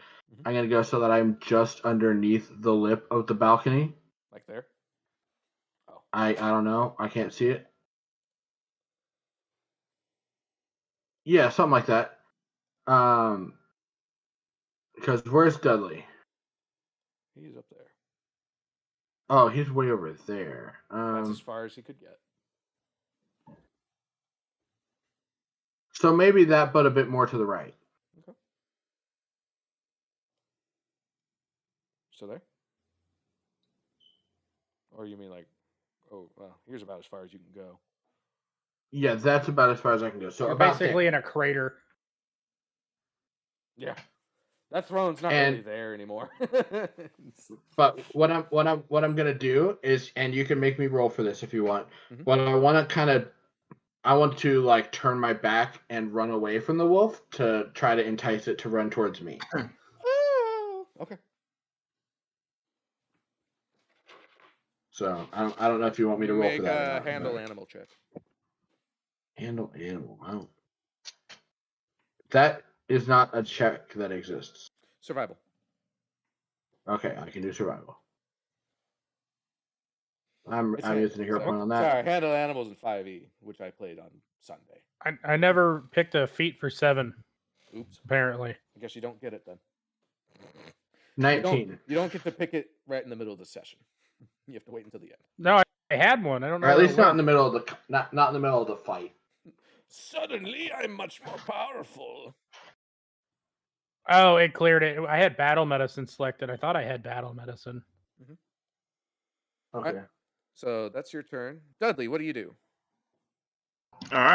I'm gonna go so that I'm just underneath the lip of the balcony. Like there. Oh. I don't know. I can't see it. Yeah, something like that. Because where's Dudley? He's up there. Oh, he's way over there. That's as far as he could get. So maybe that, but a bit more to the right. Okay. So there? Or you mean like, oh, well, here's about as far as you can go. Yeah, that's about as far as I can go. So You're about basically there. in a crater. Yeah. That throne's not really there anymore. But what I'm gonna do is, and you can make me roll for this if you want. What I want to like turn my back and run away from the wolf to try to entice it to run towards me. Okay. So I don't know if you want me to roll for that. Make a handle animal check. Handle animal. Wow. That is not a check that exists. Survival. Okay, I can do survival. I'm using a hero point on that. Sorry, handle animals in 5e, which I played on Sunday. I never picked a feat for 7. Oops. Apparently. I guess you don't get it then. 19. You don't get to pick it right in the middle of the session. You have to wait until the end. No, I had one. I don't know. Or at least not in the middle of the not in the middle of the fight. Suddenly, I'm much more powerful. Oh, it cleared it. I had battle medicine selected. I thought I had battle medicine. Okay. Right. So that's your turn. Dudley, what do you do? All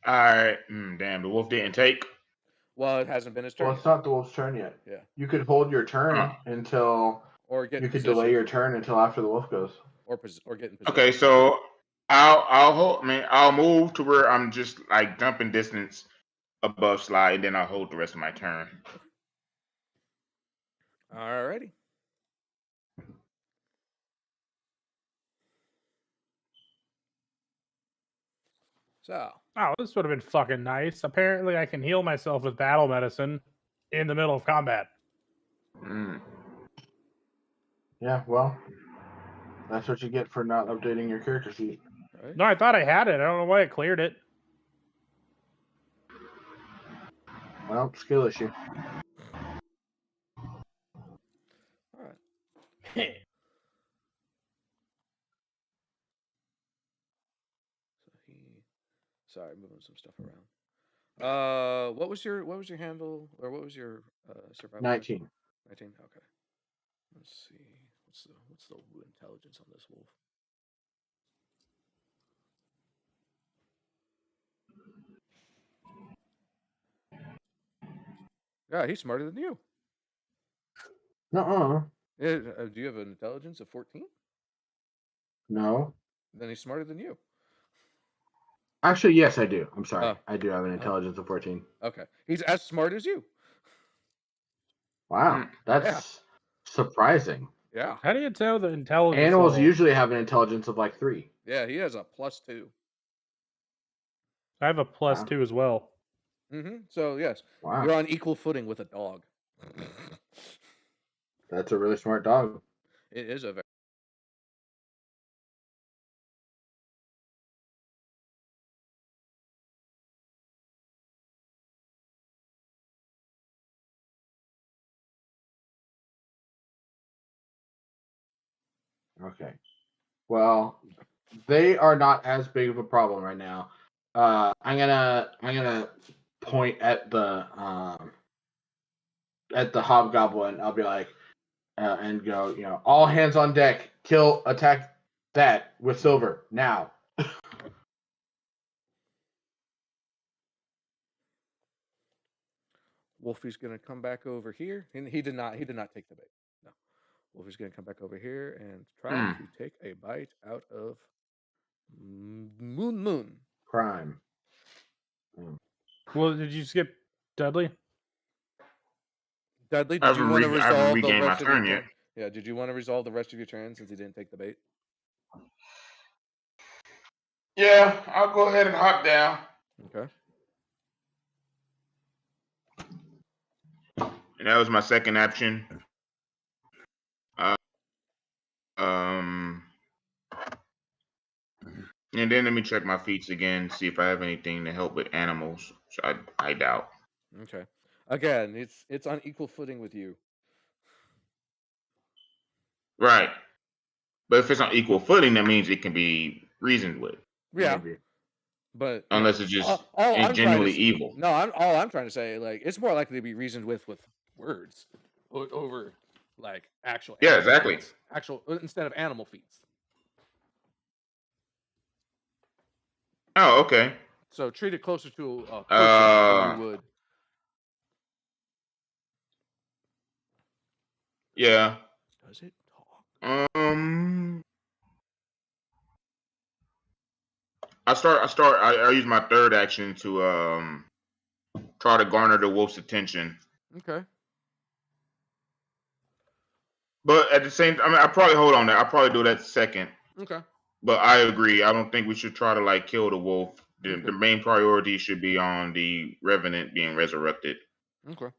right. Damn, the wolf didn't take. Well, it hasn't been his turn. Well, it's not the wolf's turn yet. Yeah. You could hold your turn until, or get. You could delay your turn until after the wolf goes. Or get in position. Okay, so I'll move to where I'm just like jumping distance above slide, and then I'll hold the rest of my turn. Alrighty. So. Oh, this would have been fucking nice. Apparently, I can heal myself with battle medicine in the middle of combat. Yeah, well, that's what you get for not updating your character sheet. Right. No, I thought I had it. I don't know why it cleared it. Well, skill issue. All right. Sorry, moving some stuff around. What was your handle, or what was your survival? 19. 19. Okay. Let's see. What's the intelligence on this wolf? Yeah, he's smarter than you. Nuh-uh. Do you have an intelligence of 14? No. Then he's smarter than you. Actually, yes, I do. I'm sorry. I do have an intelligence of 14. Okay. He's as smart as you. Wow. That's surprising. Yeah. How do you tell the intelligence Animals level? usually have an intelligence of like 3. Yeah, he has a +2. I have a +2 as well. So yes, Wow. you're on equal footing with a dog. That's a really smart dog. It is a very Okay. Well, they are not as big of a problem right now. I'm gonna point at the hobgoblin. I'll be like, and go, all hands on deck. Attack that with silver now. Wolfie's gonna come back over here, and he did not take the bait. No, Wolfie's gonna come back over here and try to take a bite out of Moon. Crime. Well, did you skip Dudley? Dudley, did you want to I haven't resolve the regained my rest of your turn yet. turn? Yeah, did you want to resolve the rest of your turn since he didn't take the bait? Yeah, I'll go ahead and hop down. Okay. And that was my second action. And then let me check my feats again, see if I have anything to help with animals. So I doubt. Okay. Again, it's on equal footing with you. Right. But if it's on equal footing, that means it can be reasoned with. Yeah. Maybe. But unless it's just I'm genuinely evil. No, all I'm trying to say, like, it's more likely to be reasoned with words over like actual. Yeah, exactly. Feats. Actual instead of animal feats. Oh, okay. So treat it closer to a person than you would. Yeah. Does it talk? I use my third action to try to garner the wolf's attention. Okay. But at the same time, I probably hold on that. I'll probably do that second. Okay. But I agree. I don't think we should try to like kill the wolf. The main priority should be on the revenant being resurrected. Okay.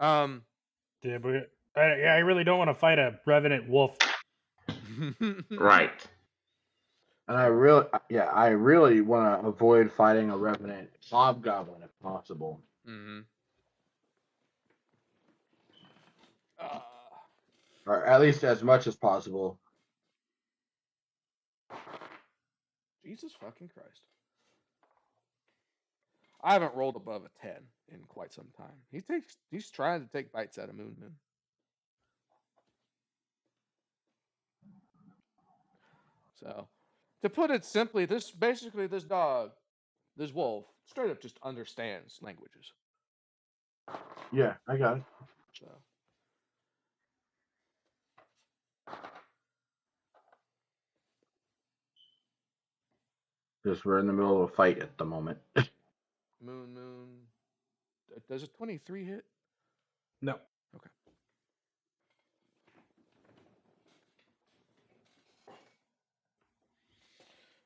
Yeah, but I really don't want to fight a revenant wolf. Right. And I really want to avoid fighting a revenant hobgoblin if possible. Mm-hmm. Or at least as much as possible. Jesus fucking Christ. I haven't rolled above a 10 in quite some time. He's trying to take bites out of Moon. So, to put it simply, this dog, this wolf, straight up just understands languages. Yeah, I got it. So. Just we're in the middle of a fight at the moment. Moon. Does a 23 hit? No. Okay.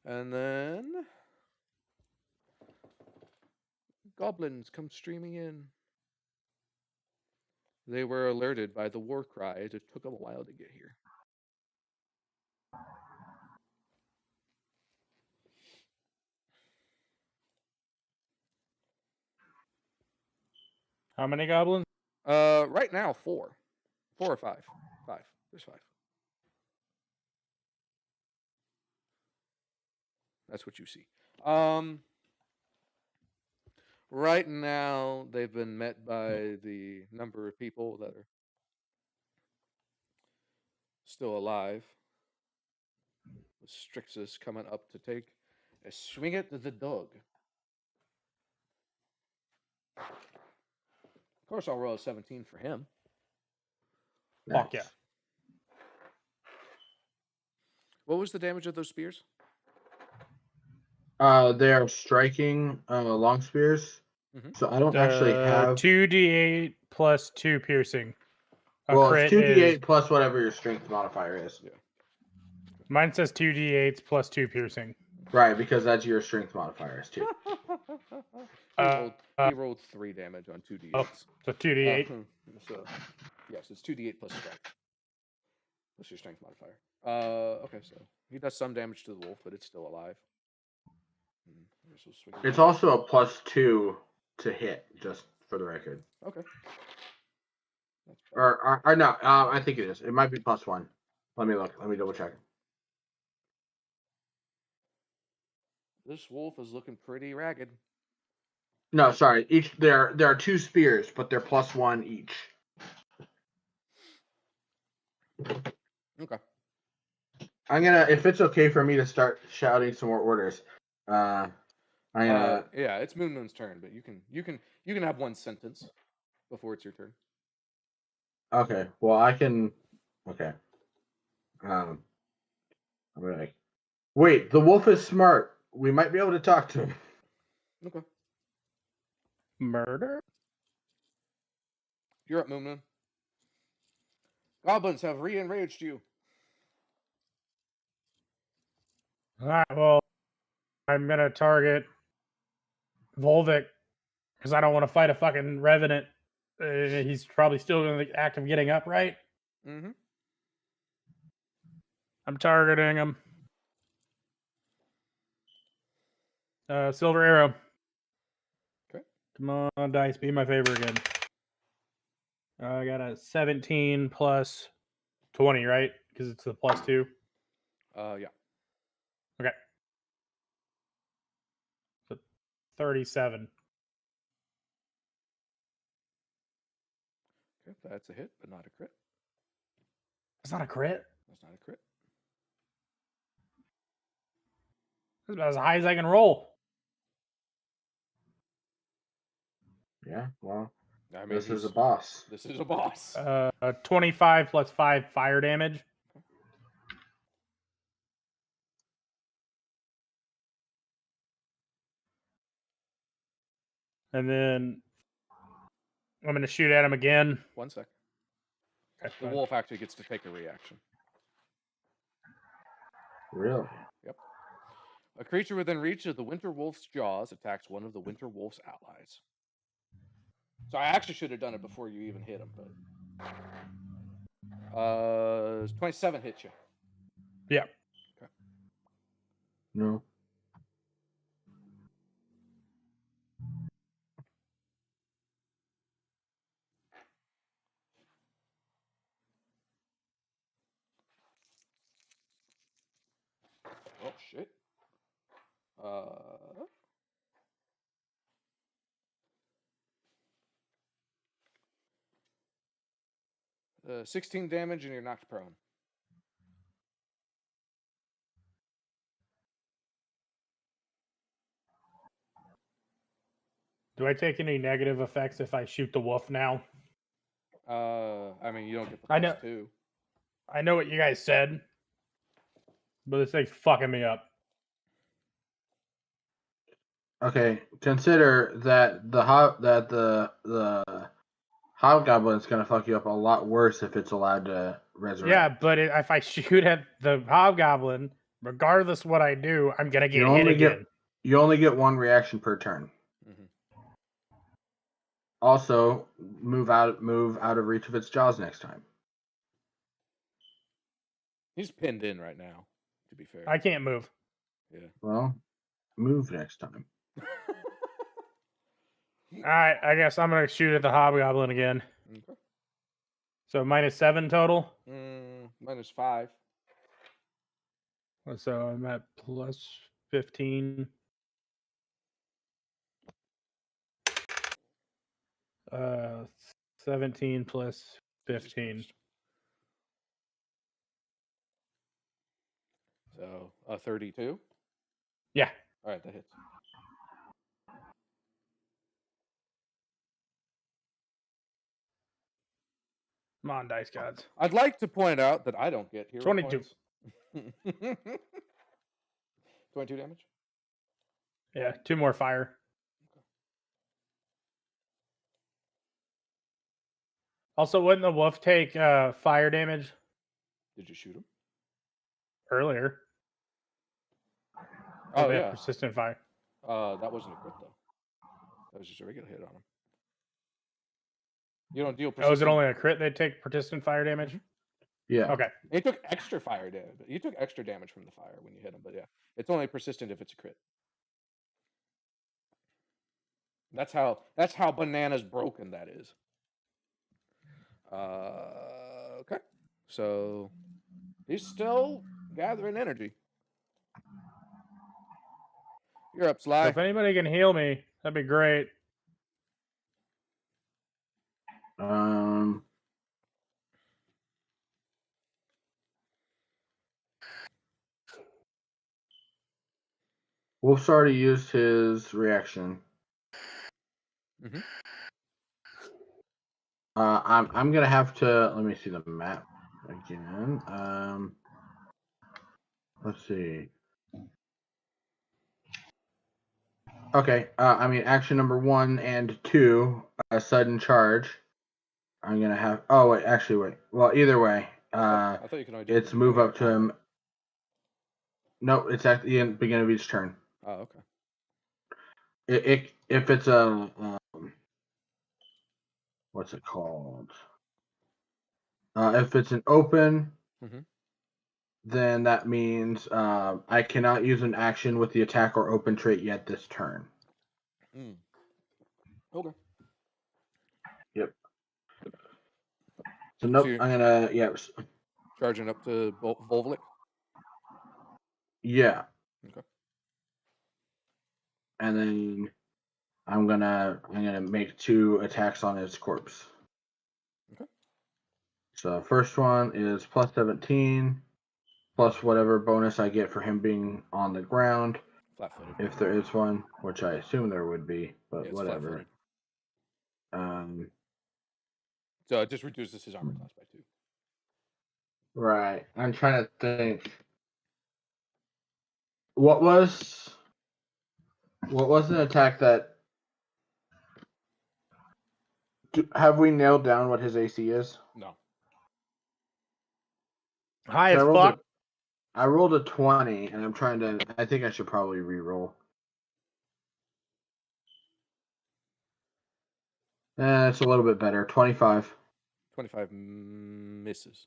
And then goblins come streaming in. They were alerted by the war cry. It took them a while to get here. How many goblins? Right now, 4 or 5. 5. There's 5. That's what you see. Right now, they've been met by the number of people that are still alive. With Strixus coming up to take a swing at the dog. Of course, I'll roll a 17 for him. Fuck yeah. What was the damage of those spears? They're striking long spears. Mm-hmm. So I don't actually have 2d8 plus 2 piercing. Well, it's 2d8 plus whatever your strength modifier is. Yeah. Mine says 2d8 plus 2 piercing. Right, because that's your strength modifiers too. He rolled 3 damage on 2d8s. Oh, so 2d8. So yes, it's 2d8 plus strength. Plus your strength modifier. Okay, so he does some damage to the wolf, but it's still alive. It's also a +2 to hit, just for the record. Okay. Or no, I think it is. It might be +1. Let me look. Let me double check. This wolf is looking pretty ragged. No, sorry. There are 2 spears, but they're +1 each. Okay. I'm gonna, if it's okay for me to start shouting some more orders. I'm gonna. Yeah, it's Moon's turn, but you can have one sentence before it's your turn. Okay. Well, I can. Okay. I'm like, wait. The wolf is smart. We might be able to talk to him. Okay. Murder? You're up, Moon. Goblins have re-enraged you. All right, well, I'm going to target Volvic because I don't want to fight a fucking revenant. He's probably still in the act of getting up, right? Mm-hmm. I'm targeting him. Silver arrow. Okay. Come on, dice. Be my favor again. I got a 17 plus 20, right? Because it's the +2. Yeah. Okay. So 37. Okay, that's a hit, but not a crit. That's not a crit. That's not a crit. That's about as high as I can roll. Yeah. Well, I mean, this is a boss. This is a boss. 25 plus 5 fire damage. And then I'm going to shoot at him again. 1 sec. Okay, The fine. wolf actually gets to take a reaction. Really? Yep. A creature within reach of the Winter Wolf's jaws attacks one of the Winter Wolf's allies. So I actually should have done it before you even hit him, but 27 hits you. Yeah. Okay. No. Oh shit. 16 damage and you're knocked prone. Do I take any negative effects if I shoot the wolf now? I mean, you don't get the I know. +2. I know what you guys said, but this thing's fucking me up. Okay. Consider that the hobgoblin's gonna fuck you up a lot worse if it's allowed to resurrect. Yeah, but if I shoot at the hobgoblin, regardless what I do, I'm gonna get You hit only again. You only get 1 reaction per turn. Mm-hmm. Also, move out of reach of its jaws next time. He's pinned in right now, to be fair. I can't move. Yeah. Well, move next time. All right, I guess I'm gonna shoot at the hobgoblin again. Okay. So -7 total. -5. So I'm at +15. 17 plus 15. So 32. Yeah. All right, that hits. Come on, dice gods. I'd like to point out that I don't get hero 22. points. 22 damage. Yeah, 2 more fire. Also, wouldn't the wolf take fire damage Did you shoot him? earlier? Oh They have yeah. persistent fire. That wasn't a crit though. That was just a regular hit on him. You don't deal. Oh, is it persistent- only a crit they take persistent fire damage? Yeah. Okay. He took extra fire damage. You took extra damage from the fire when you hit him, but yeah, it's only persistent if it's a crit. That's how bananas broken that is. Okay, so he's still gathering energy. You're up, So Sly. if anybody can heal me, that'd be great. Wolf's already used his reaction. Mhm. I'm gonna have to let me see the map again. Let's see. Okay. I mean, action number 1 and 2, a sudden charge. I'm gonna have. Oh wait, actually wait. Well, either way, I thought you could only do it it's at the move beginning up to him. No, it's at the beginning of each turn. Oh, okay. If it's a what's it called? If it's an open, Mhm. then that means I cannot use an action with the attack or open trait yet this turn. Mm. Okay. Yep. So nope. you're- I'm gonna Charging up to Vovlic. yeah. Okay. And then I'm gonna make 2 attacks on his corpse. Okay. So first one is plus 17, plus whatever bonus I get for him being on the ground, Flat-footed. if there is one, which I assume there would be, but Yeah, it's whatever. flat-footed. So it just reduces his armor class by 2. Right. I'm trying to think. What was an attack that? Have we nailed down what his AC is? No. High So as fuck. I rolled a 20, and I'm trying to. I think I should probably re-roll. It's a little bit better. 25. 25 misses.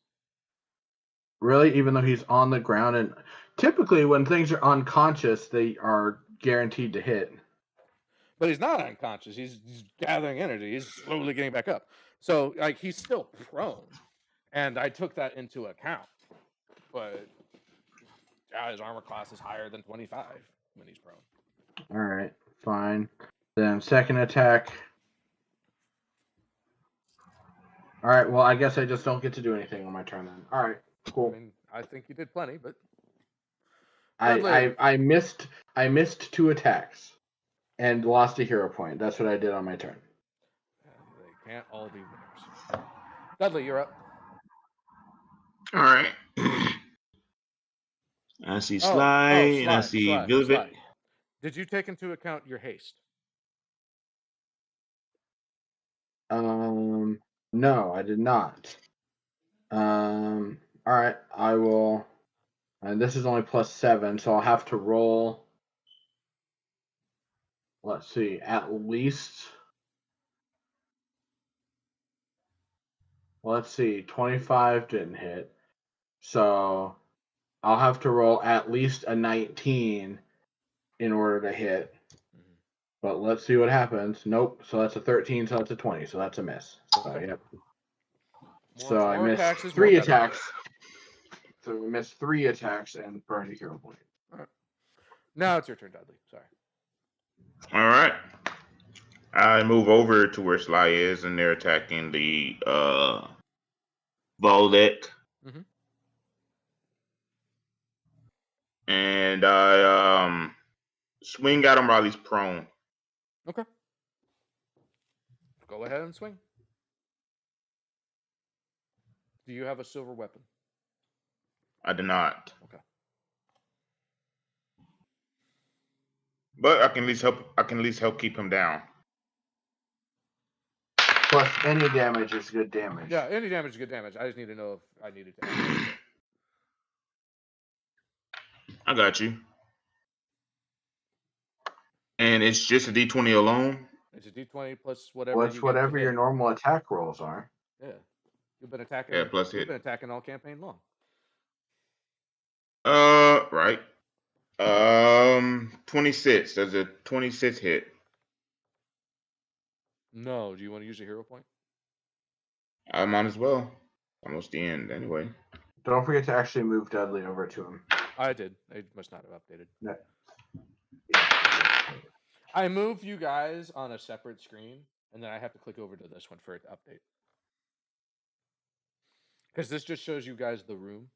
Really? Even though he's on the ground, and typically when things are unconscious, they are guaranteed to hit. But he's not unconscious. He's gathering energy. He's slowly getting back up. So like he's still prone, and I took that into account. But his armor class is higher than 25 when he's prone. All right, fine. Then second attack. All right. Well, I guess I just don't get to do anything on my turn then. All right. Cool. I mean, I think you did plenty, but I missed 2 attacks and lost a hero point. That's what I did on my turn. they can't all be winners. Dudley, you're up. All right. I see Sly, and I see Vovlic. Sly. Did you take into account your haste? No, I did not. All right, I will. And this is only plus 7, so I'll have to roll. Let's see, at least. Let's see, 25 didn't hit. So I'll have to roll at least a 19 in order to hit. Mm-hmm. But let's see what happens. Nope. So that's a 13, so that's a 20. So that's a miss. So, yep. So I missed 3 attacks. So we missed 3 attacks and burned a hero point. All right. Now it's your turn, Dudley. Sorry. All right. I move over to where Sly is, and they're attacking the Vovlic. Mhm. And I swing at him while he's prone. Okay. Go ahead and swing. Do you have a silver weapon? I do not. Okay. But I can at least help. I can at least help keep him down. Plus any damage is good damage. Yeah, any damage is good damage. I just need to know if I needed to add it. I got you. And it's just a D20 alone. It's a d20 plus whatever. Well, it's you get to whatever your hit. normal attack rolls are. Yeah, you've been attacking. Yeah, plus You've hit. been attacking all campaign long. Right. 26. There's a 26 hit. No, do you want to use a hero point? I might as well. Almost the end, anyway. Don't forget to actually move Dudley over to him. I did. I must not have updated. No. I move you guys on a separate screen, and then I have to click over to this one for it to update. Because this just shows you guys the room.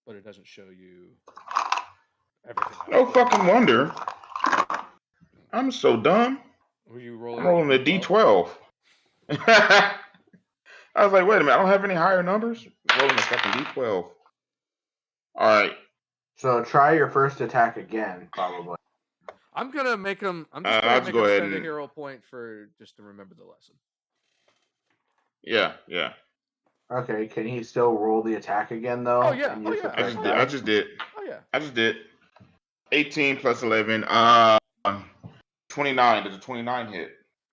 But it doesn't show you everything else. No fucking wonder. I'm so dumb. Were you I'm rolling? rolling a D12. I was like, wait a minute, I don't have any higher numbers? Rolling a fucking D12. Alright. So try your first attack again, probably. I'm gonna make him. I'm just I'll gonna just make go him ahead spend a and- hero point for just to remember the lesson. Yeah. Okay, can he still roll the attack again, though? Oh, yeah. and Oh, use the yeah. first I die? just did. Oh yeah. I just did. 18 plus 11. 29. Does a 29 hit?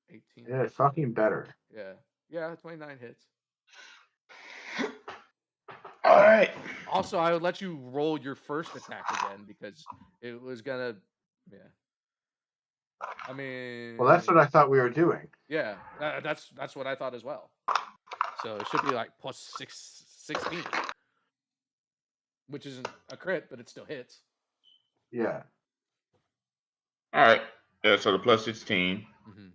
18. Yeah, it's fucking better. Yeah. 29 hits. Alright. Also, I would let you roll your first attack again because it was gonna. Yeah. I mean. Well, that's what I thought we were doing. Yeah, that's what I thought as well. So it should be like plus 16, which isn't a crit, but it still hits. Yeah. Alright. Yeah, so the plus 16. Mm-hmm.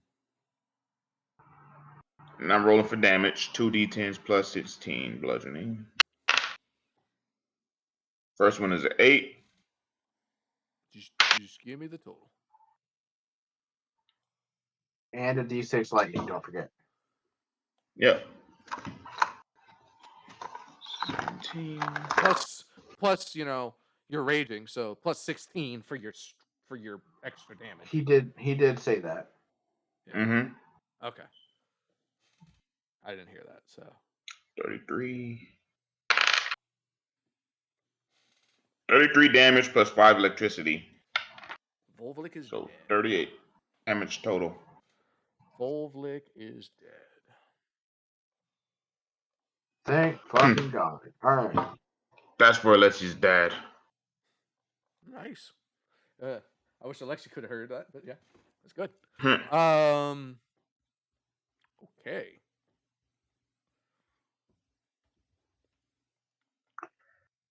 And I'm rolling for damage. 2d10s plus 16 bludgeoning. First one is an 8. Just give me the total. And a d6 lightning, don't forget. Yep. 17. Plus, you're raging, so plus 16 for your extra damage. He did say that. Yeah. Mm-hmm. Okay. I didn't hear that, so 33. 33 damage plus 5 electricity. Volvlic is So dead. 38 damage total. Volvlic is dead. Thank fucking God. All right. That's for Alexi's dad. Nice. I wish Alexi could have heard that, but yeah, that's good. Hmm. Okay.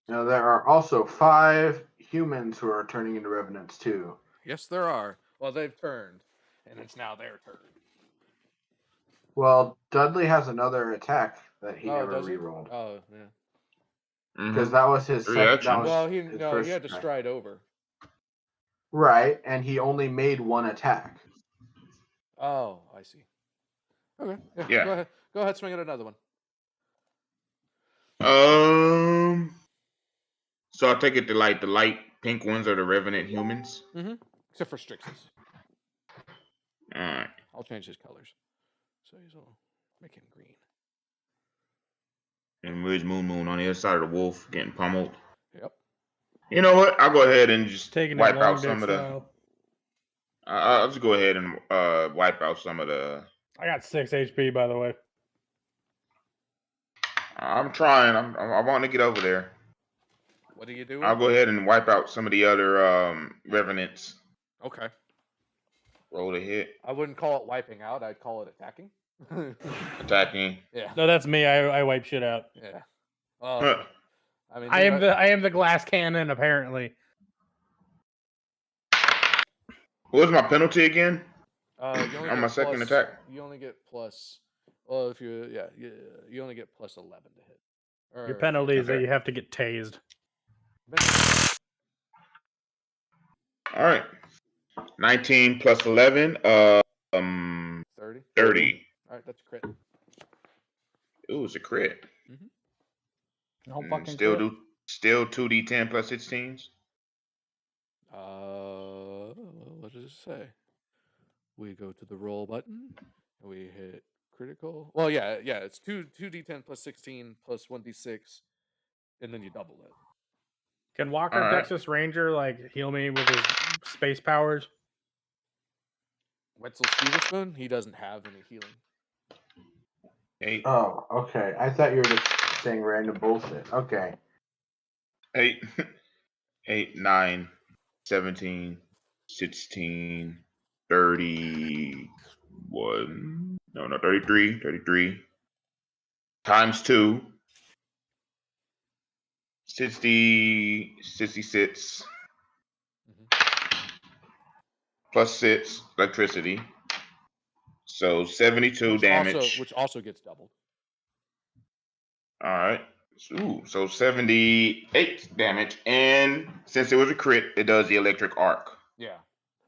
Now there are also 5 humans who are turning into revenants too. Yes, there are. Well, they've turned, and it's now their turn. Well, Dudley has another attack that he never does he? rerolled Oh, yeah. because that was his second. Reaction. That was Well, his he first had to strike. stride over. Right, and he only made one attack. Oh, I see. Okay. Yeah. Go ahead, swing at another one. So I take it the light pink ones are the revenant humans. Mm-hmm. Except for Strixus. All right. I'll change his colors. So I'll make him green. And where's Moon on the other side of the wolf getting pummeled? Yep. You know what? I'll go ahead and just Taking wipe it long out some dick of the. style. I'll just go ahead and wipe out some of the. I got 6 HP, by the way. I'm trying. I want to get over there. What are you doing? I'll go ahead and wipe out some of the other revenants. Okay. Roll the hit. I wouldn't call it wiping out. I'd call it attacking. Attacking. Yeah. No, that's me. I wipe shit out. Yeah. I mean, I am the glass cannon, apparently. What was my penalty again? you only On get my second plus- attack? You only get plus. Well, if you you only get plus 11 to hit. Or, Your penalty is that Okay. you have to get tased. All right. 19 plus 11. 30. 30. All right, that's a crit. It was a crit. No And fucking still crit. still 2d10 plus 16s. What does it say? We go to the roll button and we hit critical. Well, yeah, it's 2d10 plus 16 plus 1d6, and then you double it. Can Walker All right. Texas Ranger like heal me with his space powers? Wetzel Steverspoon, he doesn't have any healing. 8, Oh, okay. I thought you were just saying random bullshit. Okay. 8, 8, 9, 17, 16, 31. No, 33. 33 times 2. 60, 66 plus 6 electricity. So 72 damage. Which also gets doubled. All right. Ooh, so 78 damage. And since it was a crit, it does the electric arc. Yeah.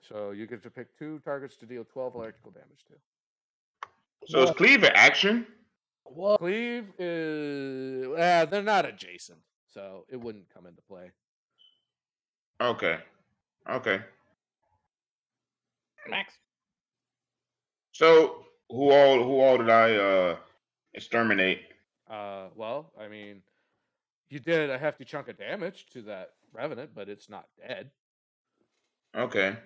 So you get to pick 2 targets to deal 12 electrical damage to. So is cleave an action? What? Cleave is they're not adjacent, so it wouldn't come into play. Okay. Max. So who all did I exterminate? Well, I mean, you did a hefty chunk of damage to that revenant, but it's not dead. Okay.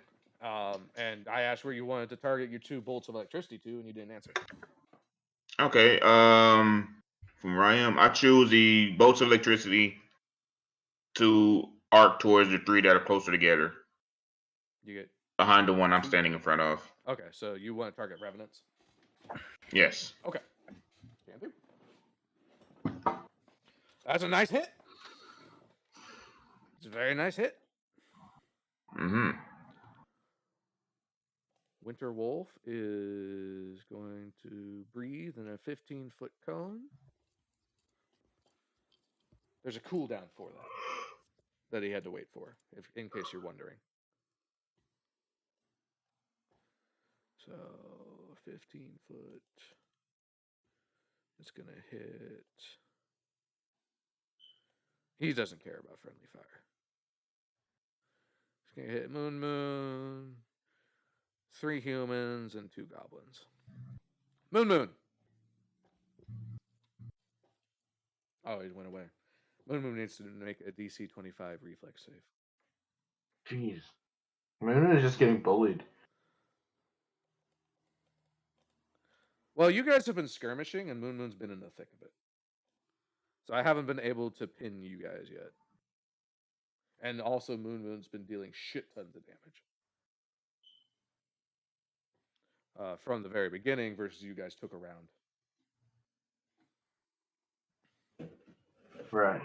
And I asked where you wanted to target your 2 bolts of electricity to, and you didn't answer. Okay. From where I am, I choose the bolts of electricity to arc towards the 3 that are closer together. You get Behind the one I'm standing in front of. okay. So you want to target revenants? Yes. Okay. Can do. That's a nice hit. It's a very nice hit. Mm-hmm. Winter Wolf is going to breathe in a 15-foot cone. There's a cooldown for that he had to wait for, in case you're wondering. So 15 foot. It's gonna hit. He doesn't care about friendly fire. It's gonna hit Moon, 3 humans, and 2 goblins. Moon. Oh, he went away. Moon needs to make a DC 25 reflex save. Jeez. Moon is just getting bullied. Well, you guys have been skirmishing, and Moon's been in the thick of it. So I haven't been able to pin you guys yet. And also, Moon's been dealing shit tons of damage. From the very beginning versus you guys took a round. Right.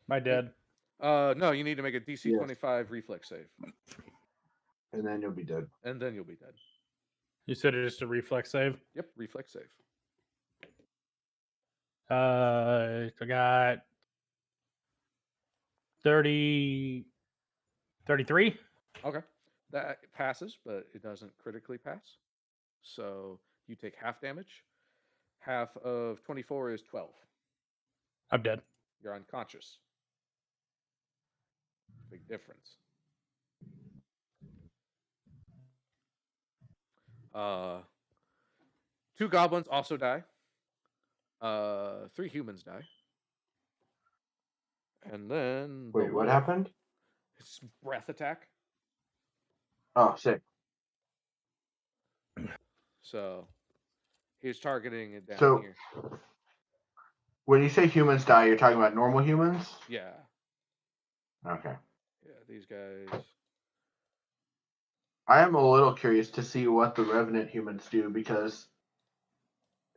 Am I dead? No, you need to make a DC Yes. 25 reflex save. And then you'll be dead. And then you'll be dead. You said it's just a reflex save? Yep, reflex save. I got 33. Okay. That passes, but it doesn't critically pass. So you take half damage. Half of 24 is 12. I'm dead. You're unconscious. Big difference. 2 goblins also die. 3 humans die. And then Wait, what happened? It's breath attack. Oh, sick. So he's targeting it down So here. when you say humans die, you're talking about normal humans? Yeah. Okay. Yeah, these guys. I am a little curious to see what the Revenant humans do because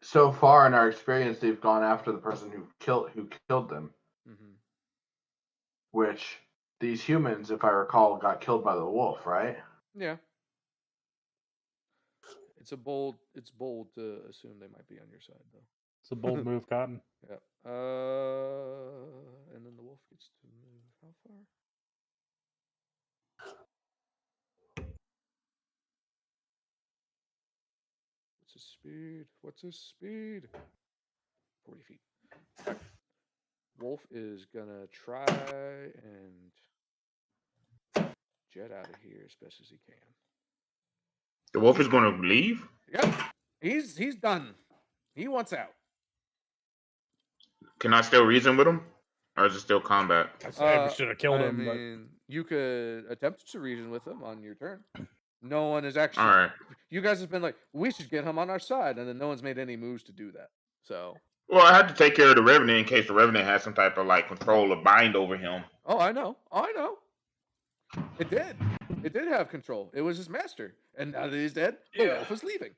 so far in our experience, they've gone after the person who killed them. Mm-hmm. Which these humans, if I recall, got killed by the wolf, right? Yeah. It's bold to assume they might be on your side, though. It's a bold move, Cotton. Yep. And then the wolf gets to move how far? What's his speed? 40 feet. All right. Wolf is gonna try and jet out of here as best as he can. The wolf is going to leave? Yep. He's done. He wants out. Can I still reason with him? Or is it still combat? I say we should have killed I him, but mean, you could attempt to reason with him on your turn. No one is actually. All right. You guys have been like, we should get him on our side, and then no one's made any moves to do that. So. Well, I had to take care of the Revenant in case the Revenant had some type of like control or bind over him. Oh, I know. It did. It did have control. It was his master, and now that he's dead, the wolf is leaving.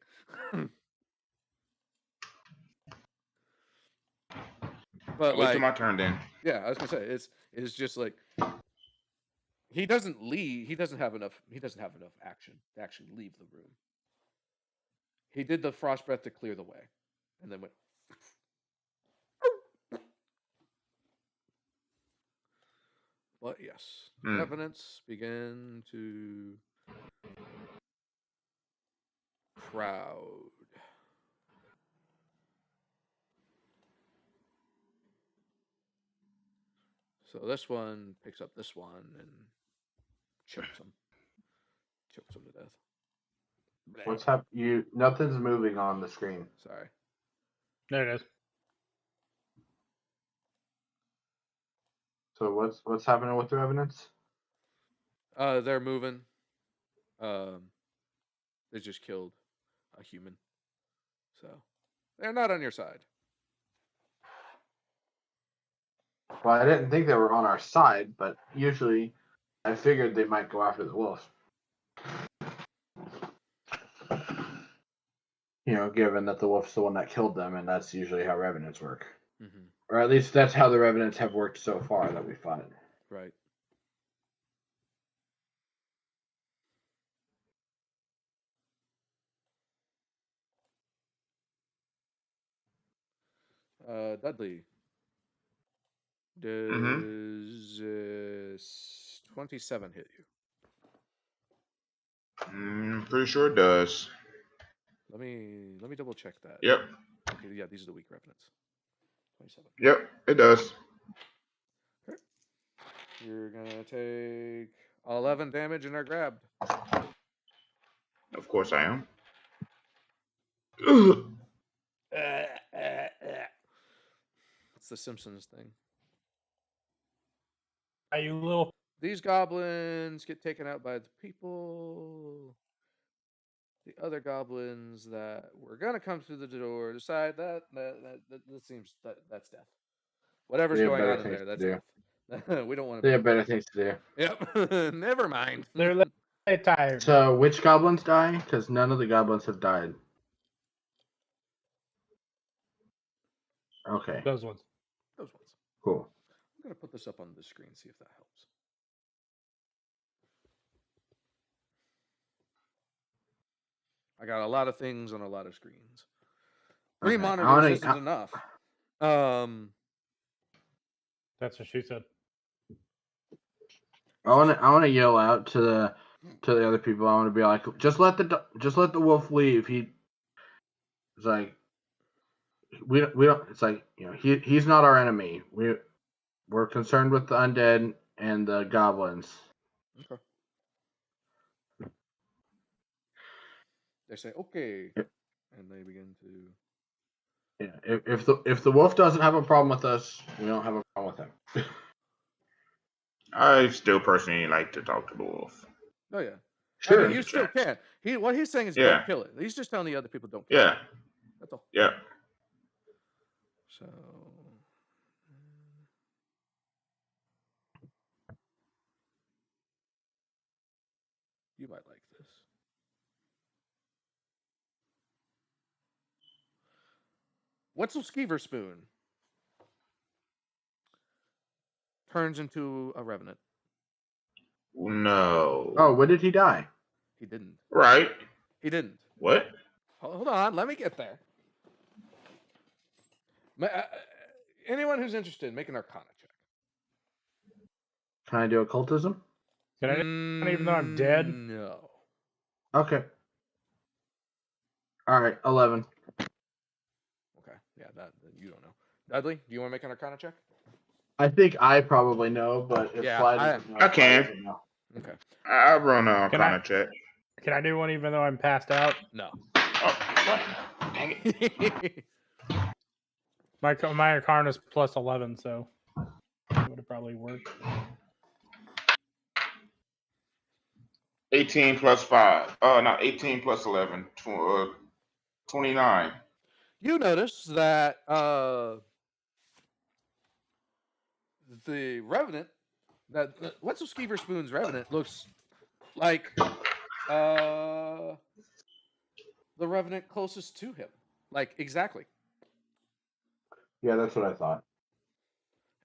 But Wait like, till my turn then. yeah, I was gonna say it's just like he doesn't leave. He doesn't have enough action to actually leave the room. He did the frost breath to clear the way, and then went. But yes, evidence begin to crowd. So this one picks up this one and chokes him to death. Blah. What's happening? Nothing's moving on the screen. Sorry. there it is. So what's happening with the Revenants? They're moving. They just killed a human, so they're not on your side. Well, I didn't think they were on our side, but usually I figured they might go after the wolf. You know, given that the wolf's the one that killed them, and that's usually how Revenants work. Mm-hmm. Or at least that's how the Revenants have worked so far that we fought it. Right. Dudley. Does 27 hit you? Pretty sure it does. Let me double check that. Yep. Okay, yeah, these are the weak revenants. 27. Yep, it does. Okay. You're gonna take 11 damage and are grabbed. Of course I am. It's the Simpsons thing. Are you little? These goblins get taken out by the people. The other goblins that were gonna come through the door decide that seems that's death. Whatever's going on in there, that's death. We don't want to. They have better things to do. Yep. Never mind. They're tired. So which goblins die? Because none of the goblins have died. Okay. Those ones. Those ones. Cool. I'm gonna put this up on the screen, see if that helps. I got a lot of things on a lot of screens. 3 monitors isn't enough. That's what she said. I want to yell out to the other people. I want to be like, just let the wolf leave. It's like we don't. It's like, you know, he's not our enemy. We're concerned with the undead and the goblins. Okay. They say okay, and they begin to. Yeah. If the wolf doesn't have a problem with us, we don't have a problem with him. I still personally like to talk to the wolf. Oh yeah. Sure. I mean, you still can. What he's saying is don't kill it. He's just telling the other people don't kill it. That's all. Yeah. So. You might like this. Wetzel Skeever Spoon turns into a revenant. No. Oh, when did he die? He didn't. Right. He didn't. What? Hold on, let me get there. Anyone who's interested, make an Arcana check. Can I do occultism? Can I even though I'm dead? No. Okay. All right, 11. Okay, yeah, that you don't know. Dudley, do you want to make an Arcana check? I think I probably know, but if Yeah, Sly I- doesn't know, I can. Sly doesn't know. Okay. I run an Can I- Arcana check. Can I do one even though I'm passed out? No. Oh, dang it. My Arcana's plus 11, so it would have probably worked. 18 plus 5. Not 18 plus 11. 29. You notice that the Revenant, that Wetzel Skeever Spoon's Revenant looks like the Revenant closest to him. Like, exactly. Yeah, that's what I thought.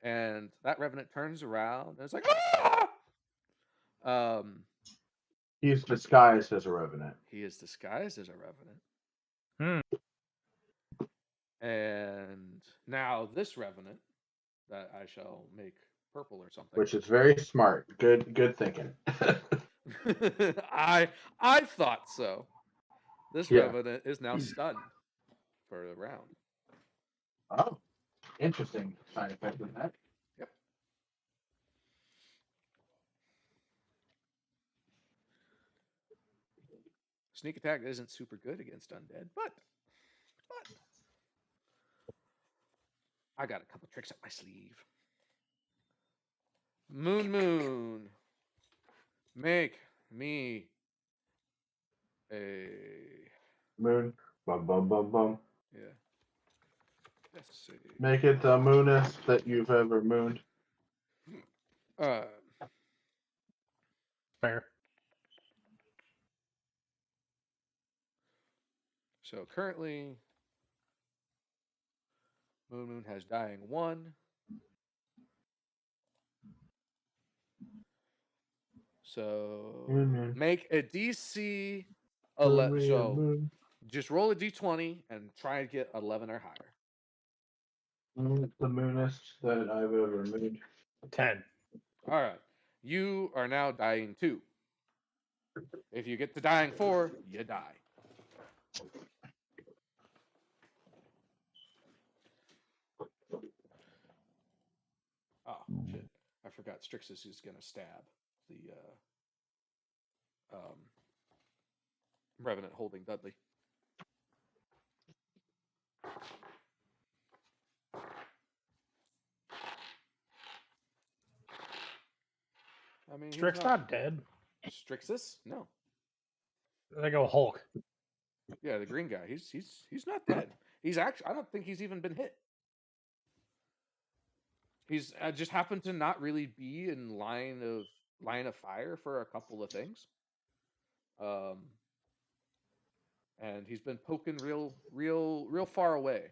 And that Revenant turns around and it's like, ah! He's disguised as a revenant. He is disguised as a Revenant. And now this Revenant that I shall make purple or something. Which is very smart. Good thinking. I thought so. This Yeah. Revenant is now stunned for the round. Oh, interesting side effect of that. Yep. Sneak attack isn't super good against undead, but I got a couple tricks up my sleeve. Moon, make me a Moon. Bum bum bum bum. yeah. Let's see. Make it the moonest that you've ever mooned. Fair. So currently, Moon has dying 1. So make a DC 11. So just roll a D20 and try and get 11 or higher. The moonest that I've ever mooned. 10. All right. You are now dying 2. If you get to dying 4, you die. Oh, shit. I forgot Strixus is going to stab the Revenant holding Dudley. I mean, Strix not dead. Strixus? No. They go Hulk. Yeah, the green guy. He's not dead. He's actually. I don't think he's even been hit. He's just happened to not really be in line of fire for a couple of things. And he's been poking real far away.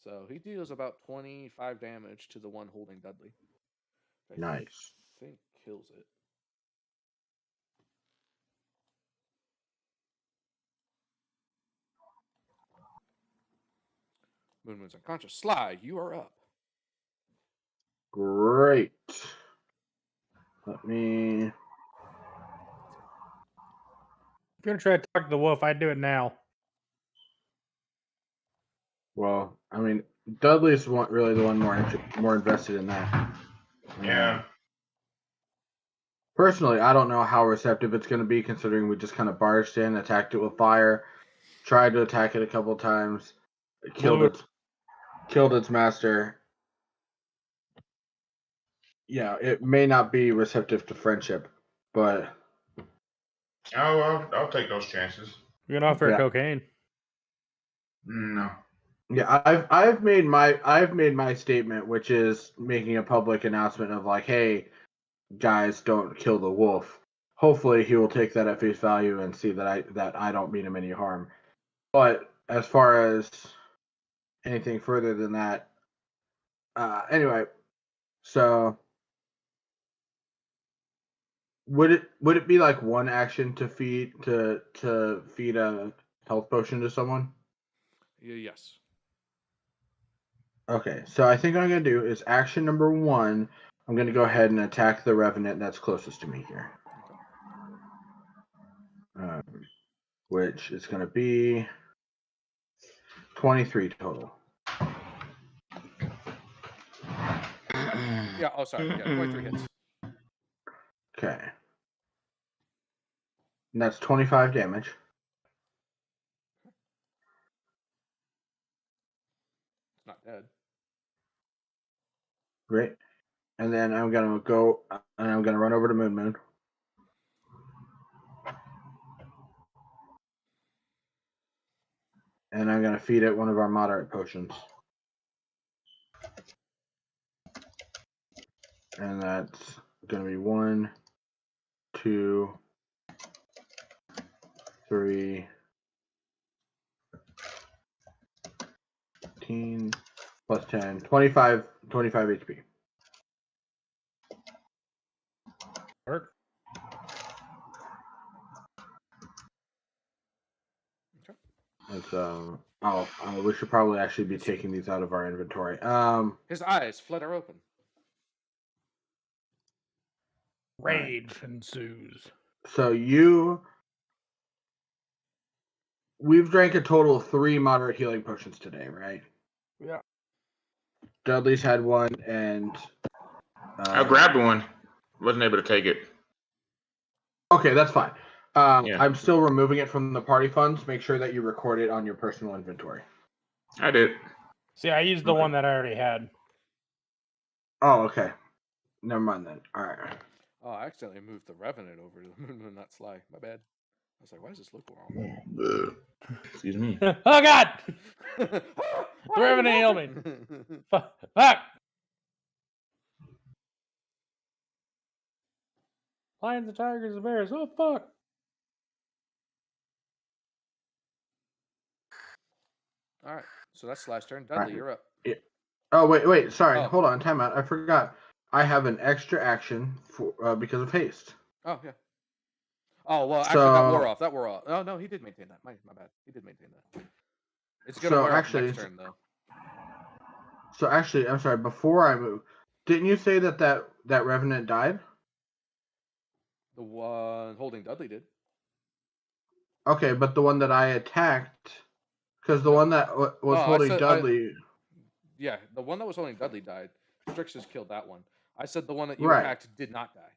So he deals about 25 damage to the one holding Dudley. Nice. I think kills it. Moon's unconscious. Sly, you are up. Great. Let me. If you're gonna try to talk to the wolf, I'd do it now. Well, I mean, Dudley's really the one more invested in that. Yeah. Personally, I don't know how receptive it's going to be, considering we just kind of barged in, attacked it with fire, tried to attack it a couple times, killed its master. Yeah, it may not be receptive to friendship, but I'll take those chances. You're gonna offer cocaine. No. yeah, I've made my statement, which is making a public announcement of like, hey, guys, don't kill the wolf. Hopefully, he will take that at face value and see that I don't mean him any harm. But as far as anything further than that, anyway, so would it be like one action to feed a health potion to someone? Yes. Okay, so I think what I'm gonna do is action number 1. I'm gonna go ahead and attack the revenant that's closest to me here, which is gonna be 23 total. Yeah. Oh, sorry. Yeah, 23 hits. Okay. And that's 25 damage. It's not dead. Great. And then I'm gonna go and I'm gonna run over to Moon Moon. And I'm gonna feed it one of our moderate potions. And that's gonna be 1, 2, 3, 15 plus 10, 25 HP. Work. It's we should probably actually be taking these out of our inventory. His eyes flutter open. Rage ensues. So we've drank a total of 3 moderate healing potions today, right? Yeah. Dudley's had one, and I grabbed one. Wasn't able to take it. Okay, that's fine. Yeah. I'm still removing it from the party funds. Make sure that you record it on your personal inventory. I did. See, I used the Okay. one that I already had. Oh, okay. Never mind then. All right. Oh, I accidentally moved the Revenant over to the Moon, not Sly. My bad. I was like, why does this look wrong? Excuse me. Oh God! The Revenant heal me. Fuck! Lions and tigers and bears. Oh fuck! All right, so that's Sly's turn. Dudley, Right. you're up. Oh, wait. Sorry. Oh. Hold on. Time out. I forgot. I have an extra action for because of haste. Oh, yeah. Oh, well, actually, that wore So- off. That wore off. Oh, no, he did maintain that. My bad. He did maintain that. It's going to So wear off actually, next turn, though. So actually, I'm sorry. Before I move, didn't you say that revenant died? The one holding Dudley did. Okay, but the one that I attacked, because the one that was Oh, I holding said- Dudley. Yeah, the one that was holding Dudley died. Strix killed that one. I said the one that you Right. attacked did not die.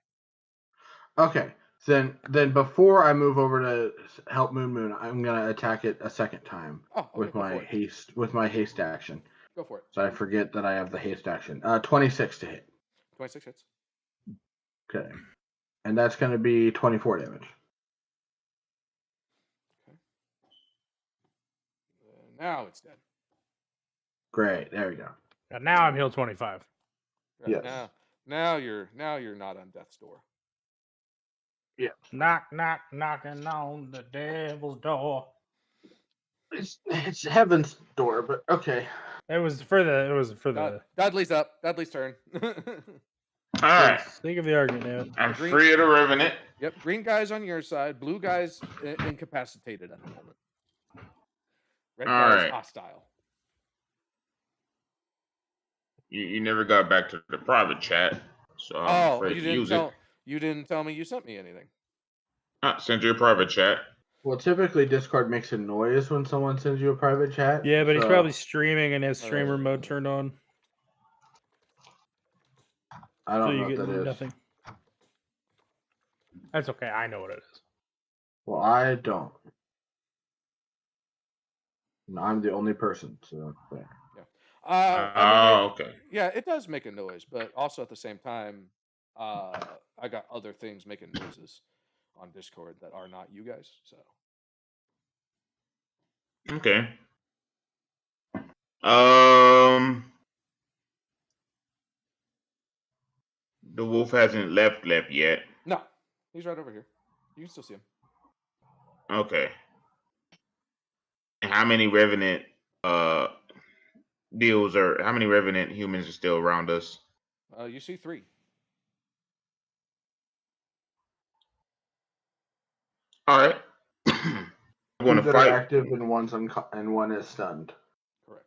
Okay, then before I move over to help Moon, I'm gonna attack it a second time Oh, okay, with go for it. my haste action. Go for it. So I forget that I have the haste action. 26 to hit. 26 hits. Okay, and that's gonna be 24 damage. Now it's dead. Great, there we go. And now I'm healed 25. Right, Yes. Now you're not on death's door. Yeah, Knock, knock, knocking on the devil's door. it's heaven's door, but okay. It was for the. Dudley's up. Dudley's turn. All right. Think of the argument, damn it. I'm free of the Revenant. Yep, green guy's on your side. Blue guy's incapacitated at the moment. Red All guy's right. hostile. You never got back to the private chat, so I'm afraid to use it. You didn't tell me you sent me anything. Send you a private chat. Well, typically Discord makes a noise when someone sends you a private chat. Yeah, but he's so- probably streaming and has streamer mode turned on. I don't So know you what get that is. nothing. That's okay. I know what it is. Well, I don't. No, I'm the only person, so that's fair. Okay. Yeah, it does make a noise, but also at the same time, I got other things making noises on Discord that are not you guys. So Okay. The wolf hasn't left yet. no, he's right over here. You can still see him. Okay. How many Revenant how many Revenant humans are still around us? You see 3. All right. I'm going Two to that are fight. active and and one is stunned. Correct.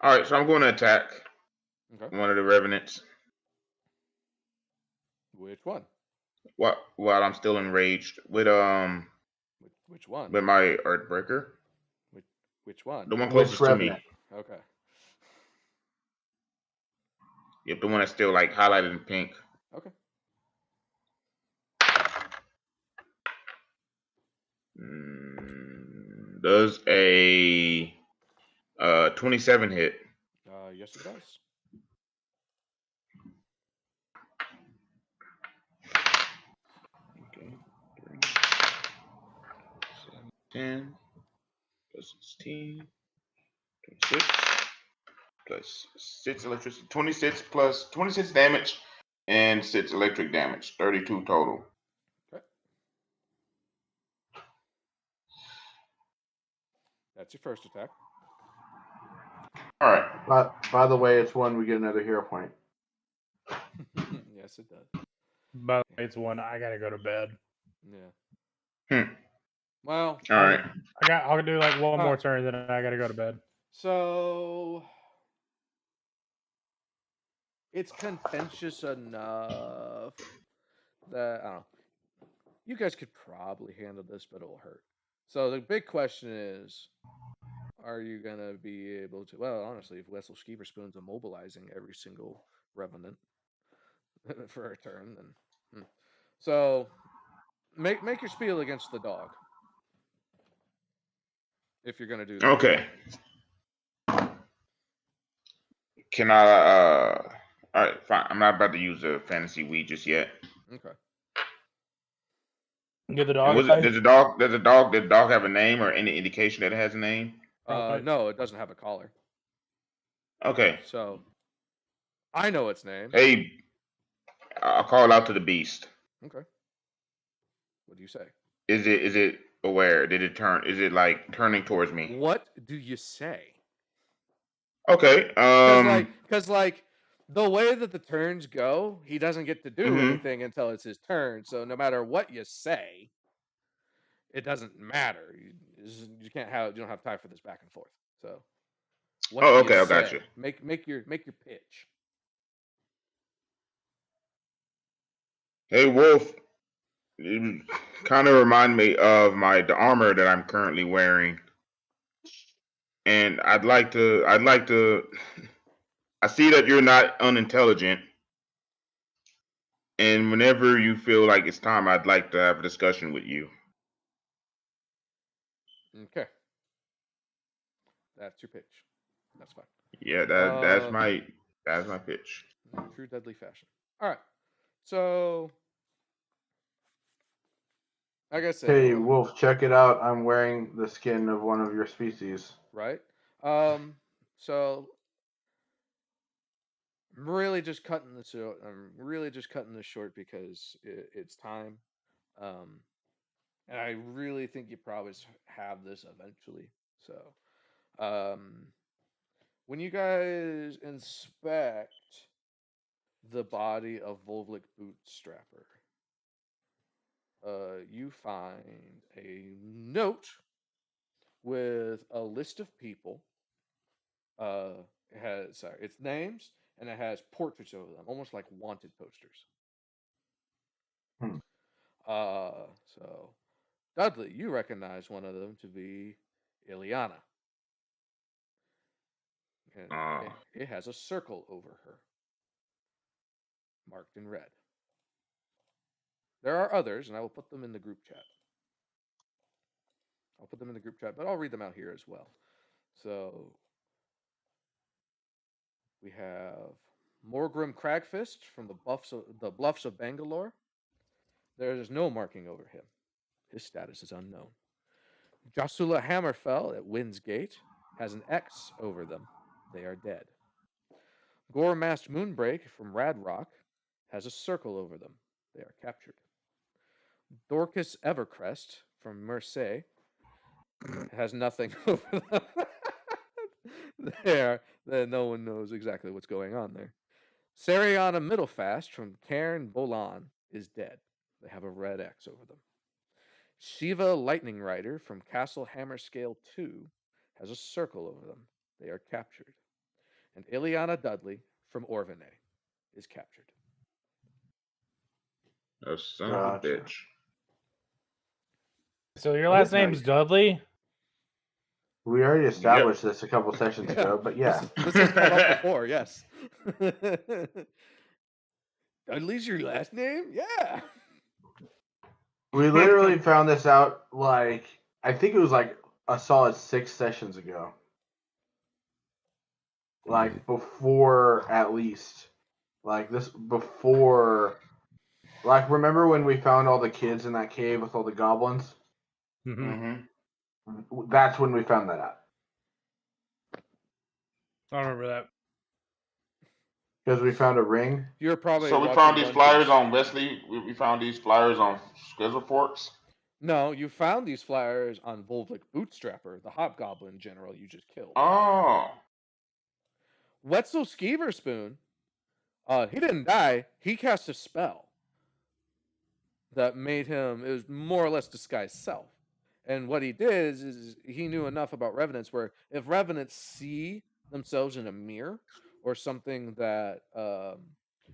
All right, so I'm going to attack Okay. one of the Revenants. Which one? While I'm still enraged with Which one? with my Earthbreaker. Which Which one? The one Which closest to me. revenant? Okay. Yep, the one that's still like highlighted in pink. Okay. Does a 27 hit? Yes, it does. Okay. 10 plus 16, 26 plus 6 electricity, 26 plus 26 damage and 6 electric damage, 32 total. Okay. That's your first attack. All right. By the way, it's one we get another hero point. Yes, it does. But it's one. I gotta go to bed. Yeah. Well, All right. I'll do like one more Alright. turn, then I gotta go to bed. so it's contentious enough that I don't know. You guys could probably handle this, but it'll hurt. So the big question is, are you gonna be able to? Well, honestly, if Wessel Skeeverspoon's immobilizing every single revenant for a turn, then so make your spiel against the dog if you're gonna do that. Okay. Can I? All right, fine. I'm not about to use the fantasy weed just yet. Okay. Get the And dog. does the dog have a name or any indication that it has a name? No, it doesn't have a collar. Okay. So I know its name. Hey, I'll call out to the beast. Okay. What do you say? Is it aware? Did it turn? Is it like turning towards me? What do you say? Okay. Because like the way that the turns go, he doesn't get to do anything until it's his turn. So no matter what you say, it doesn't matter. You can't have. You don't have time for this back and forth. So. What do okay, you I got say? you. Make your pitch. Hey, Wolf. You kind of remind me of the armor that I'm currently wearing, and I'd like to. I see that you're not unintelligent, and whenever you feel like it's time, I'd like to have a discussion with you. Okay. That's your pitch. That's fine. Yeah, that's my pitch. In true deadly fashion. All right. So, like I said, Hey, Wolf, check it out. I'm wearing the skin of one of your species. right? So I'm really just cutting this short. I'm really just cutting this short because it's time. And I really think you probably have this eventually. So, when you guys inspect the body of Vovlic Bootstrapper, you find a note with a list of people. It has its names and it has portraits of them, almost like wanted posters. Hmm. So Dudley, you recognize one of them to be Ileana. And it has a circle over her, marked in red. There are others, and I will put them in the group chat. But I'll read them out here as well. So we have Morgrim Cragfist from the Bluffs of Bangalore. There is no marking over him. His status is unknown. Joshua Hammerfell at Windsgate has an X over them. They are dead. Goremast Moonbreak from Radrock has a circle over them. They are captured. Dorcas Evercrest from Mercey has nothing over them. No one knows exactly what's going on there. Sariana Middlefast from Cairn Bolan is dead. They have a red X over them. Shiva Lightning Rider from Castle Hammerscale 2 has a circle over them. They are captured. And Ileana Dudley from Orvine is captured. Oh, son of a bitch. So your last name's Dudley? We already established this a couple sessions Yeah. ago, but yeah. This has come up before, yes. Dudley's your last name? Yeah. We literally found this out, like, I think it was like a solid 6 sessions ago. Like, before, at least. Like, this, before. Like, remember when we found all the kids in that cave with all the goblins? Mm-hmm. That's when we found that out. I remember that. Because we found a ring. You're probably So we watching found these One flyers Piece. on Wesley. We found these flyers on Schedule Forks. No, you found these flyers on Volvic Bootstrapper, the hobgoblin general you just killed. Oh. Wetzel Skeeverspoon, he didn't die. He cast a spell that made him, it was more or less disguised self. And what he did is he knew enough about revenants where if revenants see themselves in a mirror or something that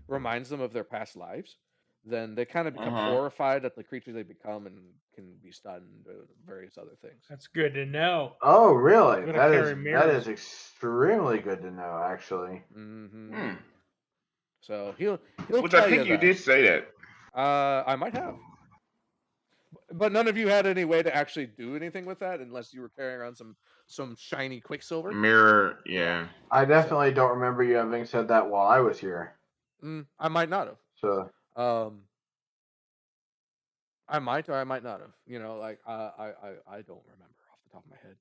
reminds them of their past lives, then they kind of become horrified at the creature they become and can be stunned and various other things. That's good to know. Oh, really? I'm gonna That carry is mirrors. extremely good to know, actually. Mm-hmm. So he'll Which tell I think you that. did say that. I might have. But none of you had any way to actually do anything with that unless you were carrying around some shiny Quicksilver. Mirror, yeah. I definitely don't remember you having said that while I was here. I might not have. So I might or I might not have. You know, like I don't remember off the top of my head.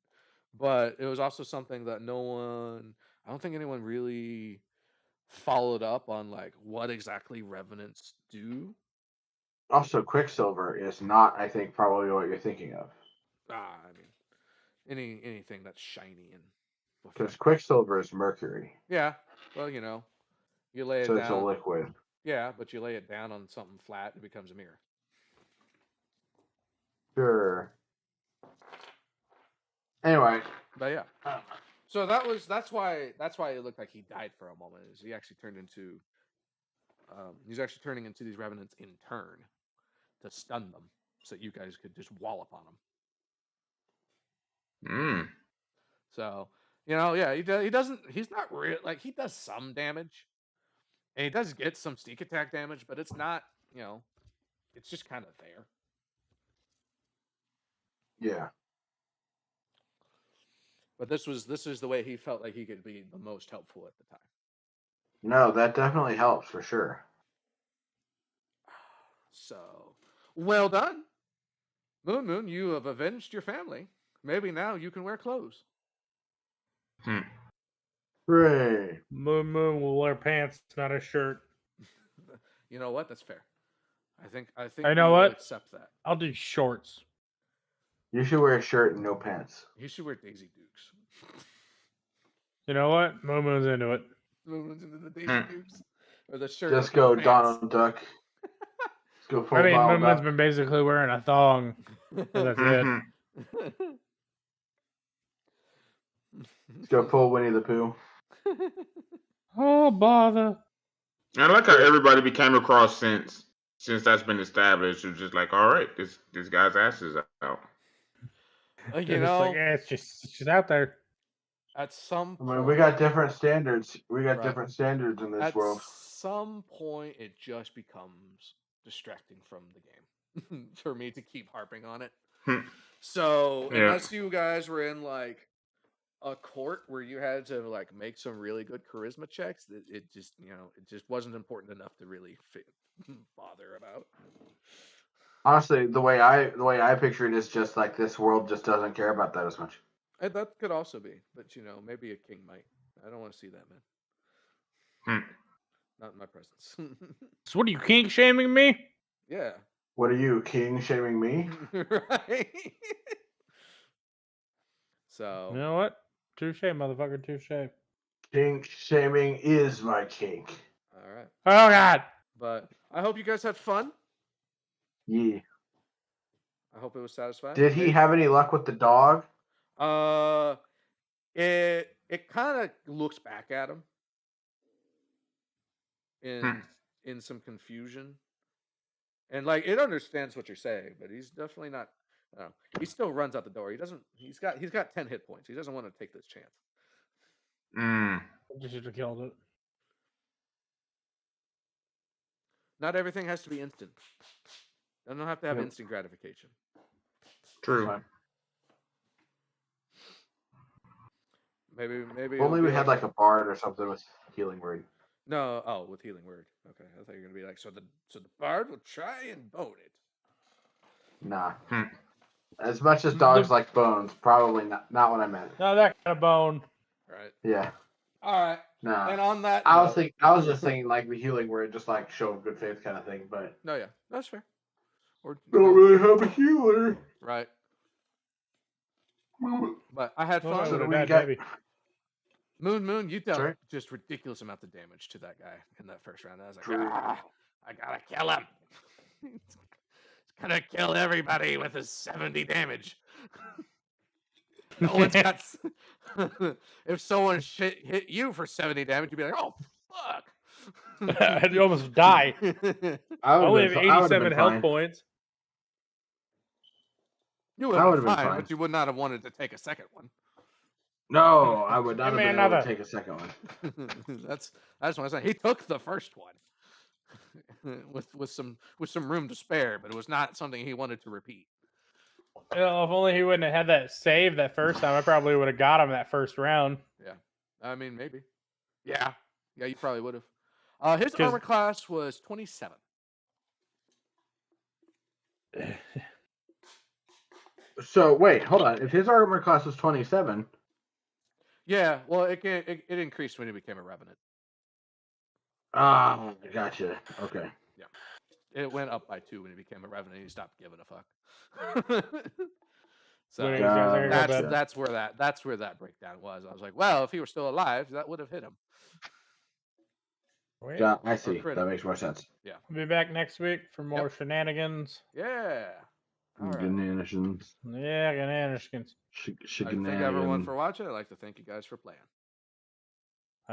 But it was also something that I don't think anyone really followed up on, like what exactly revenants do. also, Quicksilver is not, I think, probably what you're thinking of. I mean, anything that's shiny and Because Quicksilver is mercury. Yeah, well, you know, you lay it So down. it's a liquid. Yeah, but you lay it down on something flat, it becomes a mirror. Sure. Anyway. But yeah. So that's why it looked like he died for a moment. Is he actually turned into he's actually turning into these revenants in turn to stun them, so you guys could just wallop on them. So you know, yeah, he doesn't. He's not real. Like he does some damage, and he does get some sneak attack damage, but it's not. You know, it's just kind of there. Yeah. But this is the way he felt like he could be the most helpful at the time. No, that definitely helps for sure. So, well done. Moon, you have avenged your family. Maybe now you can wear clothes. Hooray. Moon will wear pants, not a shirt. You know what? That's fair. I think I know what? accept that. I'll do shorts. You should wear a shirt and no pants. You should wear Daisy Dukes. You know what? Moon's into it. Moon's into the Daisy Dukes. Or the shirt. Just go Donald Duck. Let's go full Donald Moon's Duck. been basically wearing a thong. That's it. Let's go full Winnie the Pooh. Oh, bother. I like how everybody became across since that's been established. It's just like, all right, this guy's ass is out. You know, like, yeah, it's just out there. At some point, I mean, we got different standards. We got different standards in this world. At some point, it just becomes distracting from the game for me to keep harping on it. So unless you guys were in like a court where you had to like make some really good charisma checks, it just wasn't important enough to really bother about. Honestly, the way I picture it is just like this world just doesn't care about that as much. And that could also be, but maybe a king might. I don't want to see that, man. Not in my presence. So what are you, kink shaming me? Yeah. What are you, king shaming me? Right. So. You know what? Touche, motherfucker, touche. Kink shaming is my kink. All right. Oh God. But I hope you guys had fun. Yeah. I hope it was satisfying. Did he have any luck with the dog? It kind of looks back at him in some confusion, and like it understands what you're saying, but he's definitely not Oh, he still runs out the door. He doesn't. He's got 10 hit points. He doesn't want to take this chance. Just should have killed it. Not everything has to be instant. Doesn't have to have Yep. instant gratification. True. Fine. Maybe. If it'll only be we had like a bard or something with healing word. No. Oh, with healing word. Okay, I thought you were gonna be like, so the bard will try and bone it. Nah. As much as dogs like bones, probably not what I meant. No, that kind of bone. Right. Yeah. All right. Nah. And on that, I was just thinking like the healing word, just like show of good faith kind of thing, but No, yeah, that's fair. Or don't really have a healer. right. But I had Well, fun. I So would've we died, got baby. Moon, you dealt Sorry? just ridiculous amount of damage to that guy in that first round. I was like, True. I gotta kill him. He's gonna kill everybody with his 70 damage. No one's got. If someone hit you for 70 damage, you'd be like, oh fuck. I'd almost die. I I only would have have 87 been health fine. points. You would I have would've been been fine, fine. but you would not have wanted to take a second one. No, I would not Give have me been able another. to take a second one. That's what I said. He took the first one with some room to spare, but it was not something he wanted to repeat. You know, if only he wouldn't have had that save that first time, I probably would have got him that first round. Yeah, I mean maybe. Yeah, you probably would have. His 'Cause- armor class was 27. So wait, hold on. If his armor class was 27, Yeah, well, it increased when he became a revenant. gotcha. Okay. It went up by 2 when he became a revenant. He stopped giving a fuck. So When he was like, "I gotta go to bed." that's where that breakdown was. I was like, well, if he were still alive, that would have hit him. Wait, Yeah, I see. critical. That makes more sense. I'll be back next week for more shenanigans. Yeah. All right. Shenanigans. Yeah, shenanigans. I'd like to thank everyone for watching. I'd like to thank you guys for playing.